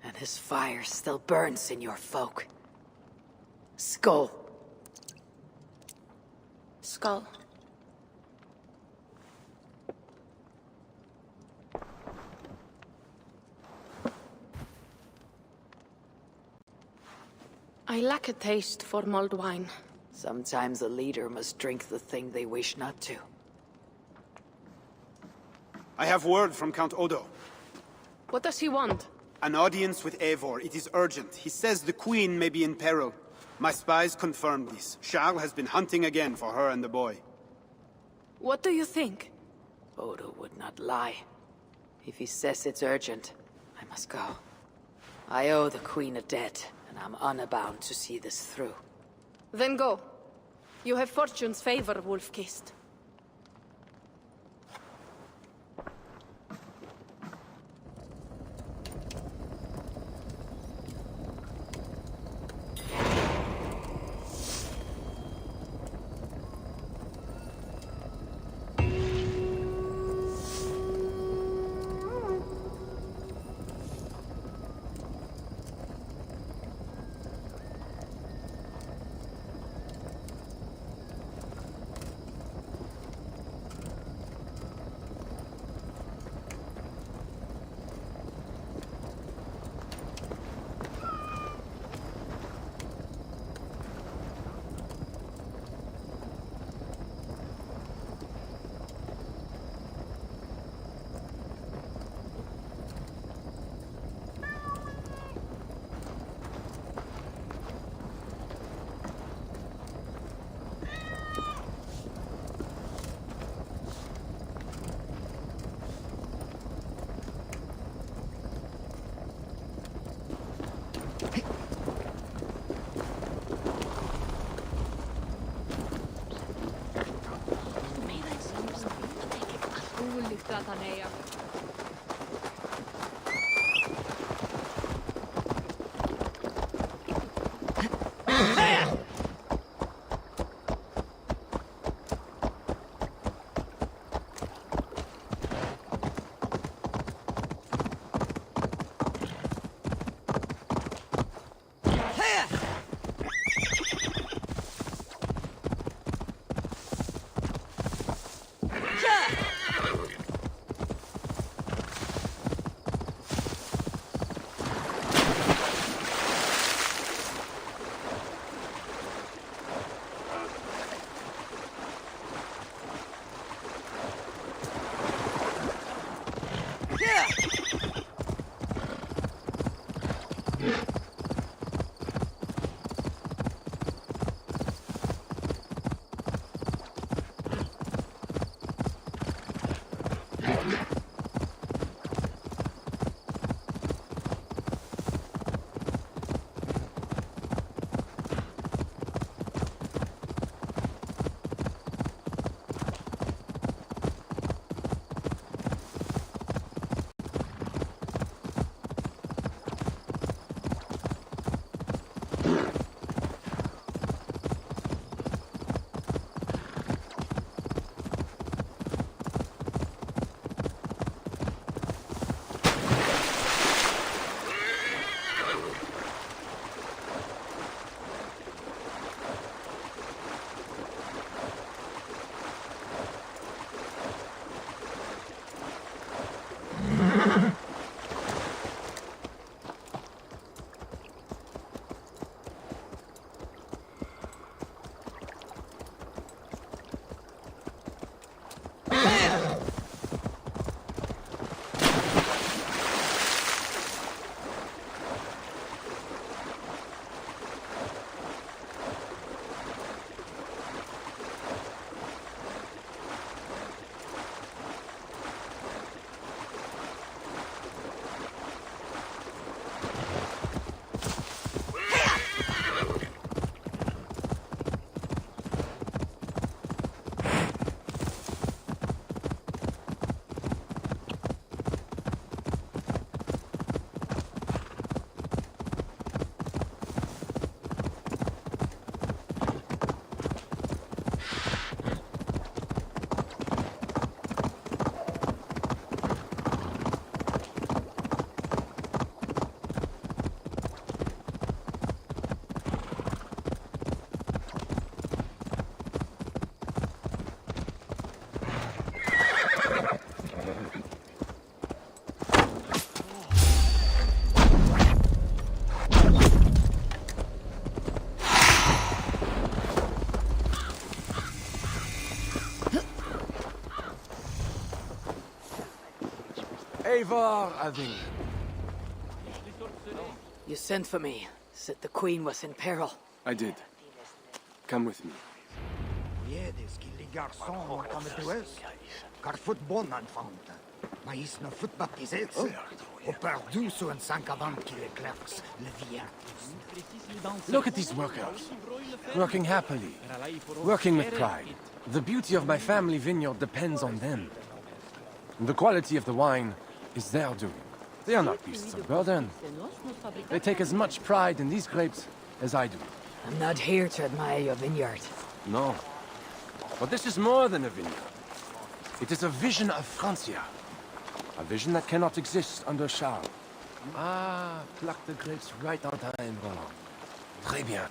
And his fire still burns in your folk. Skull. Skull. I lack a taste for mulled wine. Sometimes a leader must drink the thing they wish not to. I have word from Count Odo. What does he want? An audience with Eivor. It is urgent. He says the Queen may be in peril. My spies confirmed this. Charles has been hunting again for her and the boy. What do you think? Odo would not lie. If he says it's urgent, I must go. I owe the Queen a debt, and I'm honor-bound to see this through. Then go. You have fortune's favor, Wolf-Kissed. Satanea. Eivor, I think. You sent for me. Said the Queen was in peril. I did. Come with me. Jedes qu'il les garçons om het is. Car voetbon aanvangt. Maar is na voet baptiseerd. Op perdu zo een sankavant qui les clerks le viert. Look at these workers. Working happily. Working with pride. The beauty of my family vineyard depends on them. The quality of the wine is their doing. They are not beasts of burden. They take as much pride in these grapes as I do. I'm not here to admire your vineyard. No. But this is more than a vineyard. It is a vision of Francia. A vision that cannot exist under Charles. Ah, pluck the grapes right on time, Roland. Très bien.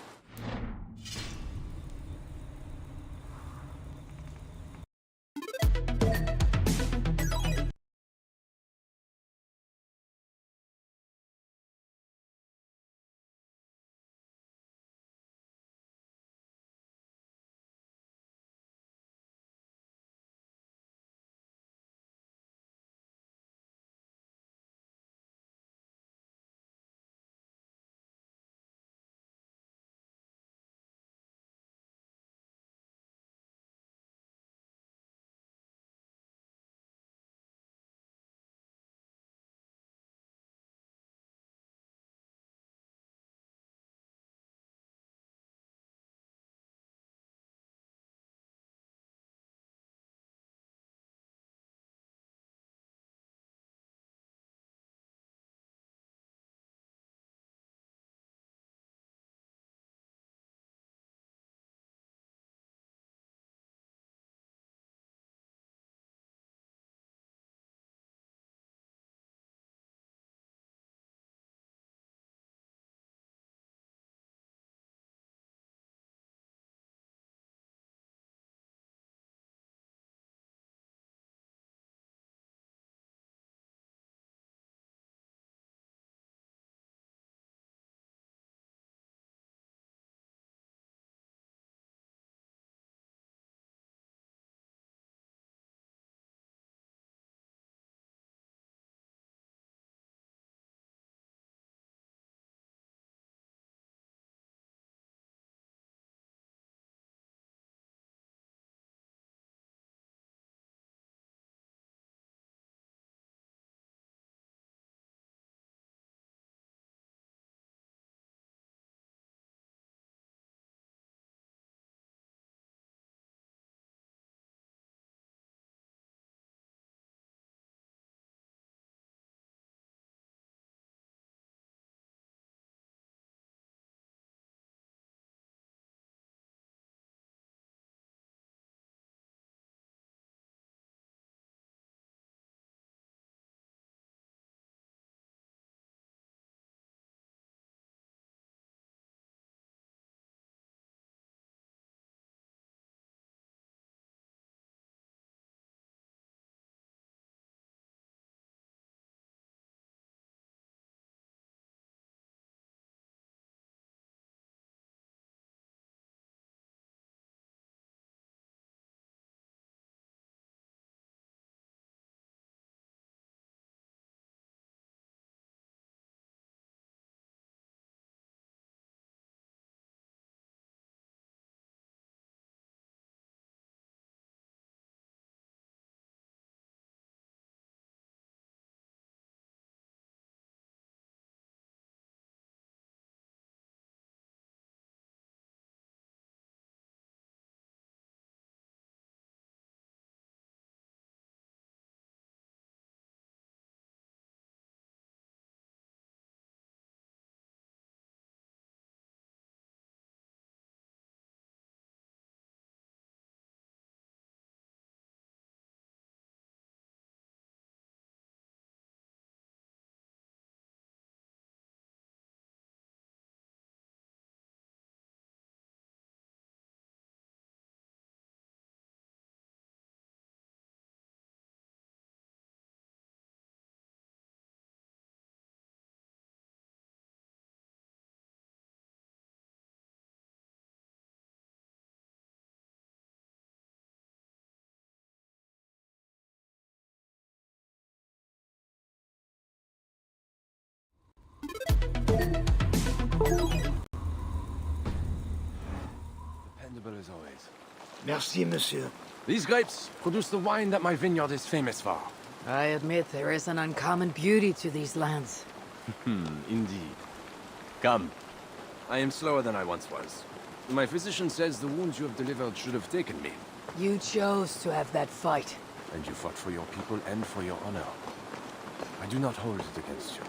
Dependable as always. Merci, monsieur. These grapes produce the wine that my vineyard is famous for. I admit there is an uncommon beauty to these lands. Indeed. Come. I am slower than I once was. My physician says the wounds you have delivered should have taken me. You chose to have that fight. And you fought for your people and for your honor. I do not hold it against you.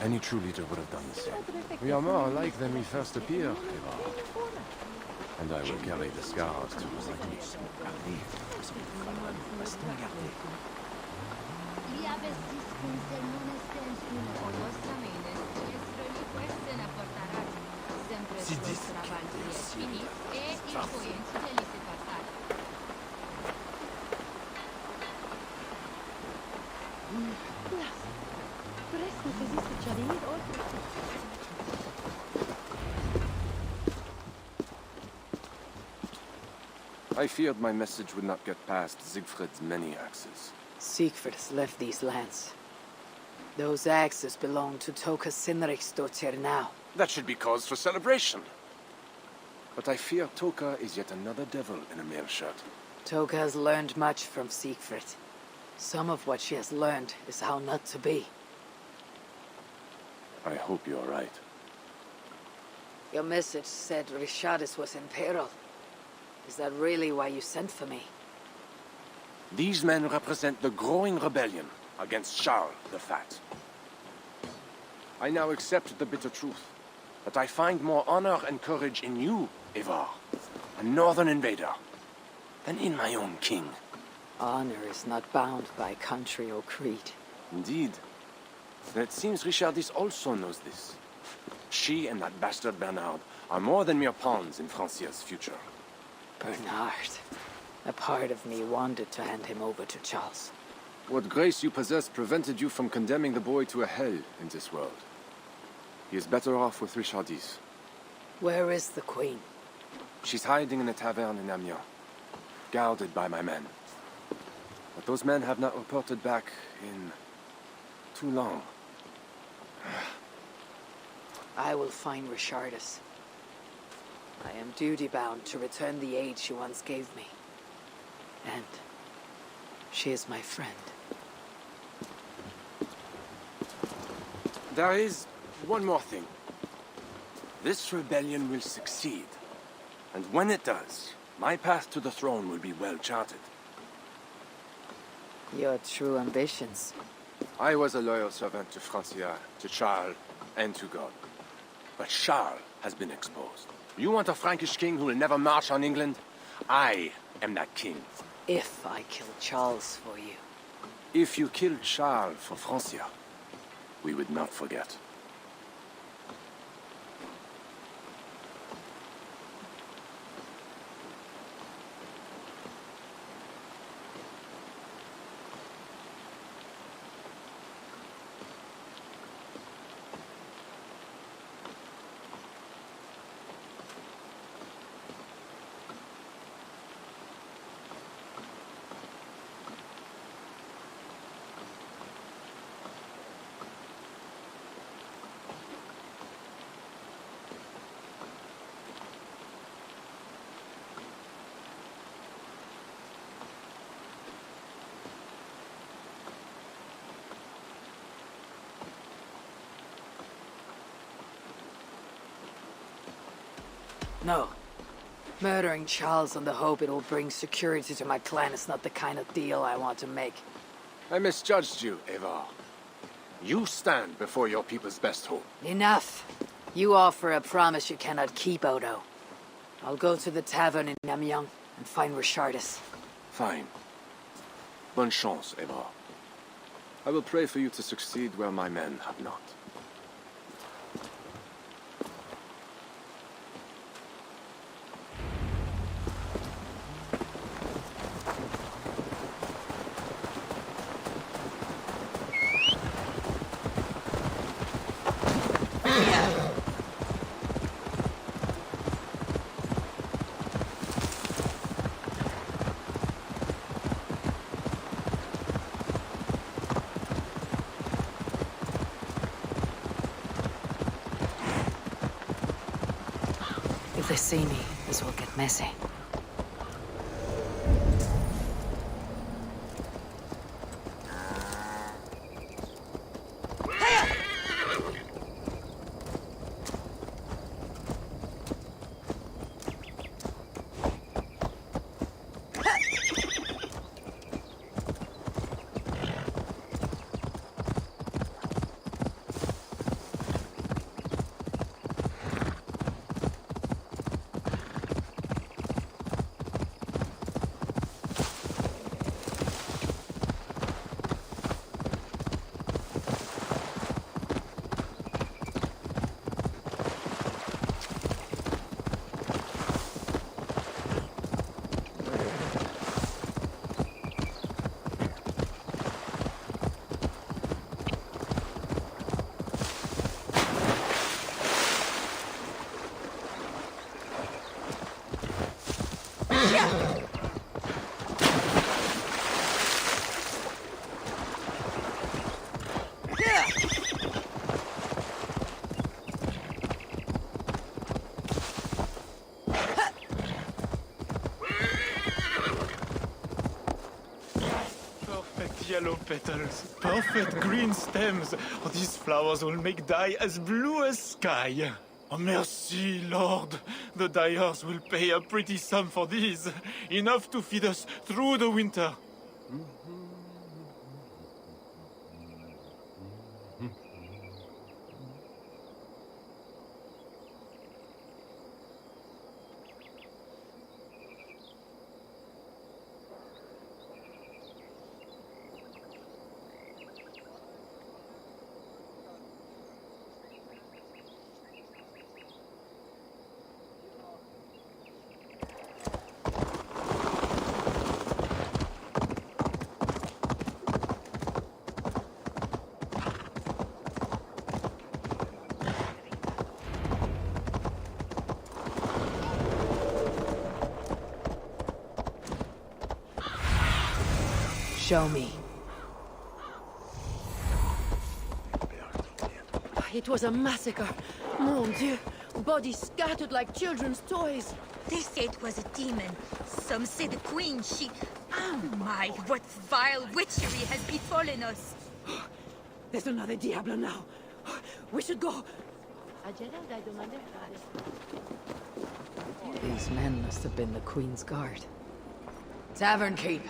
Any true leader would have done the same. We are more alike than we first appear, Evar. And I will carry the scars to my knees. I feared my message would not get past Siegfried's many axes. Siegfried has left these lands. Those axes belong to Toka Sinriksdottir now. That should be cause for celebration. But I fear Toka is yet another devil in a mail shirt. Toka has learned much from Siegfried. Some of what she has learned is how not to be. I hope you are right. Your message said Richardis was in peril. Is that really why you sent for me? These men represent the growing rebellion against Charles the Fat. I now accept the bitter truth, that I find more honor and courage in you, Evar, a northern invader, than in my own king. Honor is not bound by country or creed. Indeed. And it seems Richardis also knows this. She and that bastard Bernard are more than mere pawns in Francia's future. Bernard. A part of me wanted to hand him over to Charles. What grace you possess prevented you from condemning the boy to a hell in this world. He is better off with Richardis. Where is the Queen? She's hiding in a tavern in Amiens, guarded by my men. But those men have not reported back in too long. I will find Richardis. I am duty-bound to return the aid she once gave me. And she is my friend. There is one more thing. This rebellion will succeed. And when it does, my path to the throne will be well charted. Your true ambitions. I was a loyal servant to Francia, to Charles, and to God. But Charles has been exposed. You want a Frankish king who will never march on England? I am that king. If I kill Charles for you. If you killed Charles for Francia, we would not forget. No. Murdering Charles on the hope it will bring security to my clan is not the kind of deal I want to make. I misjudged you, Evar. You stand before your people's best hope. Enough. You offer a promise you cannot keep, Odo. I'll go to the tavern in Amiens and find Richardis. Fine. Bonne chance, Evar. I will pray for you to succeed where my men have not. see me, this will get messy. Perfect yellow petals, perfect green stems. Oh, these flowers will make dye as blue as sky. Oh, merci, Lord. The dyers will pay a pretty sum for these. Enough to feed us through the winter. Show me. It was a massacre. Mon Dieu. Bodies scattered like children's toys. They say it was a demon. Some say the queen, she... Oh my, what vile witchery has befallen us. There's another Diablo now. We should go. These men must have been the Queen's Guard. Tavern Keep.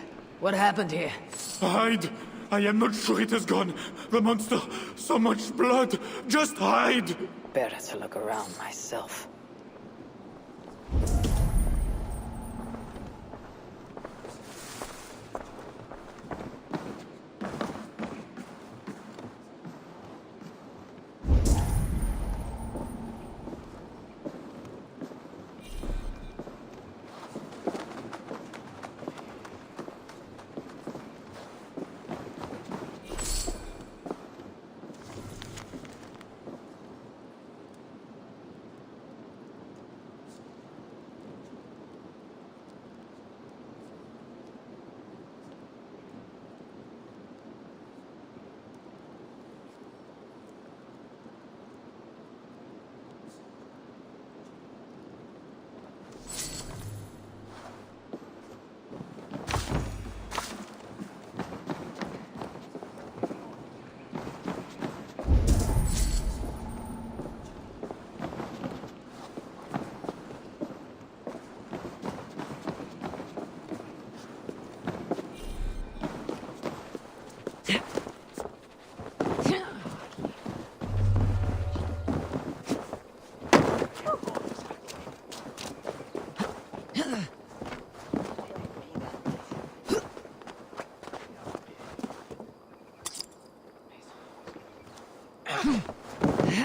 What happened here? Hide! I am not sure it has gone. The monster, so much blood. Just hide! Better to look around myself.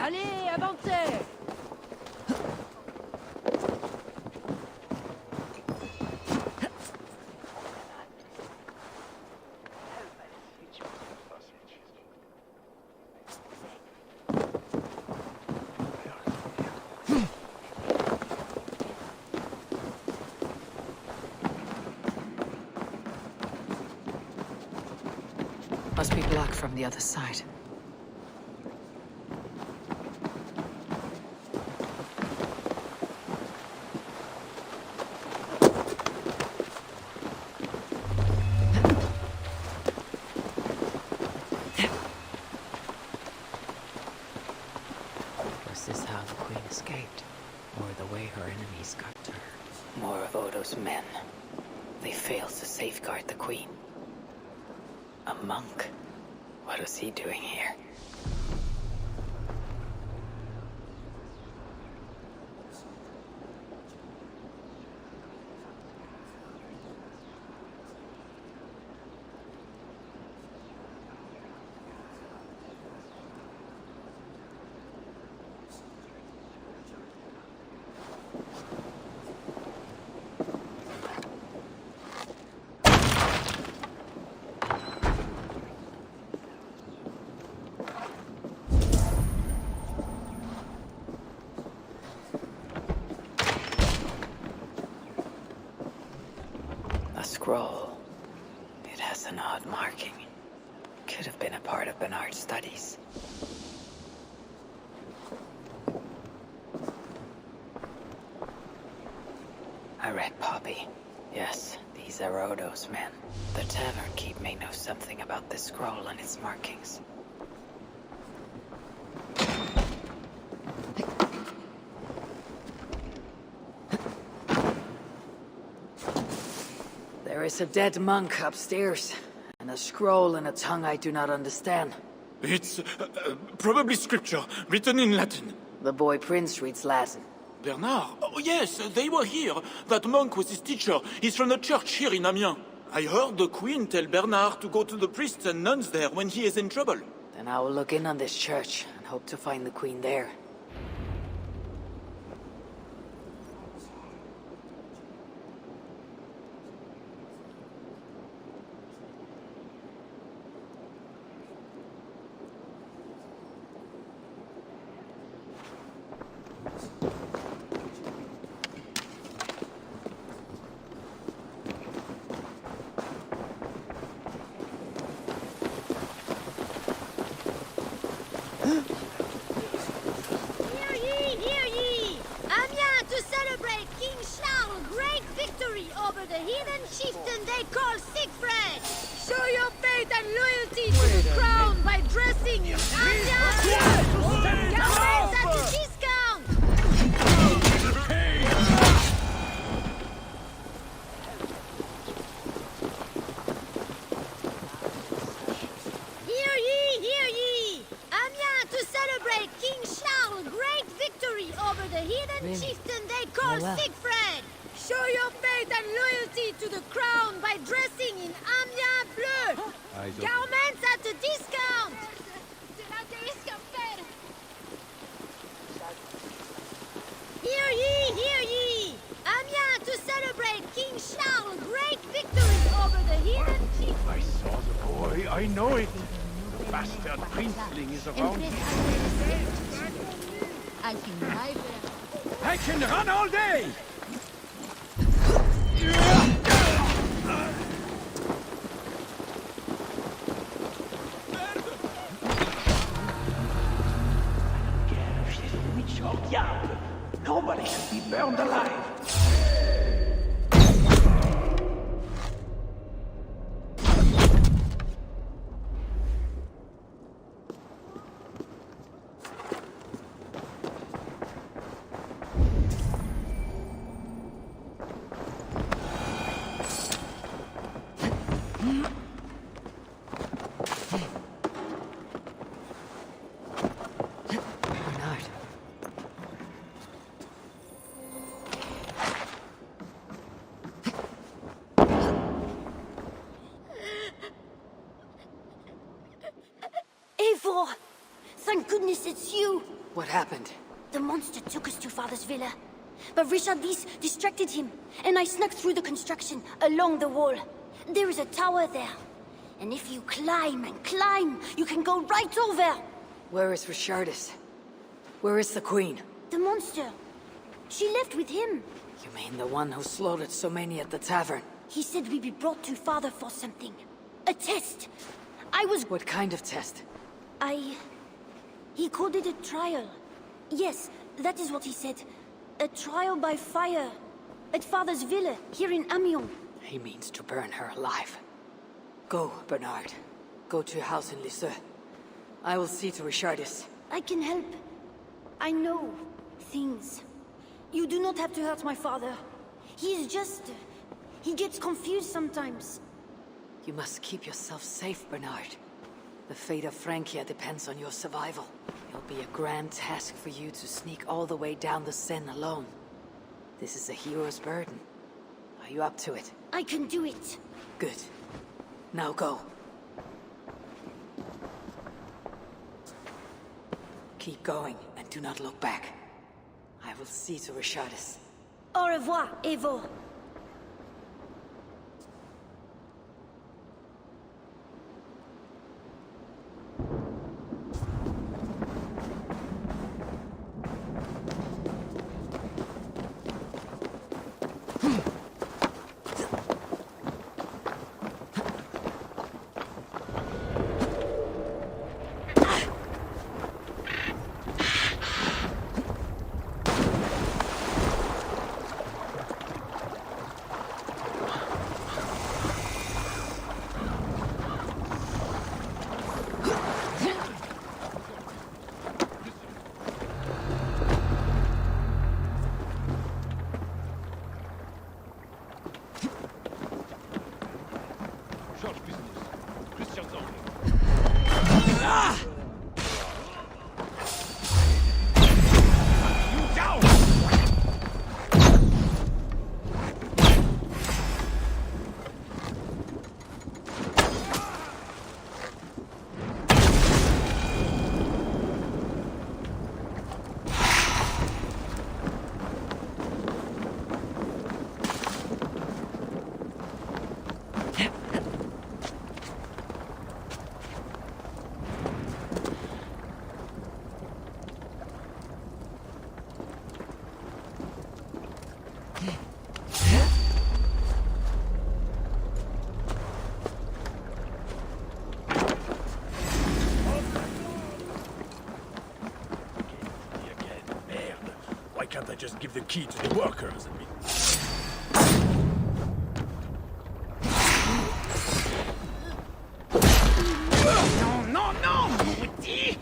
Allez, avancez! Must be blocked from the other side. queen. A monk? What was he doing here? A scroll. It has an odd marking. Could have been a part of Bernard's studies. I read Poppy. Yes, these are Odo's men. The tavern keep may know something about this scroll and its markings. There is a dead monk upstairs, and a scroll in a tongue I do not understand. It's probably scripture, written in Latin. The boy Prince reads Latin. Bernard? Oh yes, they were here. That monk was his teacher. He's from the church here in Amiens. I heard the queen tell Bernard to go to the priests and nuns there when he is in trouble. Then I will look in on this church and hope to find the queen there. Hear ye! Amiens to celebrate King Charles' great victory over the heathen chieftain they call Siegfried! Show your faith and loyalty to the crown by dressing in Amiens! Garments at a discount! Hear ye! Amiens to celebrate King Charles' great victory over the heathen chieftain they call Siegfried! Show your faith and loyalty to the crown by dressing in Amiens bleu! Garments at a discount! Hear ye! Amiens to celebrate King Charles' great victory over the heathen chieftain! I saw the boy. I know it. The bastard princeling is around here. I can run all day! Witch or diable. Nobody should be burned alive. Bernard. Eivor! Thank goodness it's you! What happened? The monster took us to Father's villa. But Richard Wyss distracted him, and I snuck through the construction, along the wall. There is a tower there. And if you climb and climb, you can go right over! Where is Richardus? Where is the queen? The monster. She left with him. You mean the one who slaughtered so many at the tavern? He said we'd be brought to Father for something. A test. I was... What kind of test? He called it a trial. Yes, that is what he said. A trial by fire. At Father's villa, here in Amiens. He means to burn her alive. Go, Bernard. Go to your house in Lisieux. I will see to Richardus. I can help. I know things. You do not have to hurt my father. He is just... he gets confused sometimes. You must keep yourself safe, Bernard. The fate of Francia depends on your survival. It'll be a grand task for you to sneak all the way down the Seine alone. This is a hero's burden. Are you up to it? I can do it. Good. Now go. Keep going, and do not look back. I will see to Richardis. Au revoir, Evo. Can't I just give the key to the workers and be... No, Mouti!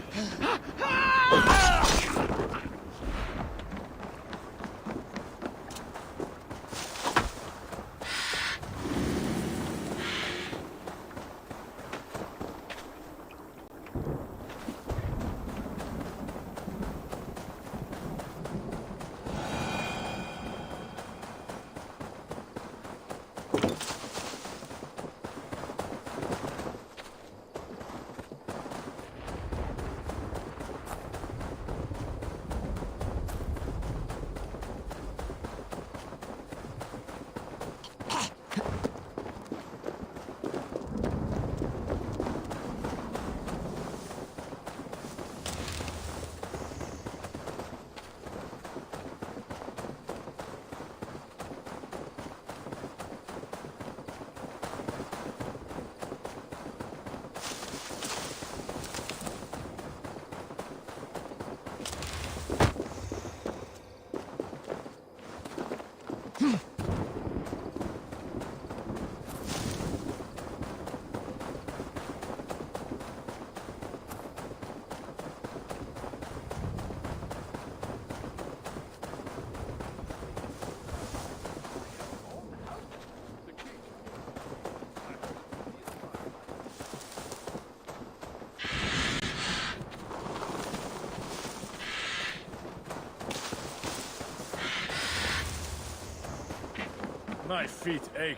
My feet ache.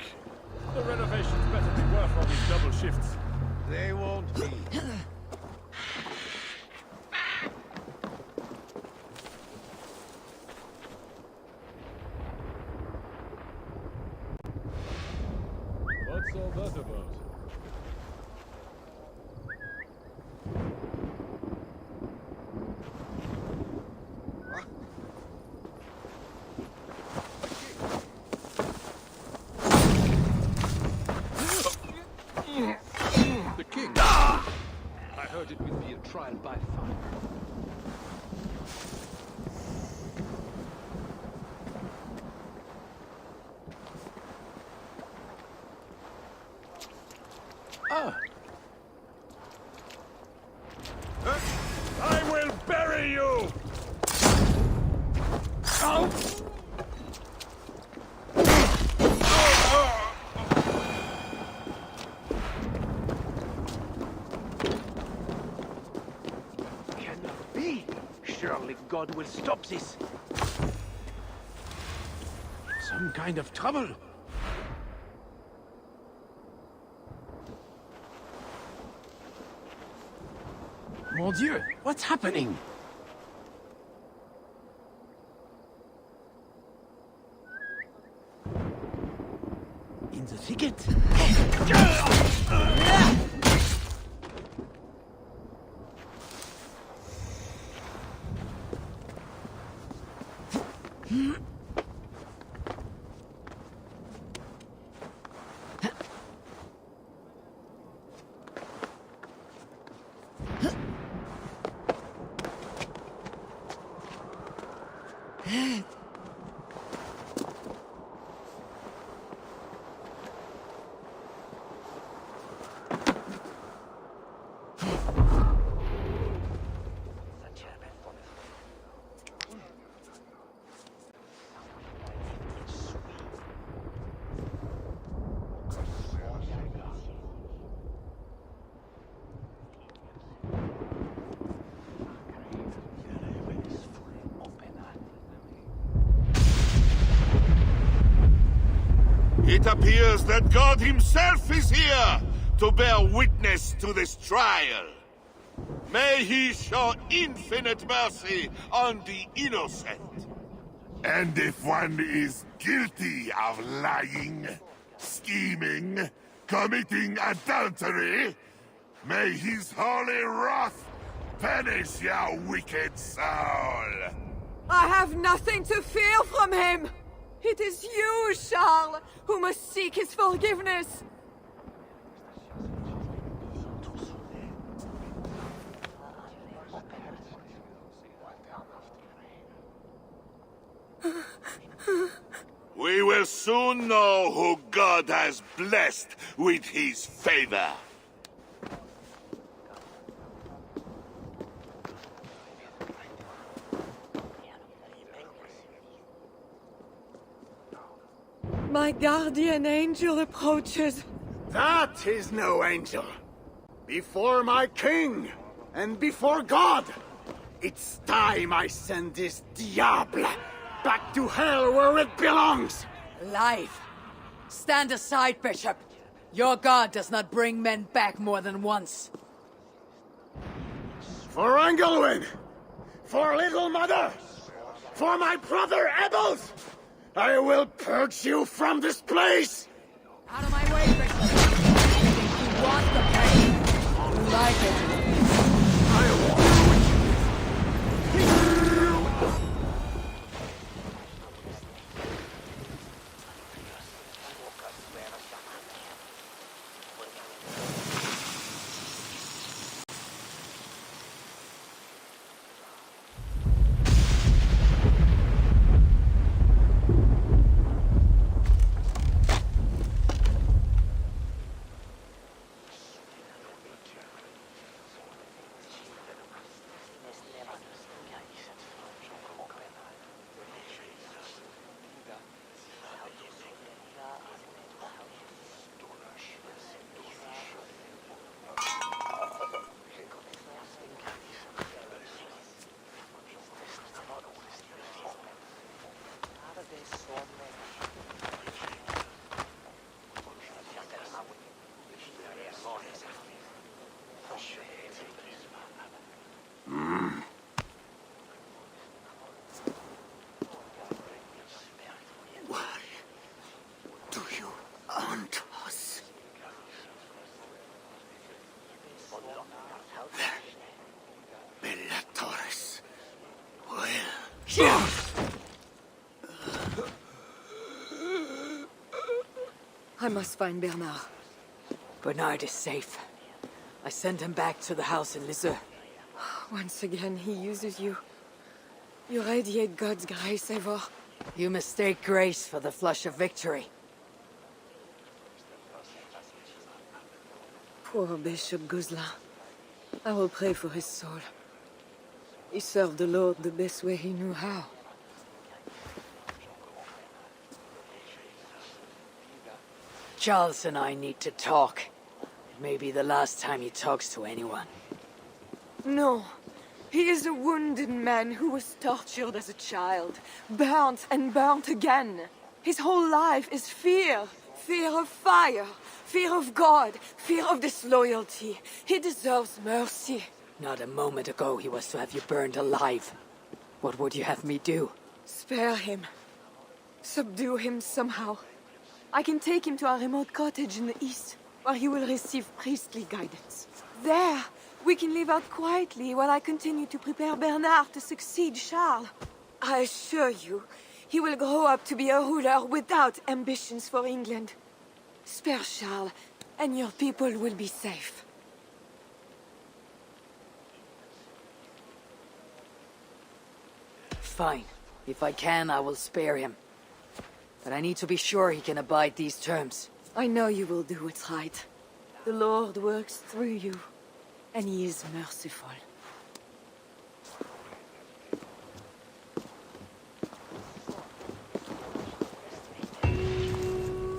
The renovations better be worth all these double shifts. They won't be. What's all that about? The king. I heard it would be a trial by fire. Ah! I will bury you! Oh! Surely God will stop this. Some kind of trouble. Mon Dieu, what's happening? In the thicket? It appears that God himself is here to bear witness to this trial. May he show infinite mercy on the innocent. And if one is guilty of lying, scheming, committing adultery, may his holy wrath punish your wicked soul. I have nothing to fear from him! It is you, Charles, who must seek his forgiveness! We will soon know who God has blessed with his favor. My guardian angel approaches. That is no angel. Before my king, and before God, it's time I send this diable back to hell where it belongs. Life. Stand aside, Bishop. Your God does not bring men back more than once. For Engelwin! For Little Mother! For my brother Ebbels! I will purge you from this place! Out of my way, Bishop! You want the pain. You like it. I must find Bernard. Bernard is safe. I sent him back to the house in Lisieux. Once again, he uses you. You radiate God's grace, Eivor. You mistake grace for the flush of victory. Poor Bishop Guzla. I will pray for his soul. He served the Lord the best way he knew how. Charles and I need to talk. It may be the last time he talks to anyone. No. He is a wounded man who was tortured as a child, burnt and burnt again. His whole life is fear. Fear of fire, fear of God, fear of disloyalty. He deserves mercy. Not a moment ago he was to have you burned alive. What would you have me do? Spare him. Subdue him somehow. I can take him to our remote cottage in the east, where he will receive priestly guidance. There, we can live out quietly while I continue to prepare Bernard to succeed Charles. I assure you, he will grow up to be a ruler without ambitions for England. Spare Charles, and your people will be safe. Fine. If I can, I will spare him. But I need to be sure he can abide these terms. I know you will do what's right. The Lord works through you, and he is merciful.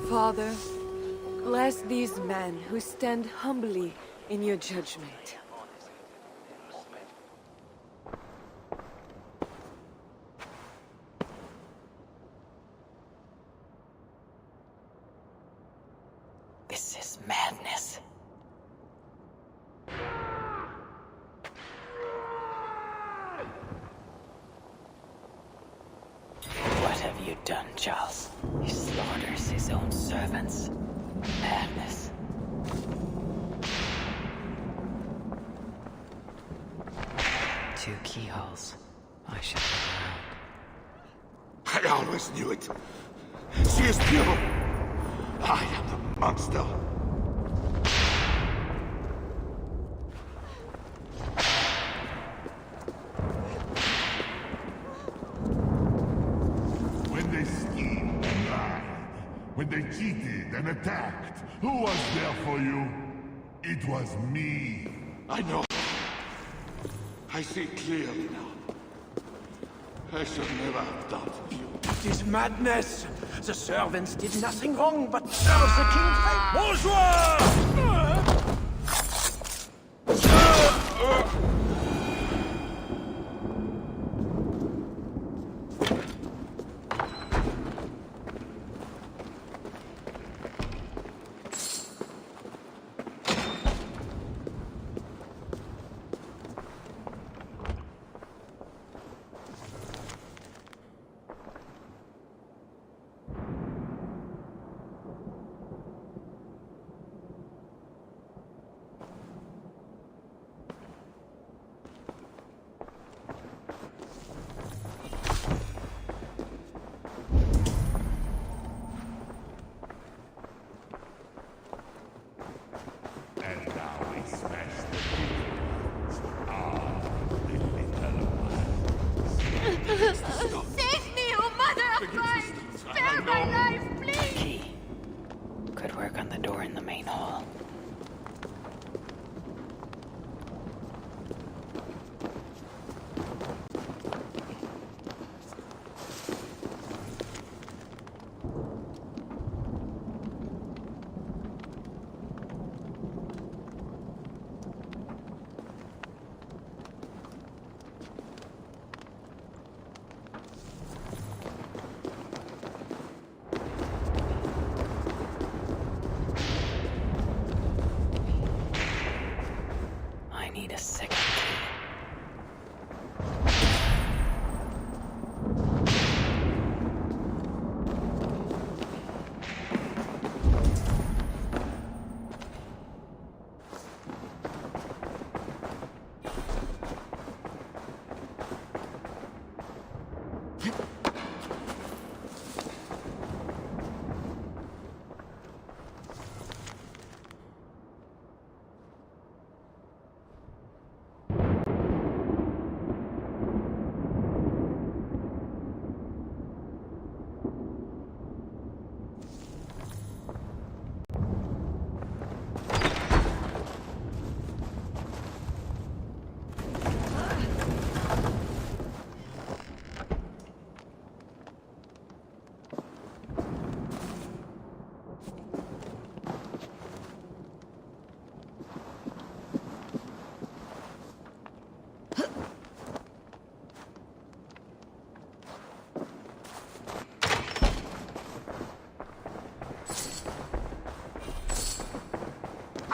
Father, bless these men who stand humbly in your judgment. This is madness. What have you done, Charles? He slaughters his own servants. Madness. Two keyholes. I should have I always knew it. She is pure. I am the monster. When they schemed and lied, when they cheated and attacked, who was there for you? It was me. I know. I see clearly now. I should never have doubted you. It is madness! The servants did nothing wrong but serve the king's fate! Bonsoir! And now we smash the kingdoms. Ah, the little ones. Save me, oh mother of mine! Spare my life, please! Key. Could work on the door in the main hall. I need a second key.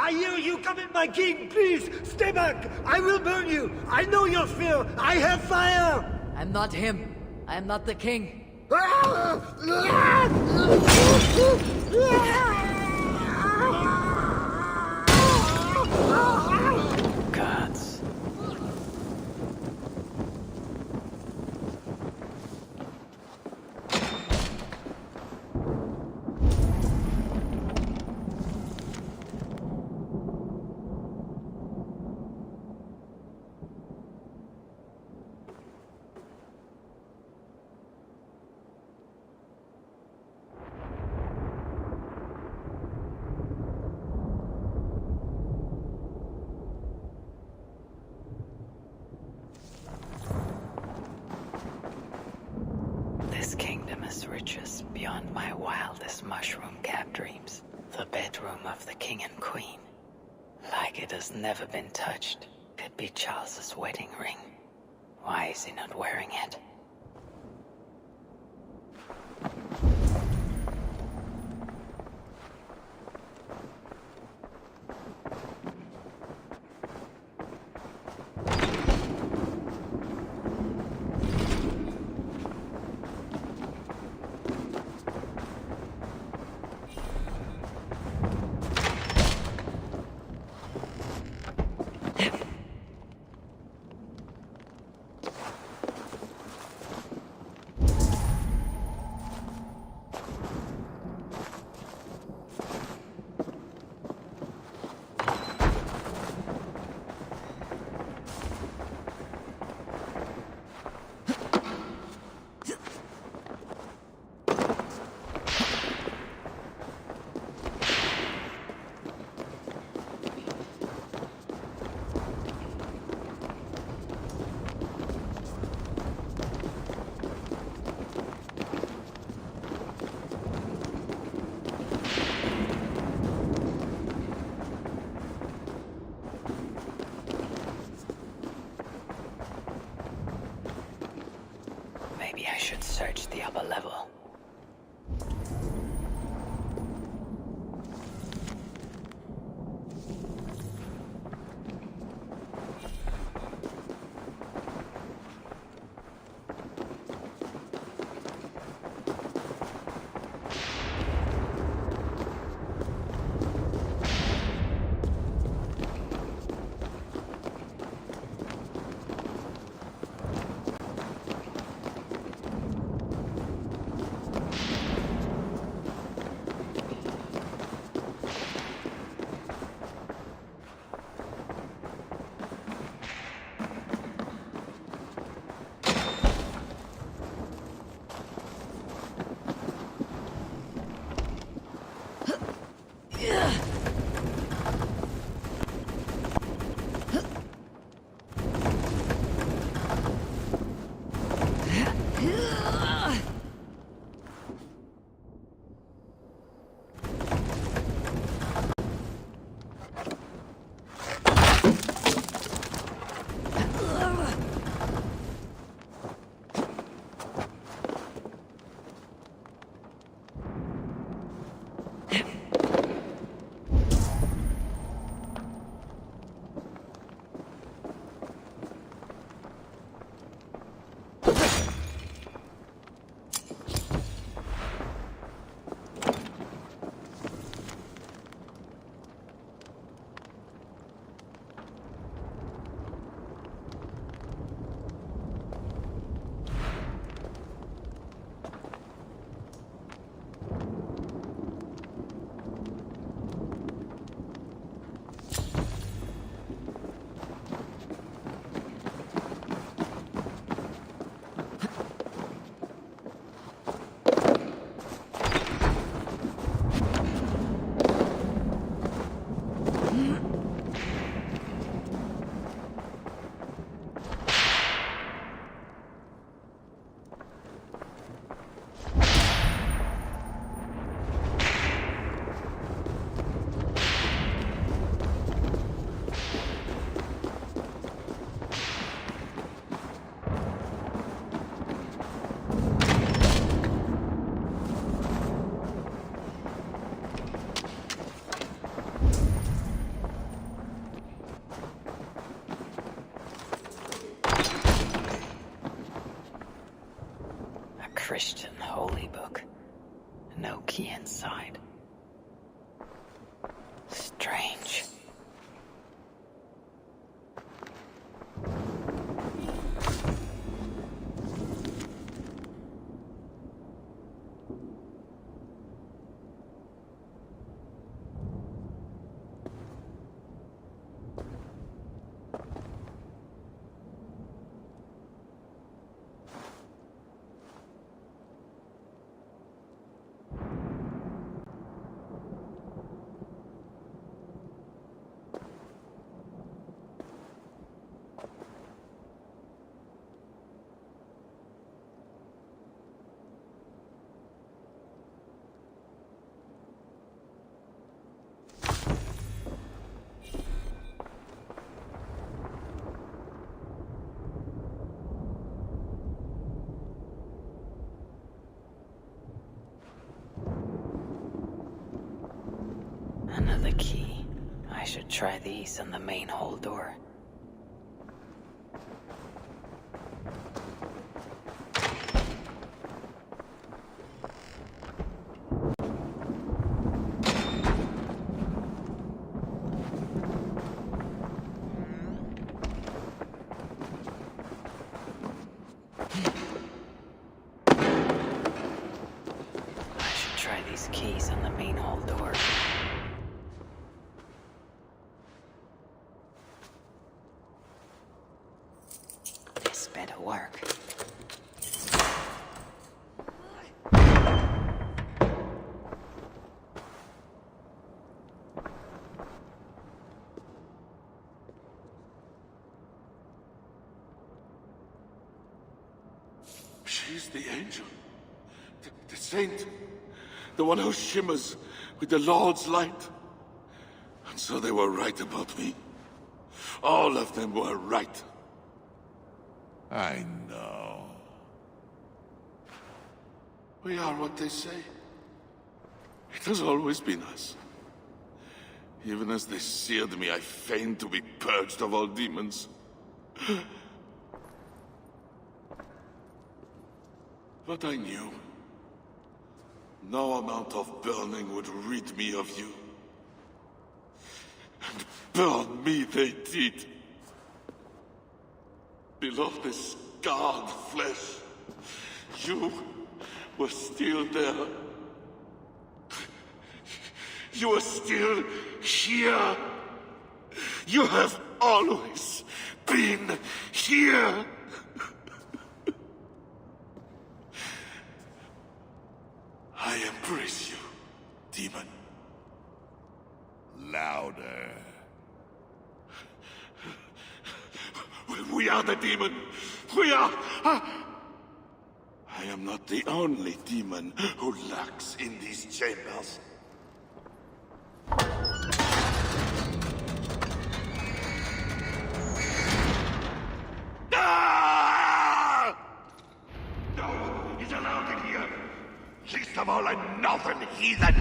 I hear you! Come in, my king! Please, stay back! I will burn you! I know your fear! I have fire! I'm not him. I am not the king. Gods. This kingdom is riches beyond my wildest mushroom-capped dreams. The bedroom of the king and queen. Like it has never been touched. Could be Charles's wedding ring. Why is he not wearing it? Christian holy book. No key inside. Strange. Another key. I should try these on the main hall door. I should try these keys on the main hall door. Better work. She's the angel. The saint. The one who shimmers with the Lord's light. And so they were right about me. All of them were right. I know. We are what they say. It has always been us. Even as they seared me, I feigned to be purged of all demons. But I knew. No amount of burning would rid me of you. And burn me they did. Below the scarred flesh, you were still there. You are still here. You have always been here. I embrace you, demon. Louder. We are the demon. We are... I am not the only demon who lurks in these chambers. No one is allowed in here. Least of all a northern heathen.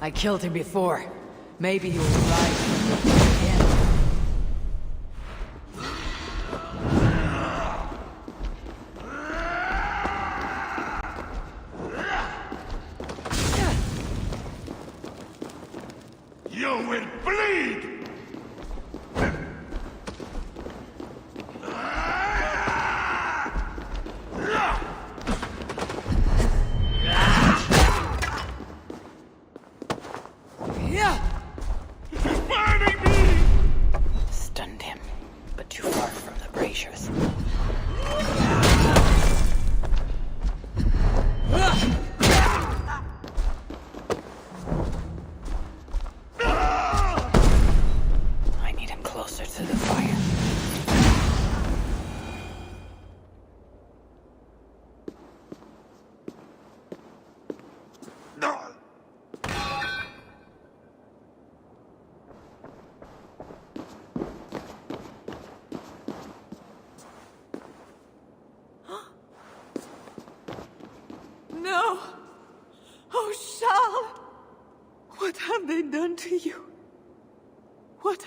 I killed him before. Maybe you will rise again. You will bleed!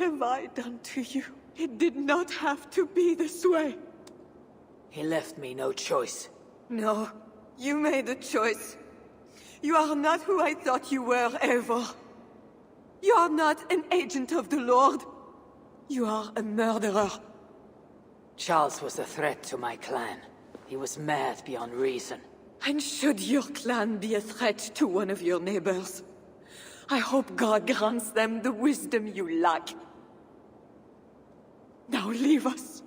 have I done to you? It did not have to be this way. He left me no choice. No, you made a choice. You are not who I thought you were ever. You are not an agent of the Lord. You are a murderer. Charles was a threat to my clan. He was mad beyond reason. And should your clan be a threat to one of your neighbors, I hope God grants them the wisdom you lack. Now leave us.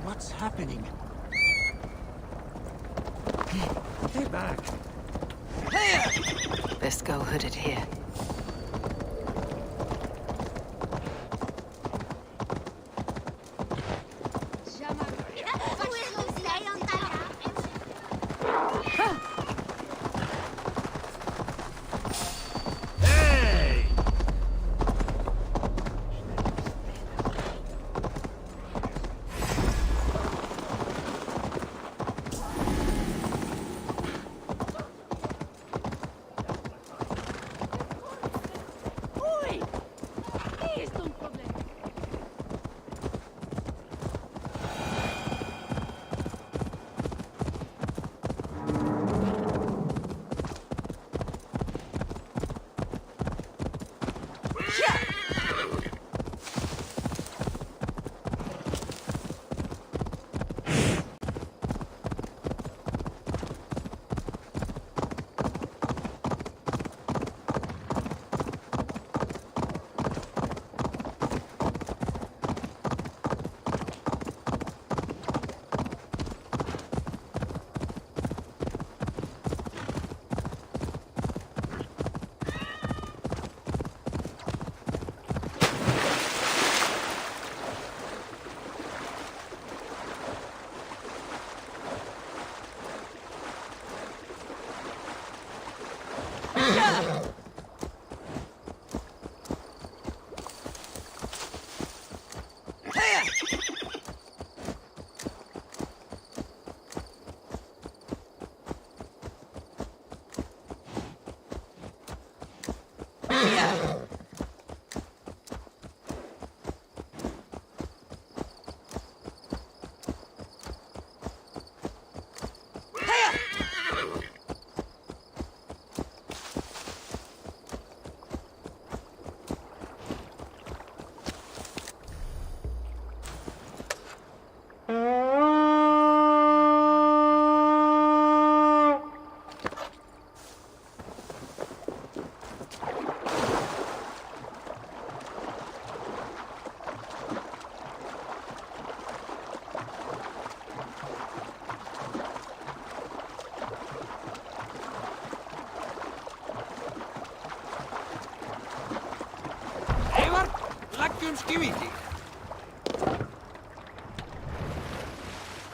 What's happening? Stay back. Best go hooded here.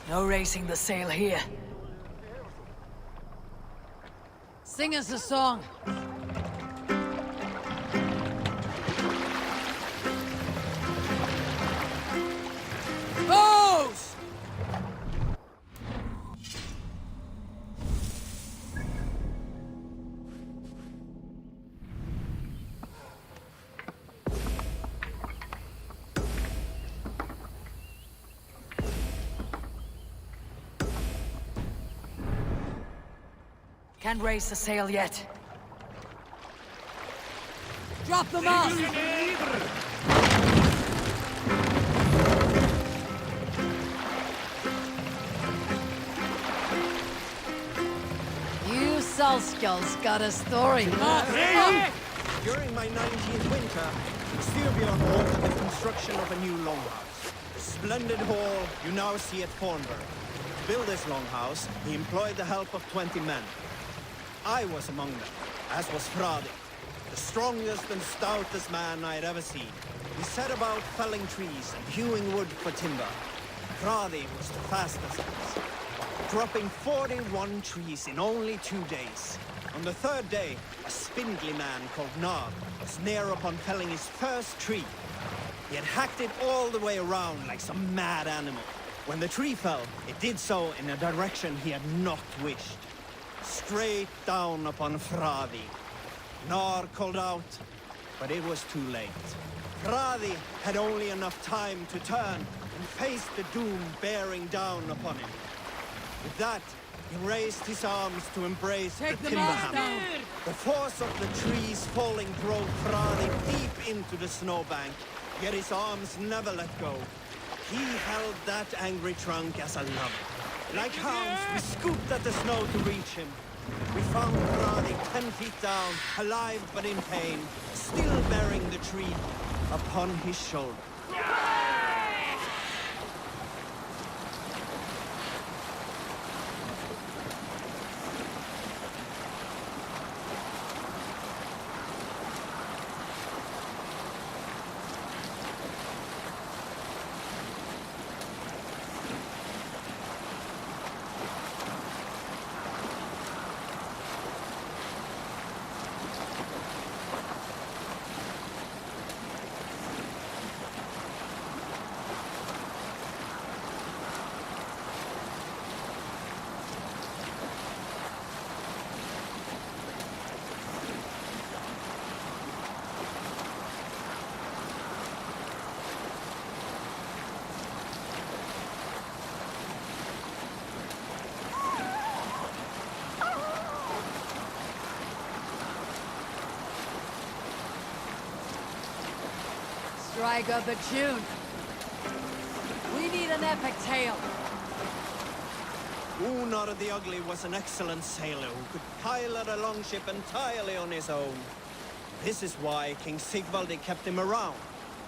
No raising the sail here. Sing us a song. Bows! Can't raise the sail yet. Drop the mast! You Salskulls got a story. During my 19th winter, Styrbjorn ordered the construction of a new longhouse. splendid hall you now see at Thornburg. To build this longhouse, he employed the help of 20 men. I was among them, as was Fradi, the strongest and stoutest man I had ever seen. We set about felling trees and hewing wood for timber. Fradi was the fastest of us, dropping 41 trees in only 2 days. On the third day, a spindly man called Nar was near upon felling his first tree. He had hacked it all the way around like some mad animal. When the tree fell, it did so in a direction he had not wished. Straight down upon Fradi. Nar called out, but it was too late. Fradi had only enough time to turn and face the doom bearing down upon him. With that, he raised his arms to embrace the timber hammer. The force of the trees falling drove Fradi deep into the snowbank, yet his arms never let go. He held that angry trunk as a lover. Like hounds, we scooped at the snow to reach him. We found Fradi 10 feet down, alive but in pain, still bearing the tree upon his shoulder. Strike up a tune. We need an epic tale. Unar the Ugly was an excellent sailor who could pilot a longship entirely on his own. This is why King Sigvaldi kept him around.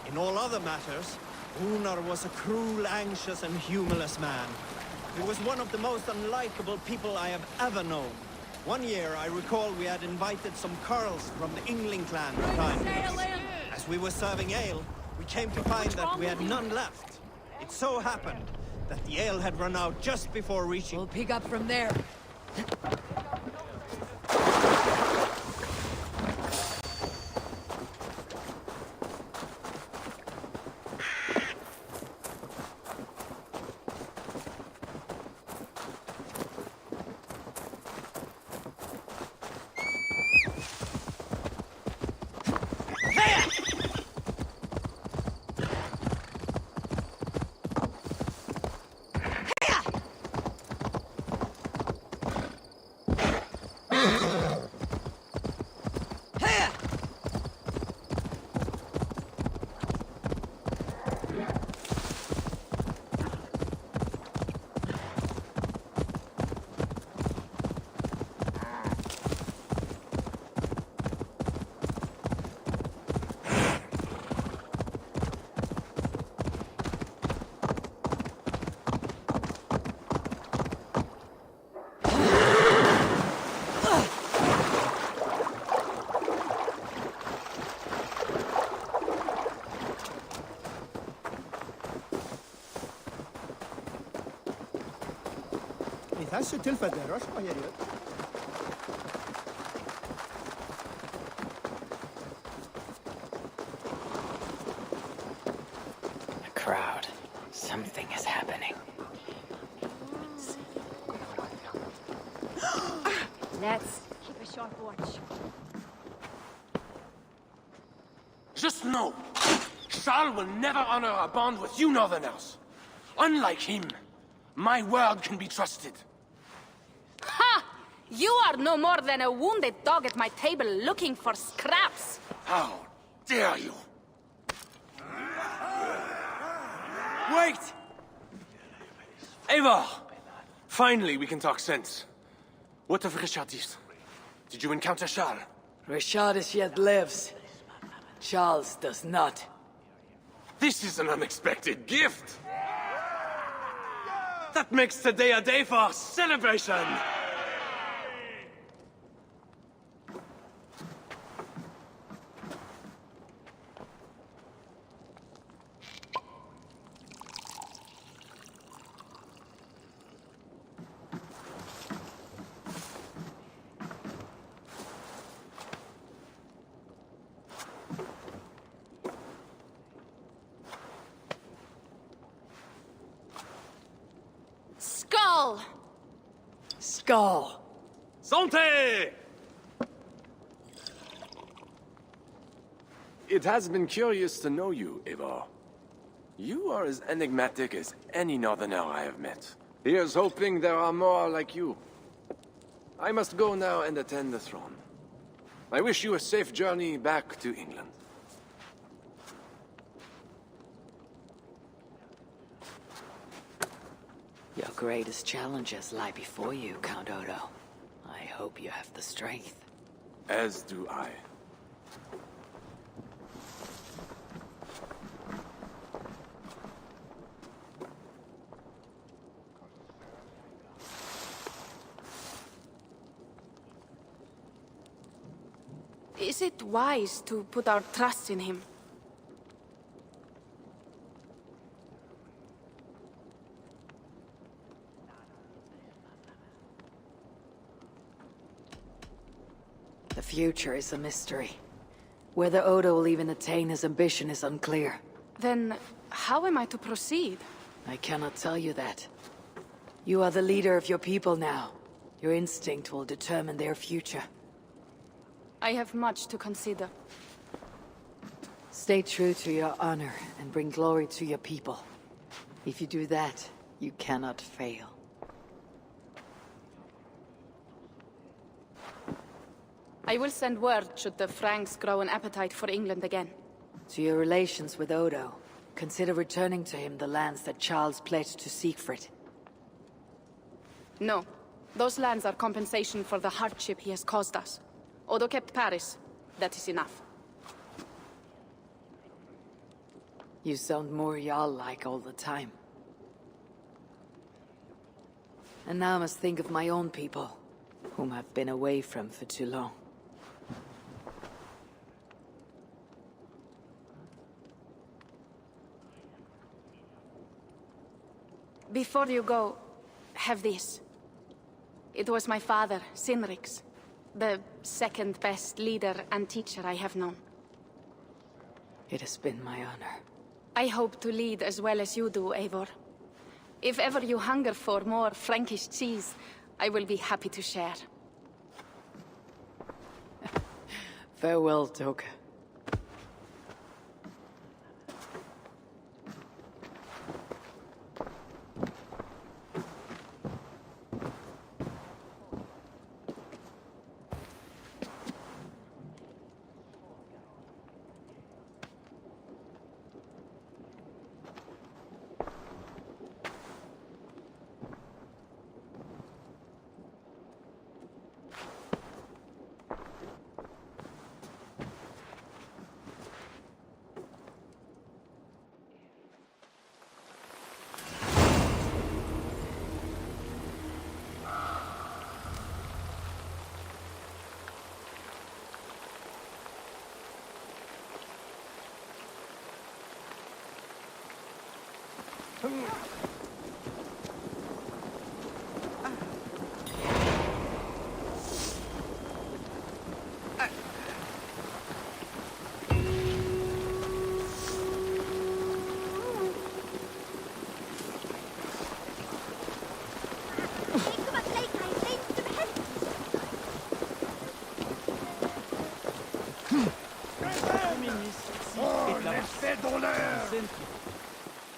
In all other matters, Unar was a cruel, anxious, and humorless man. He was one of the most unlikable people I have ever known. One year, I recall we had invited some Carls from the Yngling clan to dine with us. As we were serving ale, we came to find that we had none left. It so happened that the ale had run out just before reaching... We'll pick up from there. A crowd. Something is happening. Let's keep a sharp watch. Just know, Charles will never honor a bond with you Northerners. Unlike him, my word can be trusted. Ha! You are no more than a wounded dog at my table looking for scraps. How dare you? Wait! Eivor! Finally, we can talk sense. What of Richardis? Did you encounter Charles? Richardis yet lives. Charles does not. This is an unexpected gift. That makes today a day for celebration! Skull! Skull! Santé! It has been curious to know you, Eivor. You are as enigmatic as any northerner I have met. Here's hoping there are more like you. I must go now and attend the throne. I wish you a safe journey back to England. Your greatest challenges lie before you, Count Odo. I hope you have the strength. As do I. Is it wise to put our trust in him? The future is a mystery. Whether Odo will even attain his ambition is unclear. Then, how am I to proceed? I cannot tell you that. You are the leader of your people now. Your instinct will determine their future. I have much to consider. Stay true to your honor and bring glory to your people. If you do that, you cannot fail. I will send word should the Franks grow an appetite for England again. To your relations with Odo, consider returning to him the lands that Charles pledged to Siegfried. No. Those lands are compensation for the hardship he has caused us. Odo kept Paris. That is enough. You sound more Jarl-like all the time. And now I must think of my own people, whom I've been away from for too long. Before you go, have this. It was my father, Sinrik's. The second best leader and teacher I have known. It has been my honor. I hope to lead as well as you do, Eivor. If ever you hunger for more Frankish cheese, I will be happy to share. Farewell, Toka.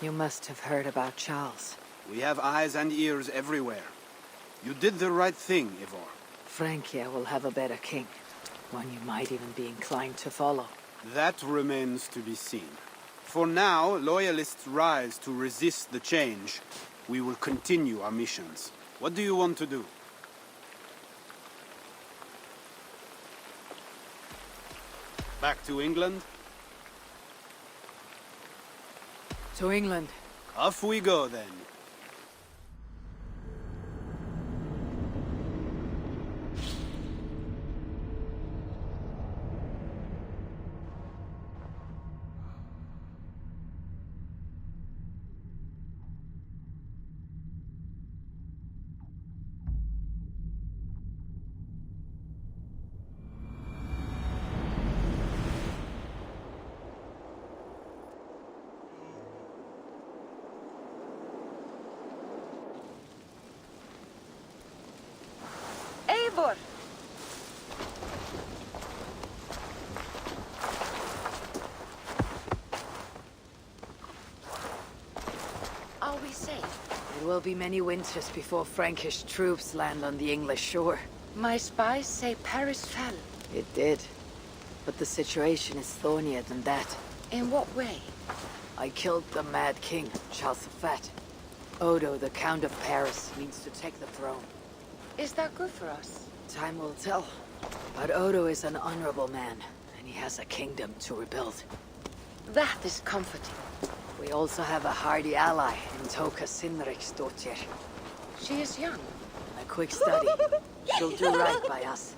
You must have heard about Charles. We have eyes and ears everywhere. You did the right thing, Eivor. Francia will have a better king. One you might even be inclined to follow. That remains to be seen. For now, loyalists rise to resist the change. We will continue our missions. What do you want to do? Back to England? To England. Off we go, then. Eivor! Are we safe? It will be many winters before Frankish troops land on the English shore. My spies say Paris fell. It did. But the situation is thornier than that. In what way? I killed the Mad King, Charles the Fat. Odo, the Count of Paris, needs to take the throne. Is that good for us? Time will tell. But Odo is an honorable man, and he has a kingdom to rebuild. That is comforting. We also have a hardy ally in Toka Sinriksdottir. She is young. A quick study. She'll do right by us.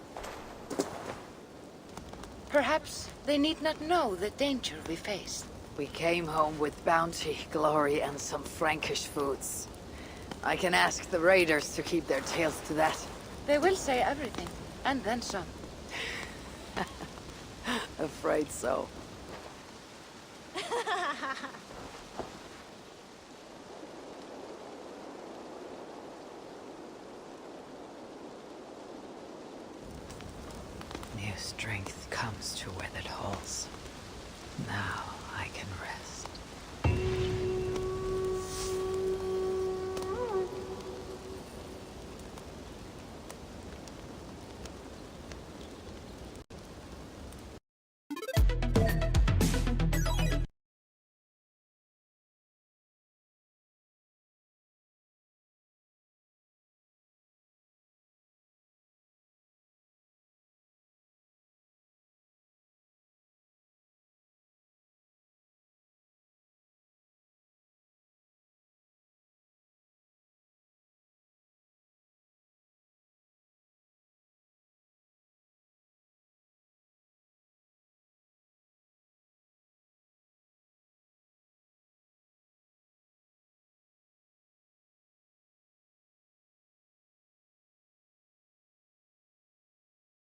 Perhaps they need not know the danger we face. We came home with bounty, glory, and some Frankish foods. I can ask the raiders to keep their tails to that. They will say everything, and then some. Afraid so. New strength comes to weathered halls. Now,